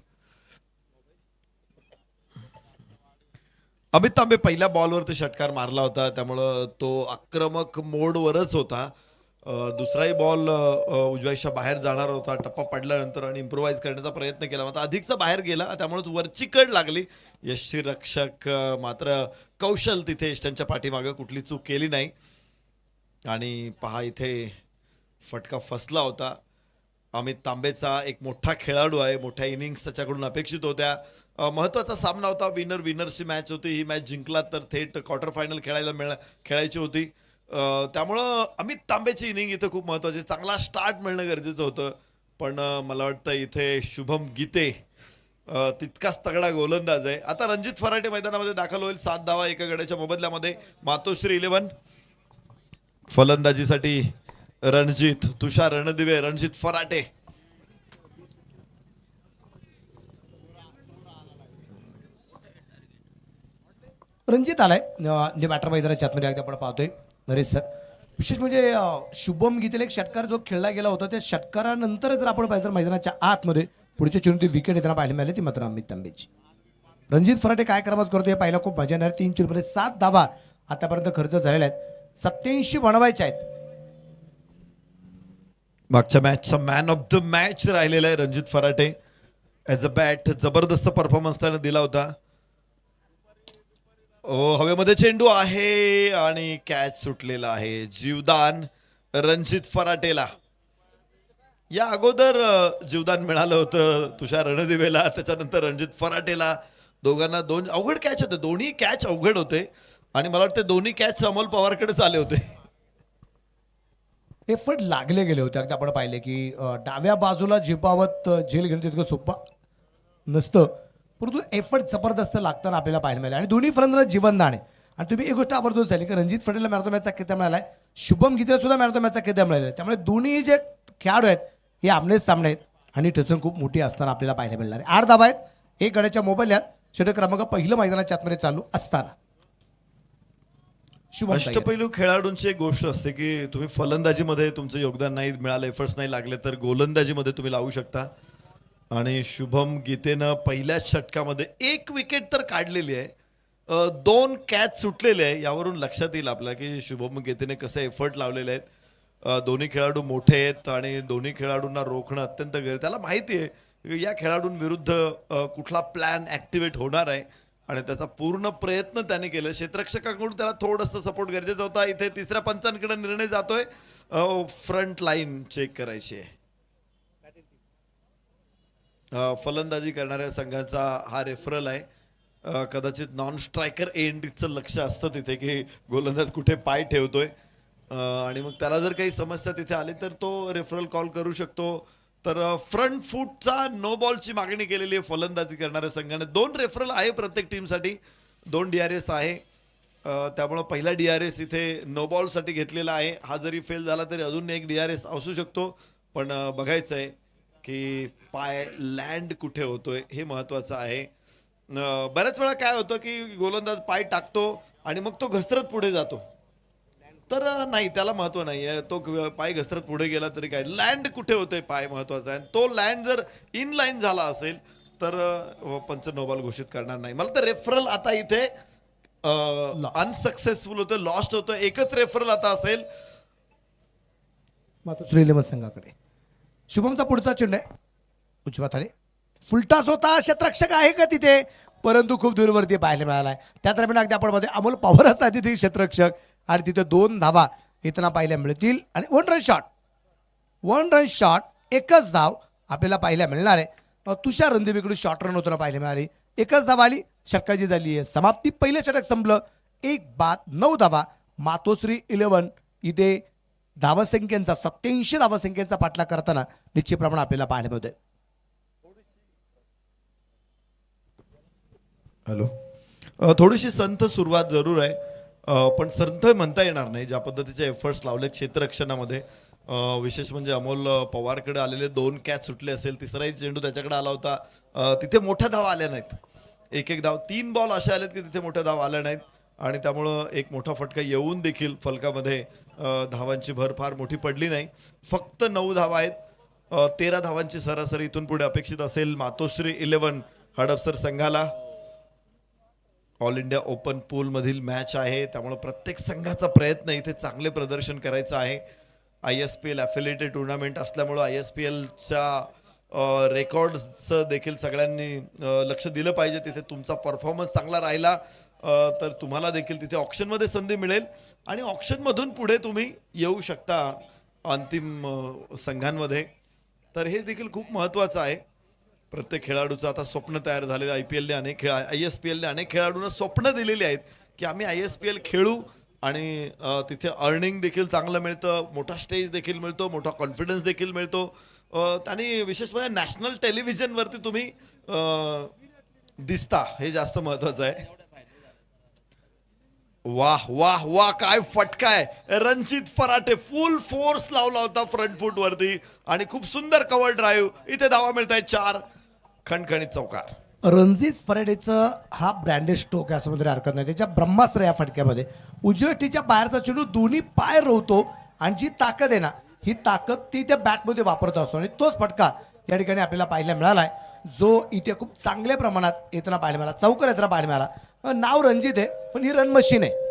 अमित तांबे पहिल्या बॉलवरती षटकार मारला होता, त्यामुळं तो आक्रमक मोडवरच होता. दुसराही बॉल उजव्याच्या बाहेर जाणार होता, टप्पा पडल्यानंतर आणि इम्प्रोव्हाइज करण्याचा प्रयत्न केला, मात्र अधिकचा बाहेर गेला, त्यामुळेच वरची कड लागली. यष्टीरक्षक मात्र कौशल तिथे यष्टांच्या पाठीमागं कुठली चूक केली नाही आणि पहा इथे फटका फसला होता. अमित तांबेचा एक मोठा खेळाडू आहे, मोठ्या इनिंग्स त्याच्याकडून अपेक्षित होत्या. महत्त्वाचा सामना होता, विनर्सची मॅच होती. ही मॅच जिंकला तर थेट क्वार्टर फायनल खेळायची होती. त्यामुळं अमित तांबेची इनिंग इथं खूप महत्त्वाची, चांगला स्टार्ट मिळणं गरजेचं होतं. पण मला वाटतं इथे शुभम गीते तितकाच तगडा गोलंदाज आहे. आता रणजित फराटे मैदानामध्ये दाखल होईल. 7 धावा एका गड्याच्या मोबदल्यामध्ये. मातोश्री 11 फलंदाजीसाठी रणजित, तुषार रणदिवे, रणजित फराटे. रणजित आलाय जे बॅटर मैदानाच्या आतमध्ये अगदी आपण पाहतोय नरेश सर. विशेष म्हणजे शुभम गीतेला एक षटकार जो खेळला गेला होता त्या षटकारानंतर जर आपण पाहिलं तर मैदानाच्या आतमध्ये पुढच्या चेंडूत विकेट येताना पाहायला मिळाली ती मात्र अमित तांबेची. रणजित फराटे काय करामात करतोय पाहिला खूप मजा येणार. 3 चेंडूमध्ये 7 धावा आतापर्यंत खर्च झालेल्या आहेत. 87 बनवायच्या आहेत. मागच्या मॅचचा मॅन ऑफ द मॅच राहिलेला आहे रणजित फराटे. ॲज अ बॅट जबरदस्त परफॉर्मन्स त्याने दिला होता. हवेमध्ये चेंडू आहे आणि कॅच सुटलेला आहे. जीवदान रणजित फराटेला. या अगोदर जीवदान मिळालं होतं तुषार रणदिवेला, त्याच्यानंतर रणजित फराटेला. दोघांना 2 अवघड कॅच होते. दोन्ही कॅच अवघड होते आणि मला वाटतं दोन्ही कॅच अमोल पवारकडेच आले होते. एफर्ट लागले गेले होते. अगदी आपण पाहिले की डाव्या बाजूला झेपावत झेल घेणं तितकं सोपं नसतं, परंतु एफर्ट जबरदस्त लागताना आपल्याला पाहायला मिळाले. आणि दोन्ही फलंदाज जीवनदान आहे. आणि तुम्ही एक गोष्ट आवर्जून झाली की रणजित फराटेला मॅन ऑफ द मॅचचा किताब मिळाला आहे, शुभम गीतेला सुद्धा मॅन ऑफ द मॅचचा किताब मिळाला आहे. त्यामुळे दोन्ही जे खेळाडू आहेत हे आमनेच सामने आहेत आणि ठसन खूप मोठी असताना आपल्याला पाहायला मिळणार आहे. 8 धावा आहेत. 1 गड्याच्या मोबाईल्यात षटक क्रमांक पहिलं मैदानाच्या आतमध्ये चालू असताना शुभम अष्टपैलू खेळाडूंची एक गोष्ट असते की तुम्ही फलंदाजीमध्ये तुमचं योगदान नाही मिळालं, एफर्ट्स नाही लागले तर गोलंदाजीमध्ये तुम्ही लावू शकता. आणि शुभम गीतेनं पहिल्याच षटकामध्ये 1 विकेट तर काढलेली आहे, 2 कॅच सुटलेले आहे. यावरून लक्षात येईल आपल्याला की शुभम गीतेने कसे एफर्ट लावलेले आहेत. दोन्ही खेळाडू मोठे आहेत आणि दोन्ही खेळाडूंना रोखणं अत्यंत गरजेचं. त्याला माहिती आहे या खेळाडूंविरुद्ध कुठला प्लॅन ॲक्टिवेट होणार आहे आणि त्याचा पूर्ण प्रयत्न त्याने केला. क्षेत्ररक्षकाकडून त्याला थोडंसं सपोर्ट गरजेचा होता. इथे तिसऱ्या पंचांकडे निर्णय जातोय. फ्रंट लाईन चेक करायची आहे. फलंदाजी करणाऱ्या संघाचा हा रेफरल आहे. कदाचित नॉन स्ट्रायकर एंडचं लक्ष असतं तिथे की गोलंदाज कुठे पाय ठेवतोय आणि मग त्याला जर काही समस्या तिथे आली तर तो रेफरल कॉल करू शकतो. तर फ्रंट फूटचा नो बॉलची मागणी केलेली आहे फलंदाजी करणाऱ्या संघाने. 2 रेफरल आहे प्रत्येक टीमसाठी, 2 DRS आहे. त्यामुळं पहिला DRS इथे नो बॉलसाठी घेतलेला आहे. हा जरी फेल झाला तरी अजून एक DRS असू शकतो. पण बघायचं आहे की पाय लँड कुठे होतोय हे महत्त्वाचं आहे. बऱ्याच वेळा काय होतं की गोलंदाज पाय टाकतो आणि मग तो घसरत पुढे जातो. तर नाही, त्याला महत्त्व नाही आहे. तो पाय घसरत पुढे गेला तरी काय, लँड कुठे होतोय पाय महत्त्वाचा आहे. तो लँड जर इन लाईन झाला असेल तर पंच नो बॉल घोषित करणार नाही. मला तर रेफरल आता इथे अनसक्सेसफुल होतं, लॉस्ट होतं. एकच रेफरल आता असेल मातोश्री 11 संघाकडे. शुभमचा पुढचा चेंडू आहे उजव्या थाली. फुलटास होता, क्षेत्ररक्षक आहे का तिथे, परंतु खूप दूरवरती पाहायला मिळाला आहे. त्या दरम्यान अगदी आपण मध्ये अमोल पवारच आहे तिथे क्षेत्ररक्षक आणि तिथे 2 धावा इथं पाहायला मिळतील. आणि 1 रन शॉट 1च धाव आपल्याला पाहायला मिळणार आहे. तुषार रणदिवेकडून शॉर्ट रन होताना पाहायला मिळाली. 1च धावा आली, षटकाची झाली आहे समाप्ती. पहिलं षटक संपलं. 1 बाद 9 धावा. मातोश्री 11 इथे धावसंख्येचा 87 धावसंख्येचा पाठलाग करताना निश्चित प्रमाणात आपल्याला पाहायला मिळतोय. हॅलो, थोडीशी संथ सुरुवात जरूर आहे, पण संथ म्हणता येणार नाही. ज्या पद्धतीचे एफर्ट्स लावले क्षेत्ररक्षणामध्ये, विशेष म्हणजे अमोल पवारकडे आलेले 2 कॅच सुटले असेल, तिसराही चेंडू त्याच्याकडे आला होता. तिथे मोठ्या धावा आल्या नाहीत. 1 धाव, 3 बॉल असे आलेत की तिथे मोठ्या धावा आल्या नाहीत आणि त्यामुळं एक मोठा फटका येऊन देखील फलकामध्ये धावांची भर फार मोठी पडली नाही. फक्त 9 धावा आहेत. 13 धावांची सरासरी इथून पुढे अपेक्षित असेल मातोश्री 11 हडपसर संघाला. ऑल इंडिया ओपन पूलमधील मॅच आहे, त्यामुळे प्रत्येक संघाचा प्रयत्न इथे चांगले प्रदर्शन करायचं आहे. ISPL ॲफिलिएटेड टुर्नामेंट असल्यामुळं ISPLच्या रेकॉर्ड्सचं देखील सगळ्यांनी लक्ष दिलं पाहिजे. तिथे तुमचा परफॉर्मन्स चांगला राहिला तर तुम्हाला देखील तिथे ऑप्शनमध्ये संधी मिळेल आणि ऑप्शनमधून पुढे तुम्ही येऊ शकता अंतिम संघांमध्ये. तर हे देखील खूप महत्त्वाचं आहे. प्रत्येक खेळाडूचं आता स्वप्न तयार झालेलं IPLने अनेक ISPLने अनेक खेळाडूंना स्वप्न दिलेली आहेत की आम्ही ISPL खेळू आणि तिथे अर्निंग देखील चांगलं मिळतं, मोठा स्टेज देखील मिळतो, मोठा कॉन्फिडन्स देखील मिळतो आणि विशेष म्हणजे नॅशनल टेलिव्हिजनवरती तुम्ही दिसता, हे जास्त महत्त्वाचं आहे. वाह वाह वाह, काय फटका आहे. रणजित फराटे फुल फोर्स लावला होता फ्रंट फूट वरती आणि खूप सुंदर कव्हर ड्राईव्ह. इथे धावा मिळत आहेत 4. खणखणीत चौकार. रणजित फराडेचं हा ब्रँडेड स्ट्रोक आहे असं मध्ये हरकत नाही. त्याच्या ब्रह्मास्त्र या फटक्यामध्ये उजव्या टीच्या बाहेरचा चेंडू दोन्ही पाय रोवतो आणि जी ताकद आहे ना, ही ताकद ती त्या बॅटमध्ये वापरत असतो आणि तोच फटका या ठिकाणी आपल्याला पाहायला मिळालाय, जो इथे खूप चांगल्या प्रमाणात येताना पाहायला मिळाला, चौकार येताना पाहायला मिळाला. नाव रणजित आहे पण ही रन मशीन आहे.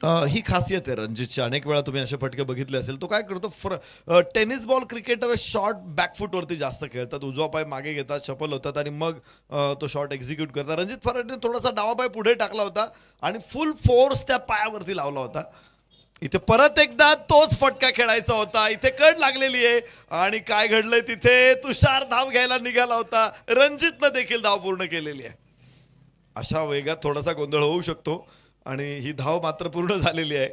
ही खासियत आहे रणजितची. अनेक वेळा तुम्ही असे फटके बघितले असेल. तो काय करतो, टेनिस बॉल क्रिकेटर शॉर्ट बॅकफुटवरती जास्त खेळतात, उजवा पाय मागे घेतात, चपल होतात आणि मग तो शॉट एक्झिक्यूट करतात. रणजित फराटेने थोडासा डावा पाय पुढे टाकला होता आणि फुल फोर्स त्या पायावरती लावला होता. इथे परत एकदा तोच फटका खेळायचा होता. इथे कड लागलेली आहे आणि काय घडलंय तिथे, तुषार धाव घ्यायला निघाला होता, रणजितनं देखील धाव पूर्ण केलेली आहे. अशा वेगात थोडासा गोंधळ होऊ शकतो आणि ही धाव मात्र पूर्ण झालेली आहे.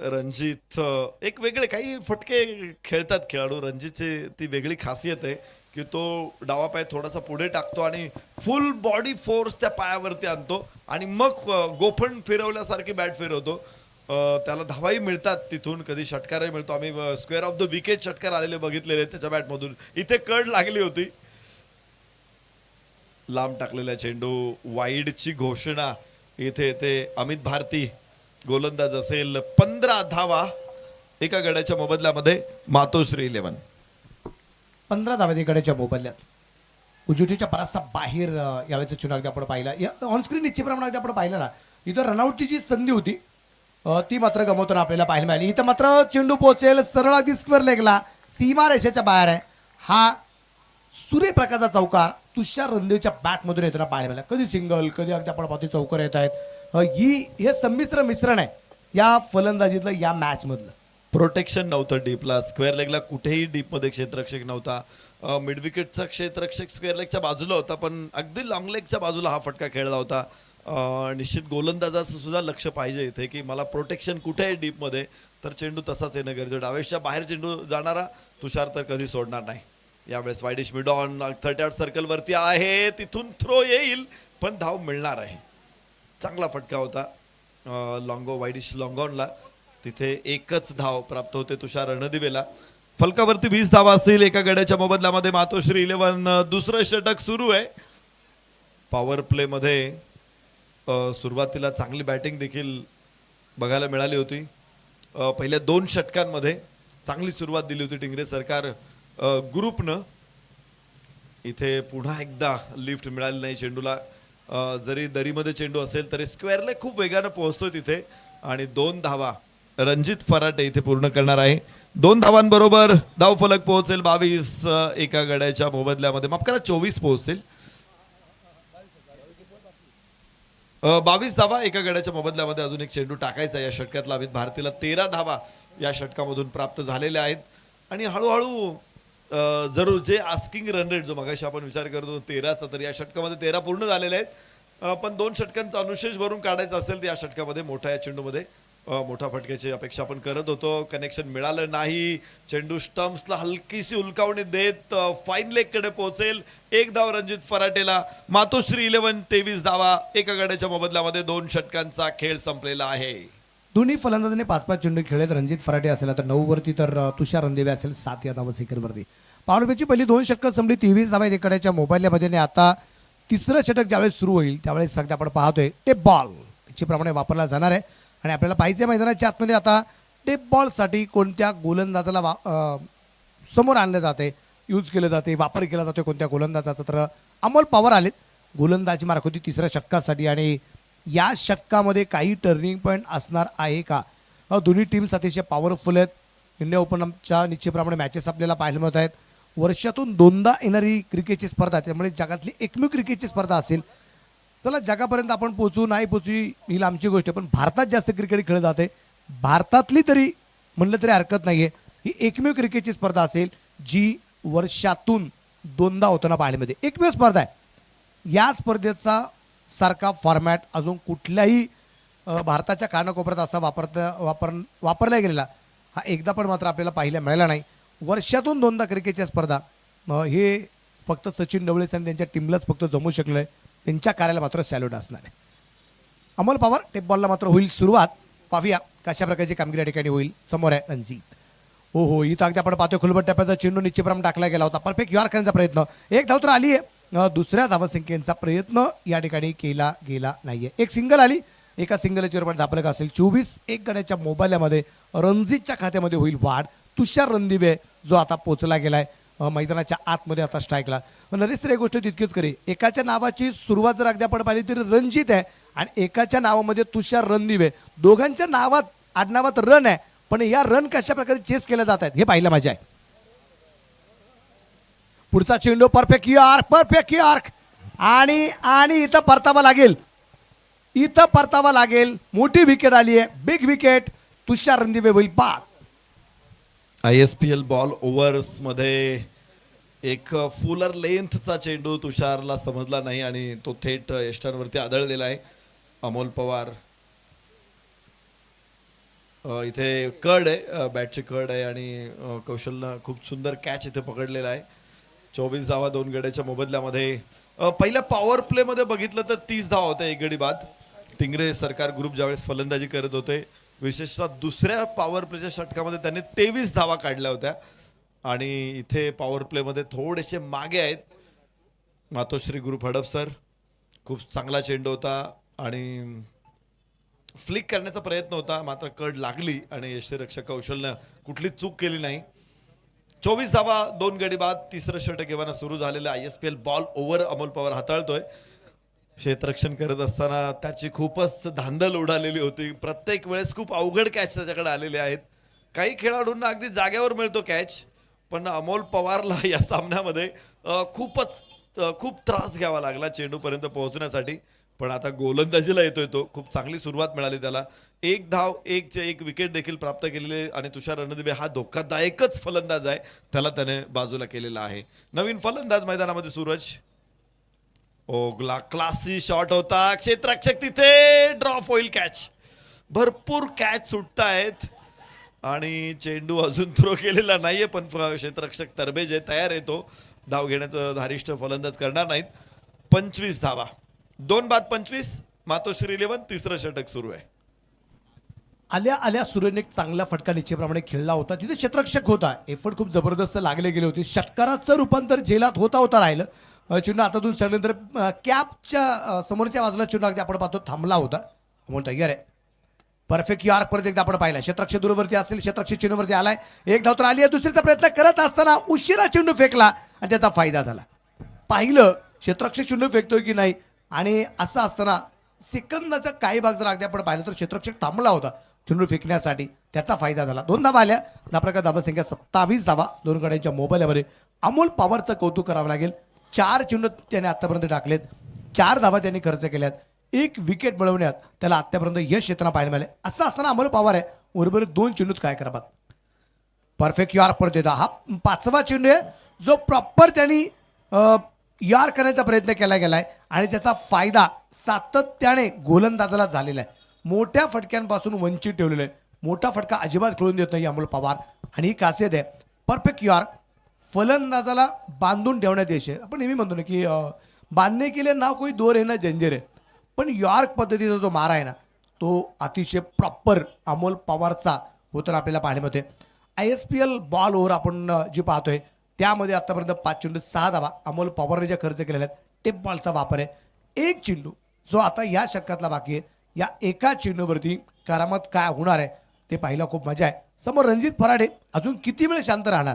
रणजित एक वेगळे काही फटके खेळतात खेळाडू. रणजितची ती वेगळी खासियत आहे की तो डावा पाय थोडासा पुढे टाकतो आणि फुल बॉडी फोर्स त्या पायावरती आणतो आणि मग गोफण फिरवल्यासारखी बॅट फिरवतो. त्याला धावाही मिळतात तिथून, कधी षटकारही मिळतो. आम्ही स्क्वेअर ऑफ द विकेट षटकार आलेले बघितलेले त्याच्या बॅटमधून. इथे कड लागली होती. लांब टाकलेला चेंडू, वाईडची घोषणा इथे ते अमित भारती गोलंदाज असेल. 15 धावा एका गड्याच्या मोबदल्यामध्ये मातोश्री 11. 15 धावा एकाच्या मोबदल्यात. उजवीच्या बराचसा बाहेर यावेळेचा चेंडू अगदी आपण पाहिला, ऑनस्क्रीन निश्चितप्रमाणे अगदी आपण पाहिलं ना, इथं रनआउटची जी संधी होती ती मात्र गमवताना आपल्याला पाहायला मिळाली. इथं मात्र चेंडू पोहोचेल सरळ अगदी स्क्वेअर लेगला, सीमा रेषेच्या बाहेर आहे. हा सूर्यप्रकाशचा चौकार तुषार रणदेवच्या बॅटमधून येताना पाहायला मिळाला. कधी सिंगल, कधी अगदी आपण पाहतो चौकार येत आहेत. हे संमिश्र मिश्रण आहे या फलंदाजीतलं, या मॅच मधलं. प्रोटेक्शन नव्हतं डीपला. स्क्वेअर लेगला कुठेही डीपमध्ये क्षेत्ररक्षक नव्हता. मिड विकेटचा क्षेत्ररक्षक स्क्वेअर लेगच्या बाजूला होता, पण अगदी लॉंग लेगच्या बाजूला हा फटका खेळला होता. निश्चित गोलंदाजाचं सुद्धा लक्ष पाहिजे इथे की मला प्रोटेक्शन कुठे आहे डीपमध्ये, तर चेंडू तसाच येणं गरजेचं. डावेच्या बाहेर चेंडू जाणारा तुषार तर कधी सोडणार नाही. यावेळेस वाईडिश मिड ऑन 38 सर्कलवरती आहे, तिथून थ्रो येईल पण धाव मिळणार आहे. चांगला फटका होता वाईडिश लॉंगॉनला. तिथे एकच धाव प्राप्त होते तुषार रणदिवेला. फलकावरती 20 धावा असतील एका गड्याच्या मोबदल्यामध्ये. मातोश्री 11 दुसरं षटक सुरू आहे. पॉवर प्ले मध्ये सुरुवातीला चांगली बॅटिंग देखील बघायला मिळाली होती. पहिल्या 2 षटकांमध्ये चांगली सुरुवात दिली होती टिंगरे सरकार ग्रुपनं. इथे पुन्हा एकदा लिफ्ट मिळाली नाही चेंडूला. जरी दरीमध्ये चेंडू असेल तरी स्क्वेअरला खूप वेगानं पोहोचतोय तिथे आणि 2 धावा रणजित फराटे इथे पूर्ण करणार आहे. 2 धावांबरोबर धावफलक पोहोचेल 22 एका गड्याच्या मोबदल्यामध्ये. माफ करा 24 पोहोचेल. 22 धावा एका गड्याच्या मोबदल्यामध्ये. अजून एक चेंडू टाकायचा या षटकातला. अमित भारतीला 13 धावा या षटकामधून प्राप्त झालेल्या आहेत आणि हळूहळू जरूर जे आस्किंग रन रेट जो मगाशी आपण विचार करतो 13चा, तर या षटकामध्ये 13 पूर्ण झालेले आहेत. पण 2 षटकांचा अनुशेष भरून काढायचा असेल तर या षटकामध्ये मोठ्या या चेंडूमध्ये मोठा फटक्याची अपेक्षा आपण करत होतो. कनेक्शन मिळालं नाही. चेंडू स्टम्प्सला हलकीशी उलकावणी देत फाईन लेग कडे पोहोचेल. 1 धाव रणजित फराटेला. मातोश्री 11 23 धावा एका गड्याच्या मोबदल्यामध्ये. 2 षटकांचा खेळ संपलेला आहे. दोन्ही फलंदाजांनी 5-5 चेंडू खेळत. रणजित फराटे असेल तर 9 वरती, तर तुषार रणदेवे असेल 7 या धावा सेकंडवरती. पॉवरप्लेची पहिली 2 षटकं संपली. 23 धावा एकाच्या मोबाईलमध्ये. आता तिसरं षटक ज्यावेळेस सुरू होईल त्यावेळेस सध्या आपण पाहतोय टेप बॉल ची प्रमाणे वापरला जाणार आहे आणि आपल्याला पाहिजे मैदानाच्या आतमध्ये आता टेप बॉलसाठी कोणत्या गोलंदाजाला समोर आणलं जाते, यूज केलं जाते, वापर केला जातो कोणत्या गोलंदाजाचा. तर अमोल पवार आलेत गोलंदाजी मार्क होती तिसऱ्या षटकासाठी आणि या षटकामध्ये काही टर्निंग पॉईंट असणार आहे का. दोन्ही टीम्स अतिशय पॉवरफुल आहेत. इंडिया ओपनच्या निश्चितप्रमाणे मॅचेस आपल्याला पाहायला मिळत आहेत. वर्षातून 2दा येणारी क्रिकेटची स्पर्धा, त्यामुळे जगातली एकमेव क्रिकेटची स्पर्धा असेल. चला जगापर्यंत आपण पोचू नाही पोचू ही लांबची गोष्ट आहे, पण भारतात जास्त क्रिकेट खेळले जाते. भारतातली तरी म्हणलं तरी हरकत नाही आहे. ही एकमेव क्रिकेटची स्पर्धा असेल जी वर्षातून 2दा होताना पाहिल्यामध्ये एकमेव स्पर्धा आहे. या स्पर्धेचा सारखा फॉर्मॅट अजून कुठल्याही भारताच्या कानाकोपऱ्यात असा वापरला गेलेला हा एकदा पण मात्र आपल्याला पाहायला मिळाला नाही. वर्षातून 2दा क्रिकेटच्या स्पर्धा हे फक्त सचिन ढवळेस आणि त्यांच्या टीमलाच फक्त जमू शकलं आहे. त्यांच्या कार्याला मात्र सॅल्यूट असणार आहे. अमोल पवार टेप बॉलला मात्र होईल सुरुवात. पाहूया कशा प्रकारची कामगिरी या ठिकाणी होईल. समोर आहे रणजित. हो इथं अगदी आपण पाहतोय खुलबट टप्प्याचा चेंडू निश्चितप्रमाणे टाकला गेला होता. परफेक्ट यॉर्क करण्याचा प्रयत्न, एक धाव तर आली आहे. दुसऱ्या धावसंख्येचा प्रयत्न या ठिकाणी केला गेला नाहीये. एक सिंगल आली, एका सिंगलच्या रूपात धापलक असेल. 24 गड्याच्या मोबाईलमध्ये रणजितच्या खात्यामध्ये होईल वाढ. तुषार रणदिवे जो आता पोचला गेलाय मैदानाच्या आतमध्ये आता स्ट्राईकला. नरेश तर एक गोष्ट तितकीच करी, एकाच्या नावाची सुरुवात जर अगदी आपण पाहिली तरी रणजित आहे आणि एकाच्या नावामध्ये तुषार रणदिवे. दोघांच्या नावात आडनावात रन आहे, पण या रन कशा प्रकारे चेस केल्या जात आहेत हे पाहिलं मजा आहे. पुढचा चेंडू परफेक्ट यॉर्क आणि इथं परतावा लागेल. मोठी विकेट आली आहे, बिग विकेट. तुषार रणदिवे होईल बाद. ISPL बॉल ओव्हर्स मध्ये एक फुलर लेंथचा चेंडू तुषारला समजला नाही आणि तो थेट यष्टांवरती आदळलेला आहे. अमोल पवार इथे कड आहे, बॅटची कड आहे आणि कौशलनं खूप सुंदर कॅच इथे पकडलेला आहे. 24 धावा 2 गड्याच्या मोबदल्यामध्ये. पहिल्या पॉवर प्ले मध्ये बघितलं तर 30 धावा होत्या 1 गडी बाद. टिंगरे सरकार ग्रुप ज्यावेळेस फलंदाजी करत होते, विशेषतः दुसऱ्या पॉवर प्लेच्या षटकामध्ये त्यांनी 23 धावा काढल्या होत्या आणि इथे पॉवर प्लेमध्ये थोडेसे मागे आहेत. मातोश्री ग्रुप हडपसर. खूप चांगला चेंडू होता आणि फ्लिक करण्याचा प्रयत्न होता, मात्र कड लागली आणि यष्टीरक्षक कौशलनं कुठली चूक केली नाही. 24 धावा 2 गडी बाद. तिसरं षटक येवाना सुरू झालेलं. ISPL ball over Amol Pawar हाताळतोय. क्षेत्ररक्षण करत असताना त्याची खूपच धांदल उडालेली होती. प्रत्येक वेळेस खूप अवघड कॅच त्याच्याकडे आलेले आहेत. काही खेळाडूंना अगदी जागेवर मिळतो कॅच, पण अमोल पवारला या सामन्यामध्ये खूप त्रास घ्यावा लागला चेंडूपर्यंत पोहोचण्यासाठी. पण आता गोलंदाजीला येतोय तो. खूप चांगली सुरुवात मिळाली त्याला. 1 धाव 1 विकेट देखील प्राप्त केलेले आणि तुषार रणदिवे हा धोकादायकच फलंदाज आहे, त्याला त्याने बाजूला केलेला आहे. नवीन फलंदाज मैदानामध्ये सूरज. ओगला क्लासी शॉट होता. क्षेत्ररक्षक तिथे ड्रॉप होईल. कॅच, भरपूर कॅच सुटतायत आणि चेंडू अजून थ्रो केलेला नाहीये, पण क्षेत्ररक्षक तरबेज आहे, तयार आहे तो धाव घेण्याचं धारिष्ट फलंदाज करणार नाहीत. 25 धावा 2 बाद 25. मातोश्री 11. तिसरं षटक सुरू आहे. आल्या सूर्यने एक चांगला फटका निश्चितप्रमाणे खेळला होता. तिथे क्षेत्ररक्षक होता, एफर्ट खूप जबरदस्त लागले गेले होते. षटकाराचं रूपांतर झेलात होता राहिलं. चेंडू हातातून सडल्यानंतर कॅपच्या समोरच्या बाजूला चेंडू अगदी आपण पाहतो थांबला होता. म्हणून तयार आहे. परफेक्ट यॉर्क परत एकदा आपण पाहिला. क्षेत्ररक्षक दूरवरती असेल, क्षेत्ररक्षक चेंडूवरती आलाय. 1 धाव तर आली आहे. दुसरीचा प्रयत्न करत असताना उशिरा चेंडू फेकला आणि त्याचा फायदा झाला. पाहिलं क्षेत्ररक्षक चेंडू फेकतोय की नाही आणि असं असताना सेकंदाचा काही भाग जर अगदी आपण पाहिलं तर क्षेत्ररक्षक थांबला होता चेंडू फेकण्यासाठी, त्याचा फायदा झाला. 2 धावा आल्या. धाप्रकार धावसंख्या 27 धावा 2 गड्यांच्या मोबाईलमध्ये. अमोल पवारचं कौतुक करावं लागेल. 4 चेंडू त्याने आतापर्यंत टाकलेत, 4 धावा त्यांनी खर्च केल्यात, 1 विकेट मिळवण्यात त्याला आतापर्यंत यश येताना पाहायला मिळाले. असं असताना अमोल पवार आहे उर्वरित 2 चेंडूत काय करावा. परफेक्ट यॉर्क परत येतात. हा 5वा चेंडू आहे जो प्रॉपर त्यांनी यॉर्क करण्याचा प्रयत्न केला गेलाय आणि त्याचा फायदा सातत्याने गोलंदाजाला झालेला आहे. मोठ्या फटक्यांपासून वंचित ठेवलेलं आहे. मोठा फटका अजिबात खेळून देत नाही अमोल पवार आणि ही खासियत आहे. परफेक्ट यॉर्क फलंदाजाला बांधून ठेवण्यात येते. आपण नेहमी म्हणतो ना की बांधणे के लिए ना कोई दोर है ना जंजीर है, पण यॉर्क पद्धतीचा जो मारा आहे ना तो अतिशय प्रॉपर अमोल पवारचा होताना आपल्याला पाहायला मिळते. ISPL बॉल ओव्हर आपण जी पाहतोय त्यामध्ये आतापर्यंत 5 चेंडू 6 धावा अमोल पवारने ज्या खर्च केलेल्या आहेत. टेप बॉलचा वापर आहे. 1 चेंडू जो आता या षटकातला बाकी आहे. या एका चेंडूवरती करामत काय होणार आहे ते पाहायला खूप मजा आहे. समोर रणजित फराडे अजून किती वेळ शांत राहणार.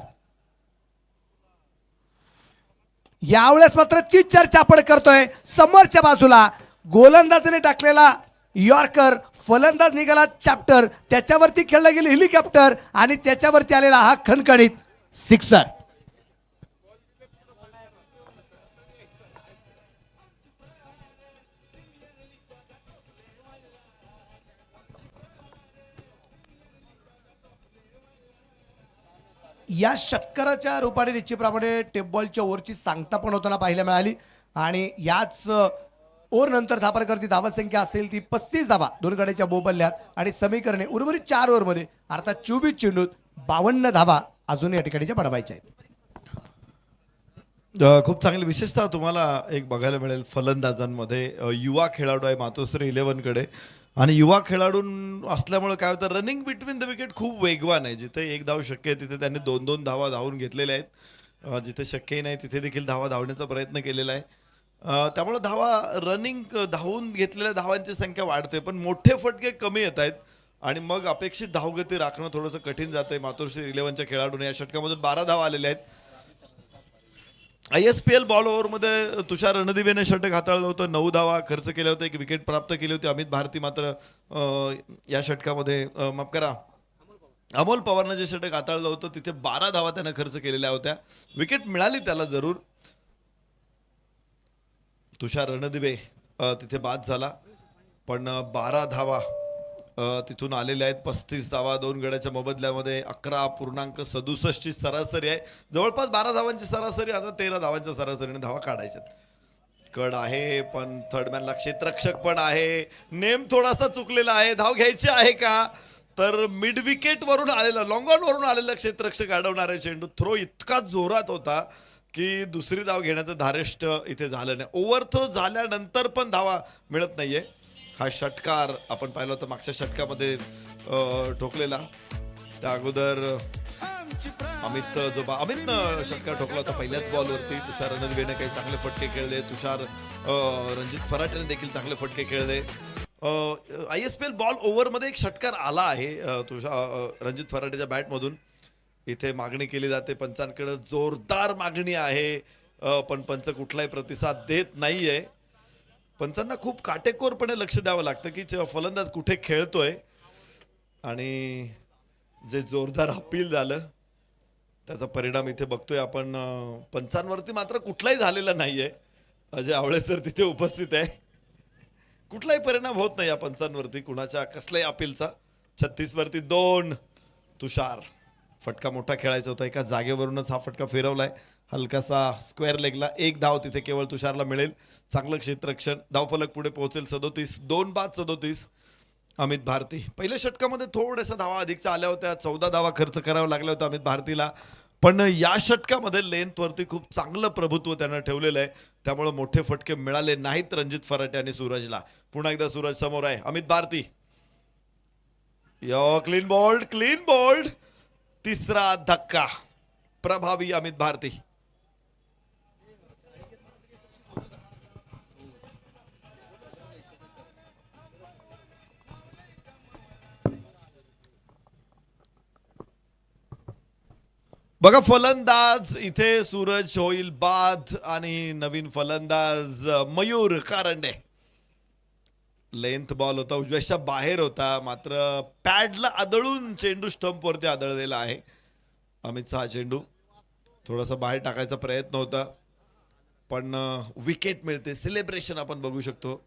यावेळेस मात्र तीच चर्चा आपण करतोय. समोरच्या बाजूला गोलंदाजाने टाकलेला यॉर्कर, फलंदाज निघाला चॅप्टर, त्याच्यावरती खेळला गेले हेलिकॉप्टर आणि त्याच्यावरती आलेला हा खणखणीत सिक्सर. या षटकाराच्या रूपाने निश्चितप्रमाणे टेपबॉलच्या ओव्हरची सांगता पण होताना पाहायला मिळाली आणि याच ओव्हर नंतर धापरकरती धावसंख्या असेल ती 35 धावा दोन गड्याच्या बोबल्यात आणि समीकरणे उर्वरित 4 ओव्हरमध्ये अर्थात 24 चेंडूत 52 धावा अजून या ठिकाणीच्या पडवायच्या आहेत. खूप चांगली विशेषतः तुम्हाला एक बघायला मिळेल फलंदाजांमध्ये युवा खेळाडू आहे मातोश्री 11 कडे आणि युवा खेळाडू असल्यामुळे काय होतं रनिंग बिटवीन द विकेट खूप वेगवान आहे. जिथे एक धाव शक्य आहे तिथे त्यांनी 2-2 धावा धावून घेतलेल्या आहेत. जिथे शक्यही नाही तिथे देखील धावा धावण्याचा प्रयत्न केलेला आहे. त्यामुळे धावा रनिंग धावून घेतलेल्या धावांची संख्या वाढते पण मोठे फटके कमी येत आहेत आणि मग अपेक्षित धावगती राखणं थोडंसं कठीण जातंय. मातोश्री 11च्या खेळाडूने या षटकामधून 12 धावा आलेल्या आहेत. ISPL बॉल ओव्हरमध्ये तुषार रणदिवेने षटक हाताळलं होतं, 9 धावा खर्च केल्या होत्या, 1 विकेट प्राप्त केली होती. अमित भारती मात्र या षटकामध्ये माफ करा अमोल पवारनं जे षटक हाताळलं होतं तिथे 12 धावा त्यानं खर्च केलेल्या होत्या. विकेट मिळाली त्याला जरूर. तुषार रणदिवे तिथे बाद झाला पण 12 धावा तिथून आलेल्या आहेत. 35 धावा 2 गड्याच्या मोबदल्यामध्ये 11.67 ची सरासरी आहे. जवळपास 12 धावांची सरासरी आता 13 धावांच्या सरासरीने धावा काढायच्यात. कड आहे पण थर्ड मॅनला क्षेत्ररक्षक पण आहे. नेम थोडासा चुकलेला आहे. धाव घ्यायची आहे का तर मिड विकेट वरून आलेला लॉंग ऑन वरून आलेला क्षेत्ररक्षक अडवणारा चेंडू थ्रो इतका जोरात होता की दुसरी धाव घेण्याचं धारेष्ट इथे झालं नाही. ओव्हर थ्रो झाल्यानंतर पण धावा मिळत नाहीये. हा षटकार आपण पाहिला होता मागच्या षटकामध्ये ठोकलेला. त्या अगोदर अमितनं षटकार ठोकला होता पहिल्याच बॉलवरती. तुषार रणदिवेने काही चांगले फटके खेळले. रणजित फराटेने देखील चांगले फटके खेळले. ISPL बॉल ओव्हरमध्ये एक षटकार आला आहे रणजित फराटेच्या बॅटमधून. इथे मागणी केली जाते पंचांकडे जोरदार मागणी आहे पण पंच कुठलाही प्रतिसाद देत नाहीये. पंचांना खूप काटेकोरपणे लक्ष द्यावं लागतं की फलंदाज कुठे खेळतोय आणि जे जोरदार अपील झालं त्याचा परिणाम इथे बघतोय आपण. पंचांवरती मात्र कुठलाही झालेला नाहीये. अजय आवळे सर तिथे उपस्थित आहे. कुठलाही परिणाम होत नाही या पंचांवरती कुणाच्या कसल्याही अपीलचा. 36 वरती 2 तुषार. फटका मोठा खेळायचा होता. एका जागेवरूनच हा फटका फिरवलाय. हलकासा स्क्वेअर लेगला 1 धाव तिथे केवळ तुषारला मिळेल. चांगलं क्षेत्ररक्षण. धावफलक पुढे पोहोचेल 37. 2 बाद 37. अमित भारती पहिल्या षटकामध्ये थोड्याशा धावा अधिकच्या आल्या होत्या. 14 धावा खर्च करावा लागल्या होत्या अमित भारतीला पण या षटकामध्ये लेंथवरती खूप चांगलं प्रभुत्व त्यानं ठेवलेलं आहे. त्यामुळे मोठे फटके मिळाले नाहीत रणजित फराटे आणि सूरजला. पुन्हा एकदा सूरज समोर आहे. Amit Bharti clean bowled. तिसरा धक्का प्रभावी अमित भारती. बघा फलंदाज इथे सूरज होईल बाद आणि नवीन फलंदाज मयूर कारंडे. लेंथ बॉल होता उजव्याच्या बाहेर होता मात्र पॅडला आदळून चेंडू स्टंपवरती आदळलेला आहे. अमितचा हा चेंडू थोडासा बाहेर टाकायचा प्रयत्न होता पण विकेट मिळते. सेलिब्रेशन आपण बघू शकतो.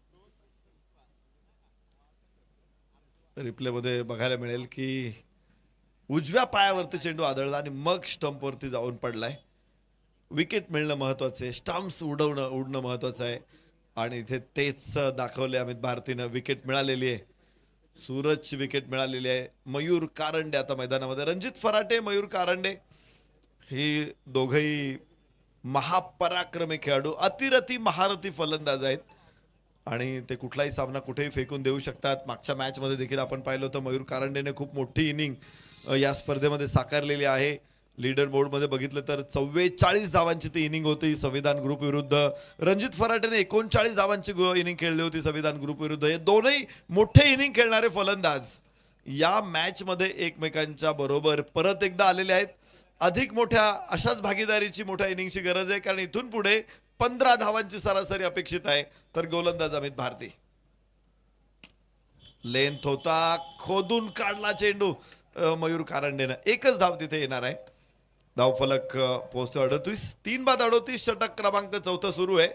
रिप्ले मध्ये बघायला मिळेल की उजव्या पायावरती चेंडू आदळला आणि मग स्टंपवरती जाऊन पडलाय. विकेट मिळणं महत्वाचं आहे. स्टंप्स उडणं महत्वाचं आहे आणि इथे तेच दाखवले अमित भारतीनं. विकेट मिळालेली आहे. सूरजची विकेट मिळालेली आहे. मयूर कारंडे आता मैदानामध्ये. रणजित फराटे मयूर कारंडे ही दोघंही महापराक्रमी खेळाडू अतिरथी महारथी फलंदाज आहेत आणि ते कुठलाही सामना कुठेही फेकून देऊ शकतात. मागच्या मॅचमध्ये देखील आपण पाहिलं होतं मयूर कारंडेने खूप मोठी इनिंग या स्पर्धेमध्ये साकारलेली आहे. लीडर बोर्डमध्ये बघितलं तर 44 धावांची ती इनिंग होती संविधान ग्रुप विरुद्ध. रणजित फराटेने 39 धावांची इनिंग खेळली होती संविधान ग्रुप विरुद्ध. हे दोनही मोठे इनिंग खेळणारे फलंदाज या मॅच मध्ये एकमेकांच्या बरोबर परत एकदा आलेले आहेत. अधिक मोठ्या अशाच भागीदारीची मोठ्या इनिंगची गरज आहे कारण इथून पुढे 15 धावांची सरासरी अपेक्षित आहे. तर गोलंदाज अमित भारती. लेंथ होता खोदून काढला चेंडू मयूर कारंडेनं. एकच धाव तिथे येणार आहे. धावफलक पोहोचतो 38. 3 बाद 38. षटक क्रमांक 4 सुरू आहे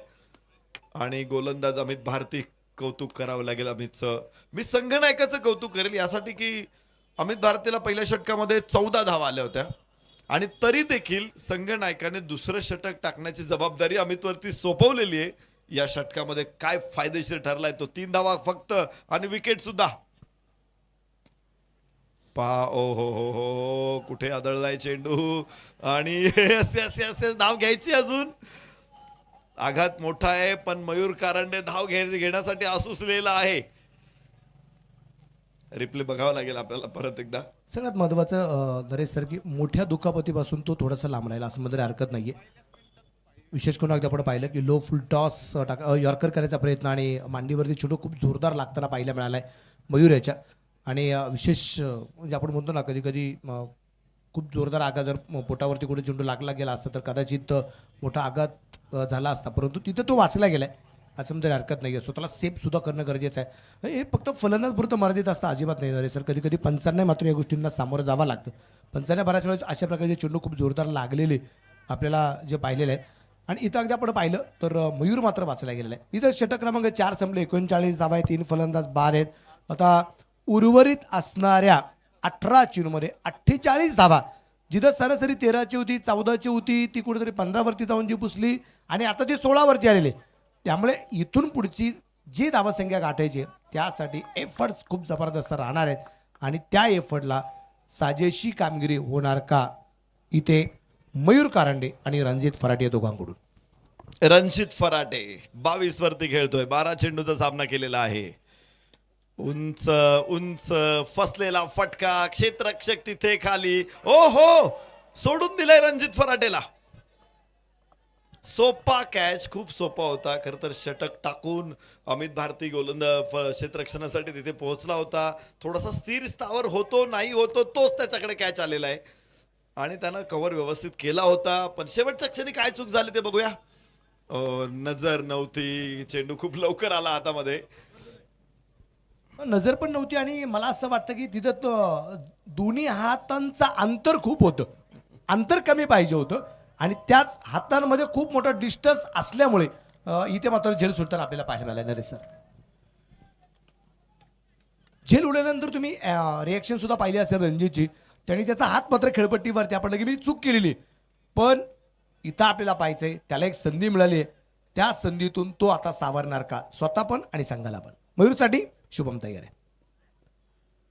आणि गोलंदाज अमित भारती. कौतुक करावं लागेल अमितचं. मी संघनायकाचं कौतुक करेल यासाठी की अमित भारतीला पहिल्या षटकामध्ये 14 धावा आल्या होत्या आणि तरी देखील संघ नायकाने दुसरं षटक टाकण्याची जबाबदारी अमितवरती सोपवलेली आहे. या षटकामध्ये काय फायदेशीर ठरलाय तो 3 धावा फक्त आणि विकेट सुद्धा. ओ हो कुठे आदळलाय चेंडू आणि असे धाव घ्यायची अजून. आघात मोठा आहे पण मयूर कारंडे धाव घेण्यासाठी आसुसलेला आहे. रिप्ले बघावं लागेल आपल्याला परत एकदा. सगळ्यात महत्त्वाचं नरेश सर की मोठ्या दुखापतीपासून तो थोडासा लांब राहिला असं मध्ये हरकत नाहीये. विशेष करून अगदी आपण पाहिलं की लो फुल टॉस यॉर्कर करायचा प्रयत्न आणि मांडीवरती चेंडू खूप जोरदार लागताना पाहायला मिळालाय मयूर याच्या. आणि विशेष म्हणजे आपण म्हणतो ना कधी कधी खूप जोरदार आघात जर पोटावरती कुठे चेंडू लागला गेला असता तर कदाचित मोठा आघात झाला असता, परंतु तिथं तो वाचला गेलाय असं म्हणजे हरकत नाही आहे. स्वतःला सेफ सुद्धा करणं गरजेचं आहे. हे फक्त फलंदाजपुरतं मर्यादित असतं अजिबात नाही रे सर. कधी कधी पंचांना मात्र या गोष्टींना सामोरं जावं लागतं. पंचांना बऱ्याच वेळेस अशा प्रकारचे चेंडू खूप जोरदार लागलेले आपल्याला जे पाहिलेलं आहे. आणि इथं अगदी आपण पाहिलं तर मयूर मात्र वाचला गेलेला आहे. इथं षटक क्रमांक 4 संपले, 39 धावा आहे, 3 फलंदाज बाद आहेत. आता उर्वरित असणाऱ्या 18 चेंडूमध्ये 48 धावा, जिथं सरासरी 13ची होती, 14ची होती, ती कुठेतरी 15वरती जाऊन जी पुसली आणि आता ती 16वरती आलेले. त्यामुळे इथून पुढची जी धावसंख्या गाठायची त्यासाठी एफर्ट्स खूप जबरदस्त राहणार आहेत. आणि त्या एफर्टला साजेशी कामगिरी होणार का इथे मयूर कारंडे आणि रणजित फराटे दोघांकडून. रणजित फराटे 22 वरती खेळतोय, 12 चेंडूचा सामना केलेला आहे. उंच उंच फसलेला फटका, क्षेत्ररक्षक तिथे खाली, ओ हो सोडून दिलाय रणजित फराटेला. सोपा कॅच, खूप सोपा होता. खरं तर षटक टाकून अमित भारती क्षेत्ररक्षणासाठी तिथे पोहोचला होता. थोडासा स्थिर स्थावर होतो नाही होतो तोच त्याच्याकडे कॅच आलेला आहे आणि त्यानं कव्हर व्यवस्थित केला होता. पण शेवटच्या क्षणी काय चूक झाली ते बघूया. नजर नव्हती, चेंडू खूप लवकर आला हातामध्ये. नजर पण नव्हती आणि मला असं वाटतं की तिथं दोन्ही हातांचं अंतर खूप होतं, अंतर कमी पाहिजे होतं आणि त्याच हातांमध्ये खूप मोठा डिस्टन्स असल्यामुळे इथे मात्र झेल सुटताना आपल्याला पाहायला मिळालं. नरेश सर, झेल उडल्यानंतर तुम्ही रिॲक्शन सुद्धा पाहिली असेल रणजितची. त्यांनी त्याचा हात मात्र खेळपट्टीवरती आपल्याला की मी चूक केलेली, पण इथं आपल्याला पाहायचंय त्याला एक संधी मिळाली आहे, त्या संधीतून तो आता सावरणार का स्वतः पण आणि संघाला पण. मयूरसाठी शुभम तयार आहे.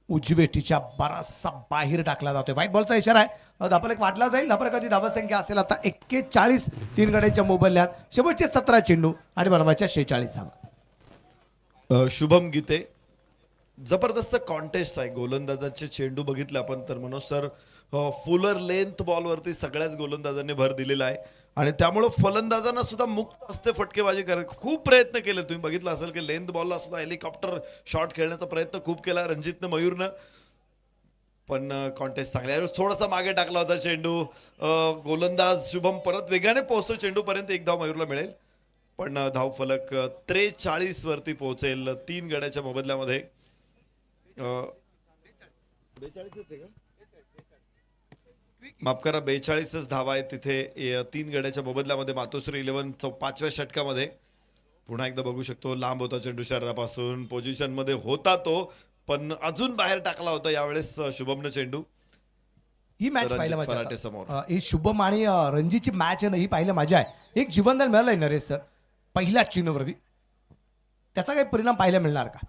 उजवेष्टीच्या बराचसा बाहेर टाकला जातोय. व्हाईट बॉलचा इशारा आहे. धापल एक वाटला जाईल. धापलकाची धावसंख्या असेल आता 41, 3 गड्यांच्या मोबदल्यात शेवटचे 17 चेंडू आणि बनवायच्या 46 धावा. शुभम गीते, जबरदस्त कॉन्टेस्ट आहे. गोलंदाजाचे चेंडू बघितले आपण तर मनोज सर फुलर लेंथ बॉलवरती सगळ्याच गोलंदाजांनी भर दिलेला आहे आणि त्यामुळं फलंदाजांना सुद्धा मुक्त हस्ते फटकेबाजी करायला खूप प्रयत्न केले. तुम्ही बघितलं असेल की लेंथ बॉलला सुद्धा हेलिकॉप्टर शॉट खेळण्याचा प्रयत्न खूप केला रणजितनं मयूरनं, पण कॉन्टेस्ट चांगला आहे. थोडासा मागे टाकला होता चेंडू. गोलंदाज शुभम परत वेगाने पोहोचतो चेंडूपर्यंत. 1 धाव मयूरला मिळेल पण धाव फलक 43 वरती पोहोचेल 3 गड्याच्या मोबदल्यामध्ये. 42 माफ करा, 42च धावा आहेत तिथे 3 गड्याच्या मोबदल्यामध्ये. मातोश्री 11 5व्या षटकामध्ये पुन्हा एकदा बघू शकतो. लांब होता चेंडू शरीरापासून, पोझिशन मध्ये होता तो पण अजून बाहेर टाकला होता यावेळेस शुभमनं चेंडू. ही मॅच पाहिलं फराटे समोर. ही शुभम आणि रणजीतची मॅच आहे ना, ही पाहिलं मजा आहे. एक जीवनदान मिळालंय नरेश सर पहिल्याच चेंडूवरती. त्याचा काही परिणाम पाहायला मिळणार का?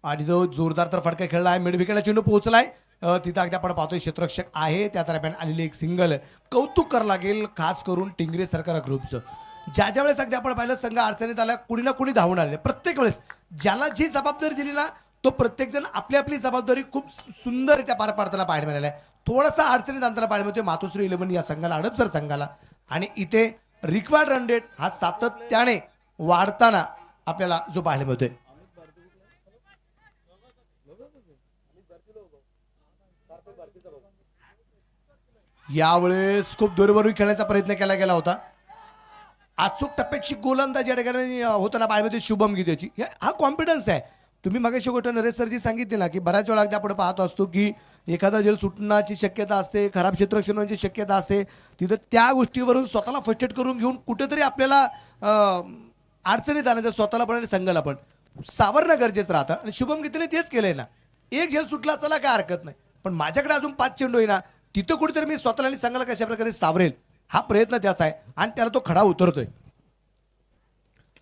आणि तो जोरदार तर फटका खेळला आहे. मिड विकेटला चेंडू पोहोचलाय. तिथं अगदी आपण पाहतोय क्षेत्ररक्षक आहे. त्या दरम्यान आलेली एक सिंगल कौतुक करावं लागेल खास करून टिंगरे सरकार ग्रुपचं. ज्या ज्या वेळेस अगदी आपण पाहिलं संघ अडचणीत आला कुणी ना कुणी धावून आले. प्रत्येक वेळेस ज्याला जी जबाबदारी दिली ना तो प्रत्येक जण आपली आपली जबाबदारी खूप सुंदररित्या पार पाडताना पाहायला मिळाला आहे. थोडासा अडचणीत आणताना पाहायला मिळतोय मातोश्री 11 या संघाला, हडपसर संघाला. आणि इथे रिक्वायर्ड रन रेट हा सातत्याने वाढताना आपल्याला जो पाहायला मिळतोय. यावेळेस खूप दूरवरून खेळण्याचा प्रयत्न केला गेला होता. अचूक टप्प्याची गोलंदाजी या ठिकाणी होताना पाहिजे शुभम गीतेची. हा कॉन्फिडन्स आहे. तुम्ही मागेशी गोष्ट नरेश सरजी सांगितली ना की बऱ्याच वेळा आपण पाहत असतो की एखादा जेल सुटण्याची शक्यता असते, खराब क्षेत्ररक्षण होण्याची शक्यता असते. तिथं त्या गोष्टीवरून स्वतःला फ्रस्ट्रेट करून घेऊन कुठेतरी आपल्याला अडचणीत आणायचं, स्वतःला पण आणि संघाला पण सावरणं गरजेचं राहतं. आणि शुभम गीतेने तेच केलंय ना. एक झेल सुटला चला काय हरकत नाही, पण माझ्याकडे अजून 5 चेंडू आहे ना, तिथं कुठेतरी मी स्वतःला आणि संघाला कशा प्रकारे सावरेल हा प्रयत्न त्याचा आहे आणि त्याला तो खडा उतरतोय.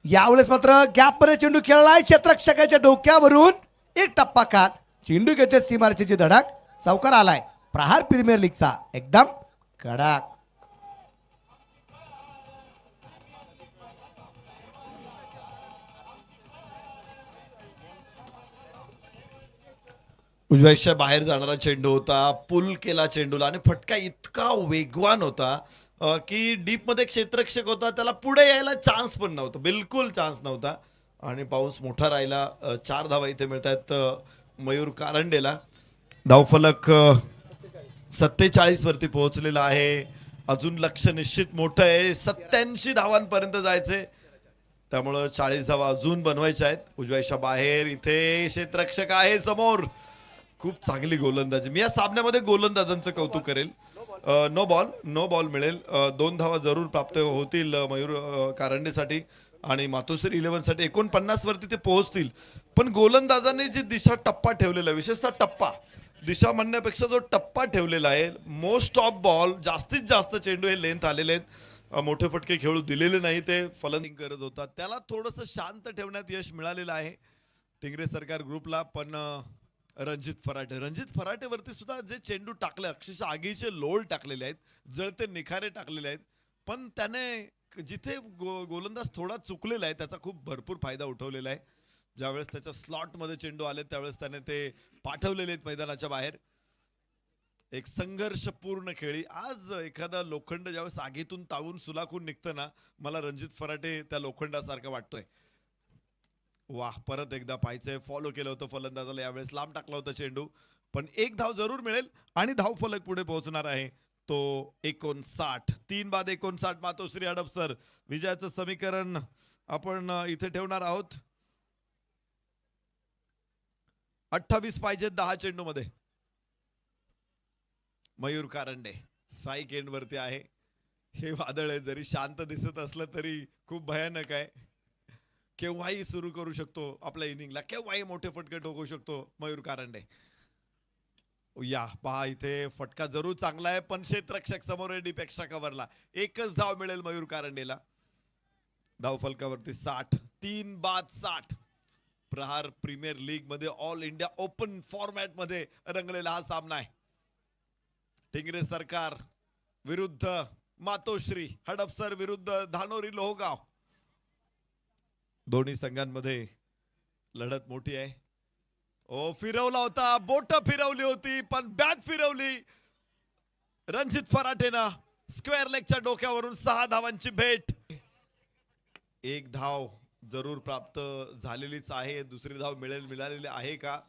यावेळेस मात्र गॅपमध्ये चेंडू खेळलाय, क्षेत्ररक्षकाच्या डोक्यावरून एक टप्पा खात चेंडू घेतोय सीमारेषेची धडक, चौकार आलाय. प्रहार प्रीमियर लीगचा एकदम कडक. उजव्याच्या बाहेर जाणारा चेंडू होता, पुल केला चेंडूला आणि फटका इतका वेगवान होता की डीप मध्ये क्षेत्ररक्षक होता, त्याला पुढे यायला चान्स पण नव्हता, बिलकुल चान्स नव्हता आणि पाऊस मोठा राहिला. 4 धावा इथे मिळत आहेत मयूर कारंडेला. धावफलक 47 वरती पोहोचलेला आहे. अजून लक्ष निश्चित मोठं आहे, 87 धावांपर्यंत जायचे, त्यामुळं 40 धावा अजून बनवायच्या आहेत. उजव्याच्या बाहेर इथे क्षेत्ररक्षक आहे समोर, खूप चांगली गोलंदाजी. मी या सामन्यामध्ये गोलंदाजांचं कौतुक करेल. नो बॉल मिळेल, 2 धावा जरूर प्राप्त होतील मयूर कारंडेसाठी आणि मातोश्री 11 साठी 49 वरती ते पोहोचतील. पण गोलंदाजांनी जी दिशा टप्पा ठेवलेला, विशेषतः टप्पा, दिशा म्हणण्यापेक्षा जो टप्पा ठेवलेला आहे, मोस्ट ऑफ बॉल, जास्तीत जास्त चेंडू हे लेंथ आलेले आहेत, मोठे फटके खेळू दिलेले नाही, ते फलंदाजी करत होता. त्याला थोडंसं शांत ठेवण्यात यश मिळालेलं आहे टिंगरे सरकार ग्रुपला. पण रणजित फराटेवरती सुद्धा जे चेंडू टाकले, अक्षरशः आगीचे लोळ टाकलेले आहेत, जळते निखारे टाकलेले आहेत, पण त्याने जिथे गोलंदाज थोडा चुकलेला आहे त्याचा खूप भरपूर फायदा उठवलेला आहे. ज्यावेळेस त्याच्या स्लॉटमध्ये चेंडू आले त्यावेळेस त्याने ते पाठवलेले आहेत मैदानाच्या बाहेर. एक संघर्षपूर्ण खेळी. आज एखादा लोखंड ज्यावेळेस आगीतून तावून सुलाखून निघतं ना, मला रणजित फराटे त्या लोखंडासारखा वाटतोय. वाह, परत एकदा पाहायचंय, फॉलो केलं होतं फलंदाजाला, यावेळेस लांब टाकला होता चेंडू, पण 1 धाव जरूर मिळेल आणि धावफलक पुढे पोहोचणार आहे तो 59. 3 बाद 59 मातोश्री हडपसर. विजयाचं समीकरण आपण इथे ठेवणार आहोत. 28 पाहिजे 10 चेंडू मध्ये. मयूर कारंडे स्ट्राईक एंड वरती आहे. हे वादळ आहे, जरी शांत दिसत असलं तरी खूप भयानक आहे. केव्हाही सुरू करू शकतो आपल्या इनिंगला, केव्हाही मोठे फटके ठोकू शकतो मयूर कारंडे. या पहा, इथे फटका जरूर चांगला आहे, पण क्षेत्ररक्षक समोर आहे डीप एक्स्ट्रा कव्हरला. 1च धाव मिळेल मयूर कारंडेला. धावफलकावरती 60. 3 बाद 60. प्रहार प्रीमियर लीग मध्ये ऑल इंडिया ओपन फॉर्मॅट मध्ये रंगलेला हा सामना आहे. टिंगरे सरकार विरुद्ध मातोश्री हडपसर विरुद्ध धानोरी लोहगाव. दोन्ही संघांमध्ये लढत मोठी आहे. फिरवला होता, बोट फिरवली होती, पण बॅट फिरवली रणजित फराटेनं. स्क्वेअर लेगच्या डोक्यावरून 6 धावांची भेट. 1 धाव जरूर प्राप्त झालेलीच आहे. दुसरी धाव मिळालेली आहे का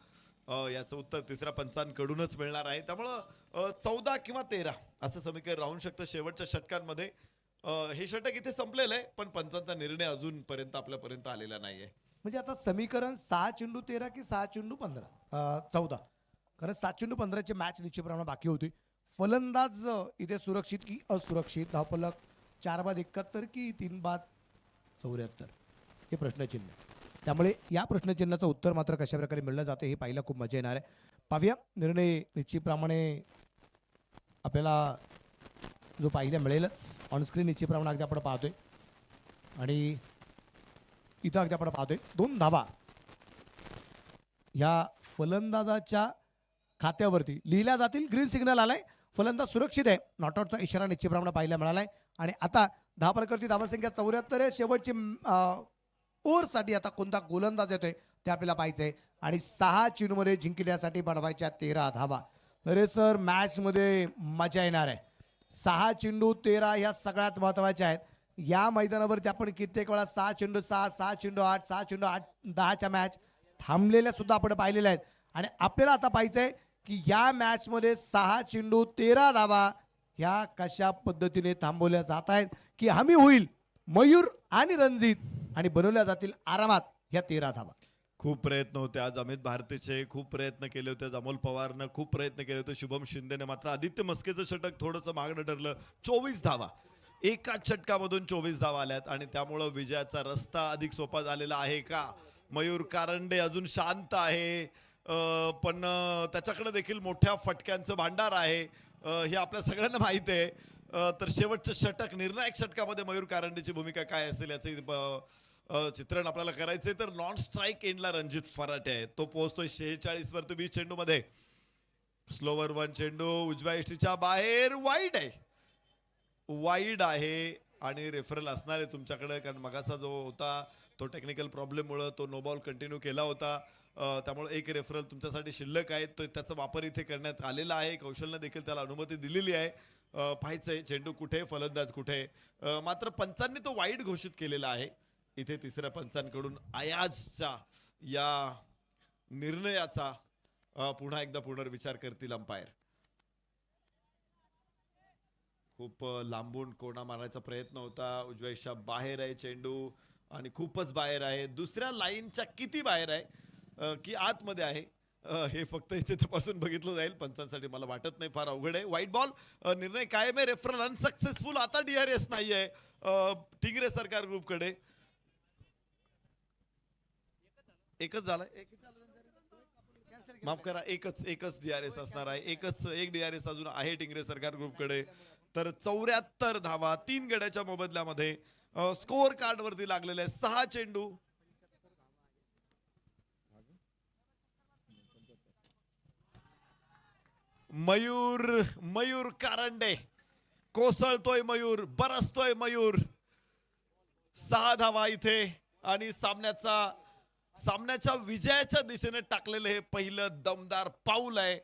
याचं उत्तर तिसऱ्या पंचांकडूनच मिळणार आहे. त्यामुळं 14 किंवा 13 असं समीकरण राहू शकतं शेवटच्या षटकांमध्ये. हे षटक इथे संपलेलं आहे, पण पंचांचा निर्णय अजूनपर्यंत आपल्यापर्यंत आलेला नाहीये. म्हणजे आता समीकरण 6 चेंडू 13 की 6 चेंडू 15 14, कारण 7 चेंडू 15ची मॅच निश्चितप्रमाणे बाकी होती. फलंदाज इथे सुरक्षित की असुरक्षित? धावफलक 4 बाद 71 की 3 बाद 74 हे प्रश्नचिन्ह. त्यामुळे या प्रश्नचिन्हाचं उत्तर मात्र कशा प्रकारे मिळलं जाते हे पाहायला खूप मजा येणार आहे. पाहूया निर्णय निश्चितप्रमाणे आपल्याला जो पाहायला मिळेलच ऑनस्क्रीन निश्चितप्रमाणे अगदी आपण पाहतोय आणि इथं अगदी आपण पाहतोय 2 धावा या फलंदाजाच्या खात्यावरती लिहिल्या जातील. ग्रीन सिग्नल आलाय, फलंदाज सुरक्षित आहे, नॉट आउटचा इशारा निश्चितप्रमाणे पाहायला मिळालाय. आणि आता धावफलकावरती धावसंख्या 74 आहे. शेवटची ओव्हरसाठी आता कोणता गोलंदाज येतोय ते आपल्याला पाहायचंय आणि 6 चेंडूमध्ये जिंकण्यासाठी बनवायच्या 13 धावा. अरे सर, मॅच मध्ये मजा येणार आहे. 6 चेंडू 13 ह्या सगळ्यात महत्वाच्या आहेत. या मैदानावरती आपण कित्येक वेळा 6 चेंडू 6, 6 चेंडू 8, 6 चेंडू 8, 10च्या मॅच थांबलेल्या सुद्धा आपण पाहिलेल्या आहेत. आणि आपल्याला आता पाहायचंय की या मॅच मध्ये 6 चेंडू 13 धावा ह्या कशा पद्धतीने थांबवल्या जात आहेत की हमी होईल मयूर आणि रणजित आणि बनवल्या जातील आरामात ह्या 13 धावा. खूप प्रयत्न होते आज अमित भारतीचे, खूप प्रयत्न केले होते. अमोल पवारनं खूप प्रयत्न केले होते. शुभम शिंदेने मात्र आदित्य मस्केचं षटक थोडंसं मागणं ठरलं. 24 धावा एकाच षटकामधून 24 धावा आल्यात आणि त्यामुळं विजयाचा रस्ता अधिक सोपा झालेला आहे का? मयूर कारंडे अजून शांत आहे. पण त्याच्याकडे देखील मोठ्या फटक्यांचं भांडार आहे, हे आपल्या सगळ्यांना माहिती आहे. तर शेवटचं षटक, निर्णायक षटकामध्ये मयूर कारंडेची भूमिका काय असेल याचं चित्रण आपल्याला करायचंय. तर नॉन स्ट्राईक एंडला रणजित फराटे आहे, तो पोहोचतोय 46 वर 20 चेंडूमध्ये. स्लोवर वन चेंडू उजव्या यष्टीच्या बाहेर, वाईड आहे आणि रेफरल असणार आहे तुमच्याकडे, कारण मगाचा जो होता तो टेक्निकल प्रॉब्लेममुळे तो नो बॉल कंटिन्यू केला होता. त्यामुळे एक रेफरल तुमच्यासाठी शिल्लक आहे, तो त्याचा वापर इथे करण्यात आलेला आहे. कौशलने देखील त्याला अनुमती दिलेली आहे. पाहायचंय चेंडू कुठे, फलंदाज कुठे. मात्र पंचांनी तो वाईड घोषित केलेला आहे. इथे तिसऱ्या पंचांकडून अयाजच्या या निर्णयाचा पुन्हा एकदा पुनर्विचार करतील अंपायर. खूप लांबून कोणा मारायचा प्रयत्न होता, उजव्या यष्टीच्या बाहेर आहे चेंडू आणि खूपच बाहेर आहे. दुसऱ्या लाईनच्या किती बाहेर आहे की आतमध्ये आहे हे फक्त इथे तपासून बघितलं जाईल. पंचांसाठी मला वाटत नाही फार अवघड आहे. व्हाईट बॉल, निर्णय कायम आहे. Referral unsuccessful. आता DRS नाहीये टिंगरे सरकार ग्रुपकडे. एकच झालाय, माफ करा, एकच DRS असणार आहे. एक DRS अजून आहे टिंगरे सरकार ग्रुपकडे. तर 74 धावा 3 गड्याच्या मोबदल्यामध्ये स्कोअर कार्ड वरती लागलेले 6 चेंडू. मयूर कारंडे कोसळतोय, बरसतोय मयूर. 6 धावा इथे आणि सामन्याच्या विजयाच्या दिशेने टाकलेलं हे पहिलं दमदार पाऊल आहे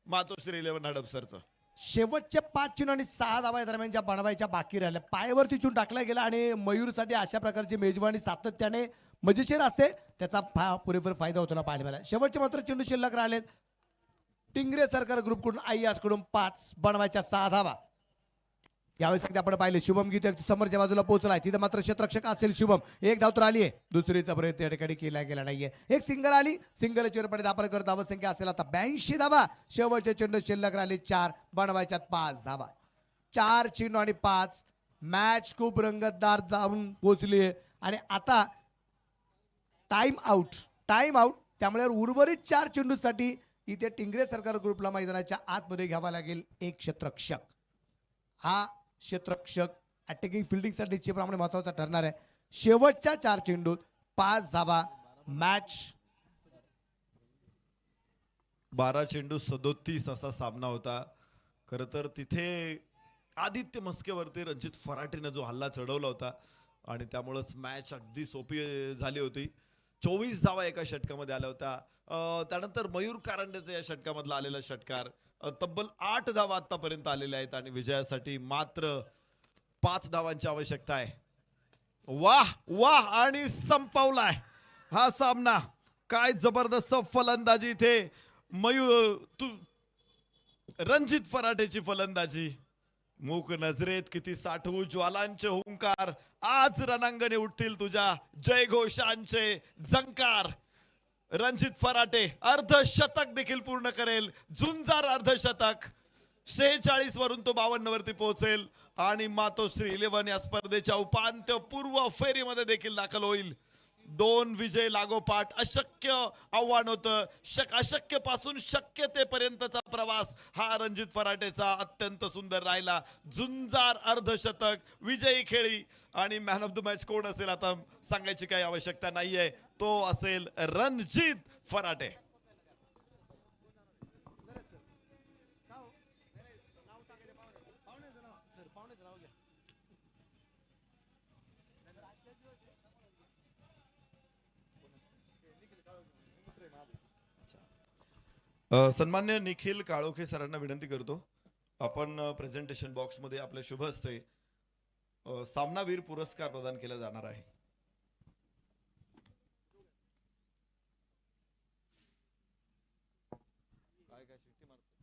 मातोश्री 11 हडपसरचं. शेवटचे 5 चेंडू आणि 6 धावा दरम्यान ज्या बनवायच्या बाकी राहिल्या, पायावरती चून टाकला गेला आणि मयूरसाठी अशा प्रकारची मेजवानी सातत्याने मजेशीर असते, त्याचा पुरेपूर फायदा होतो ना पाहायला मिळाला. शेवटचे मात्र चेंडू शिल्लक राहिलेत. टिंगरे सरकार ग्रुपकडून आयाजकडून 5 बनवायच्या 6 धावा. यावेळेस आपण पाहिले शुभम गीते समोरच्या बाजूला पोहोचलाय, तिथे मात्र क्षेत्ररक्षक असेल शुभम. एक धाव तर आली आहे, दुसरीचा प्रयत्न या ठिकाणी केला गेला नाहीये. एक सिंगल आली, सिंगल चिरपणे धापा करत धावसंख्या असेल आता 82 धावा. शेवटचे चेंडू शिल्लक राहिले 4 बनवायच्यात 5 धावा. 4 चेंडू आणि 5. मॅच खूप रंगतदार जाऊन पोहोचली आहे आणि आता टाइम आउट. त्यामुळे उर्वरित 4 चेंडूसाठी इथे टिंगरे सरकार ग्रुपला मैदानाच्या आतमध्ये घ्यावा लागेल एक क्षेत्ररक्षक. हा क्षेत्ररक्षक अटॅकिंग फिल्डिंगसाठी निश्चितप्रमाणे महत्वाचा ठरणार आहे. शेवटच्या 4 चेंडूत 5 धावा. मॅच 12 चेंडू 37 असा सामना होता. खरं तर तिथे आदित्य मस्केवरती रणजित फराटेनं जो हल्ला चढवला होता आणि त्यामुळेच मॅच अगदी सोपी झाली होती. 24 धावा एका षटकामध्ये आल्या होत्या. त्यानंतर मयूर कारंडेचा या षटकामधला आलेला षटकार, तब्बल 8 धावा आतापर्यंत आलेल्या आहेत आणि विजयासाठी मात्र 5 धावांची आवश्यकता आहे. वाह आणि संपवलाय हा सामना. काय जबरदस्त फलंदाजी इथे रणजित फराटेची फलंदाजी. मूक नजरेत किती साठवू ज्वालांचे हुंकार, आज रणांगणे उठतील तुझ्या जयघोषांचे झंकार. रणजित फराटे अर्धशतक देखील पूर्ण करेल, झुंजार अर्धशतक. 46 वरून तो 52 वरती पोहोचेल आणि मातोश्री 11 या स्पर्धेच्या उपांत्यपूर्व फेरीमध्ये देखील दाखल होईल. 2 विजय लागोपाठ. अशक्य आव्हान होतं, अशक्य पासून शक्यतेपर्यंतचा प्रवास हा रणजित फराटेचा अत्यंत सुंदर राहिला. झुंजार अर्धशतक, विजयी खेळी आणि मॅन ऑफ द मॅच कोण असेल आता सांगायची काही आवश्यकता नाहीये, तो असेल रणजित फराटे. सन्मान्य निखिल काळोखे सरांना विनंती करतो, आपण प्रेझेंटेशन बॉक्समध्ये आपल्या शुभ हस्ते सामनावीर पुरस्कार प्रदान केला जाणार आहे. काय शिट्टी मारतो.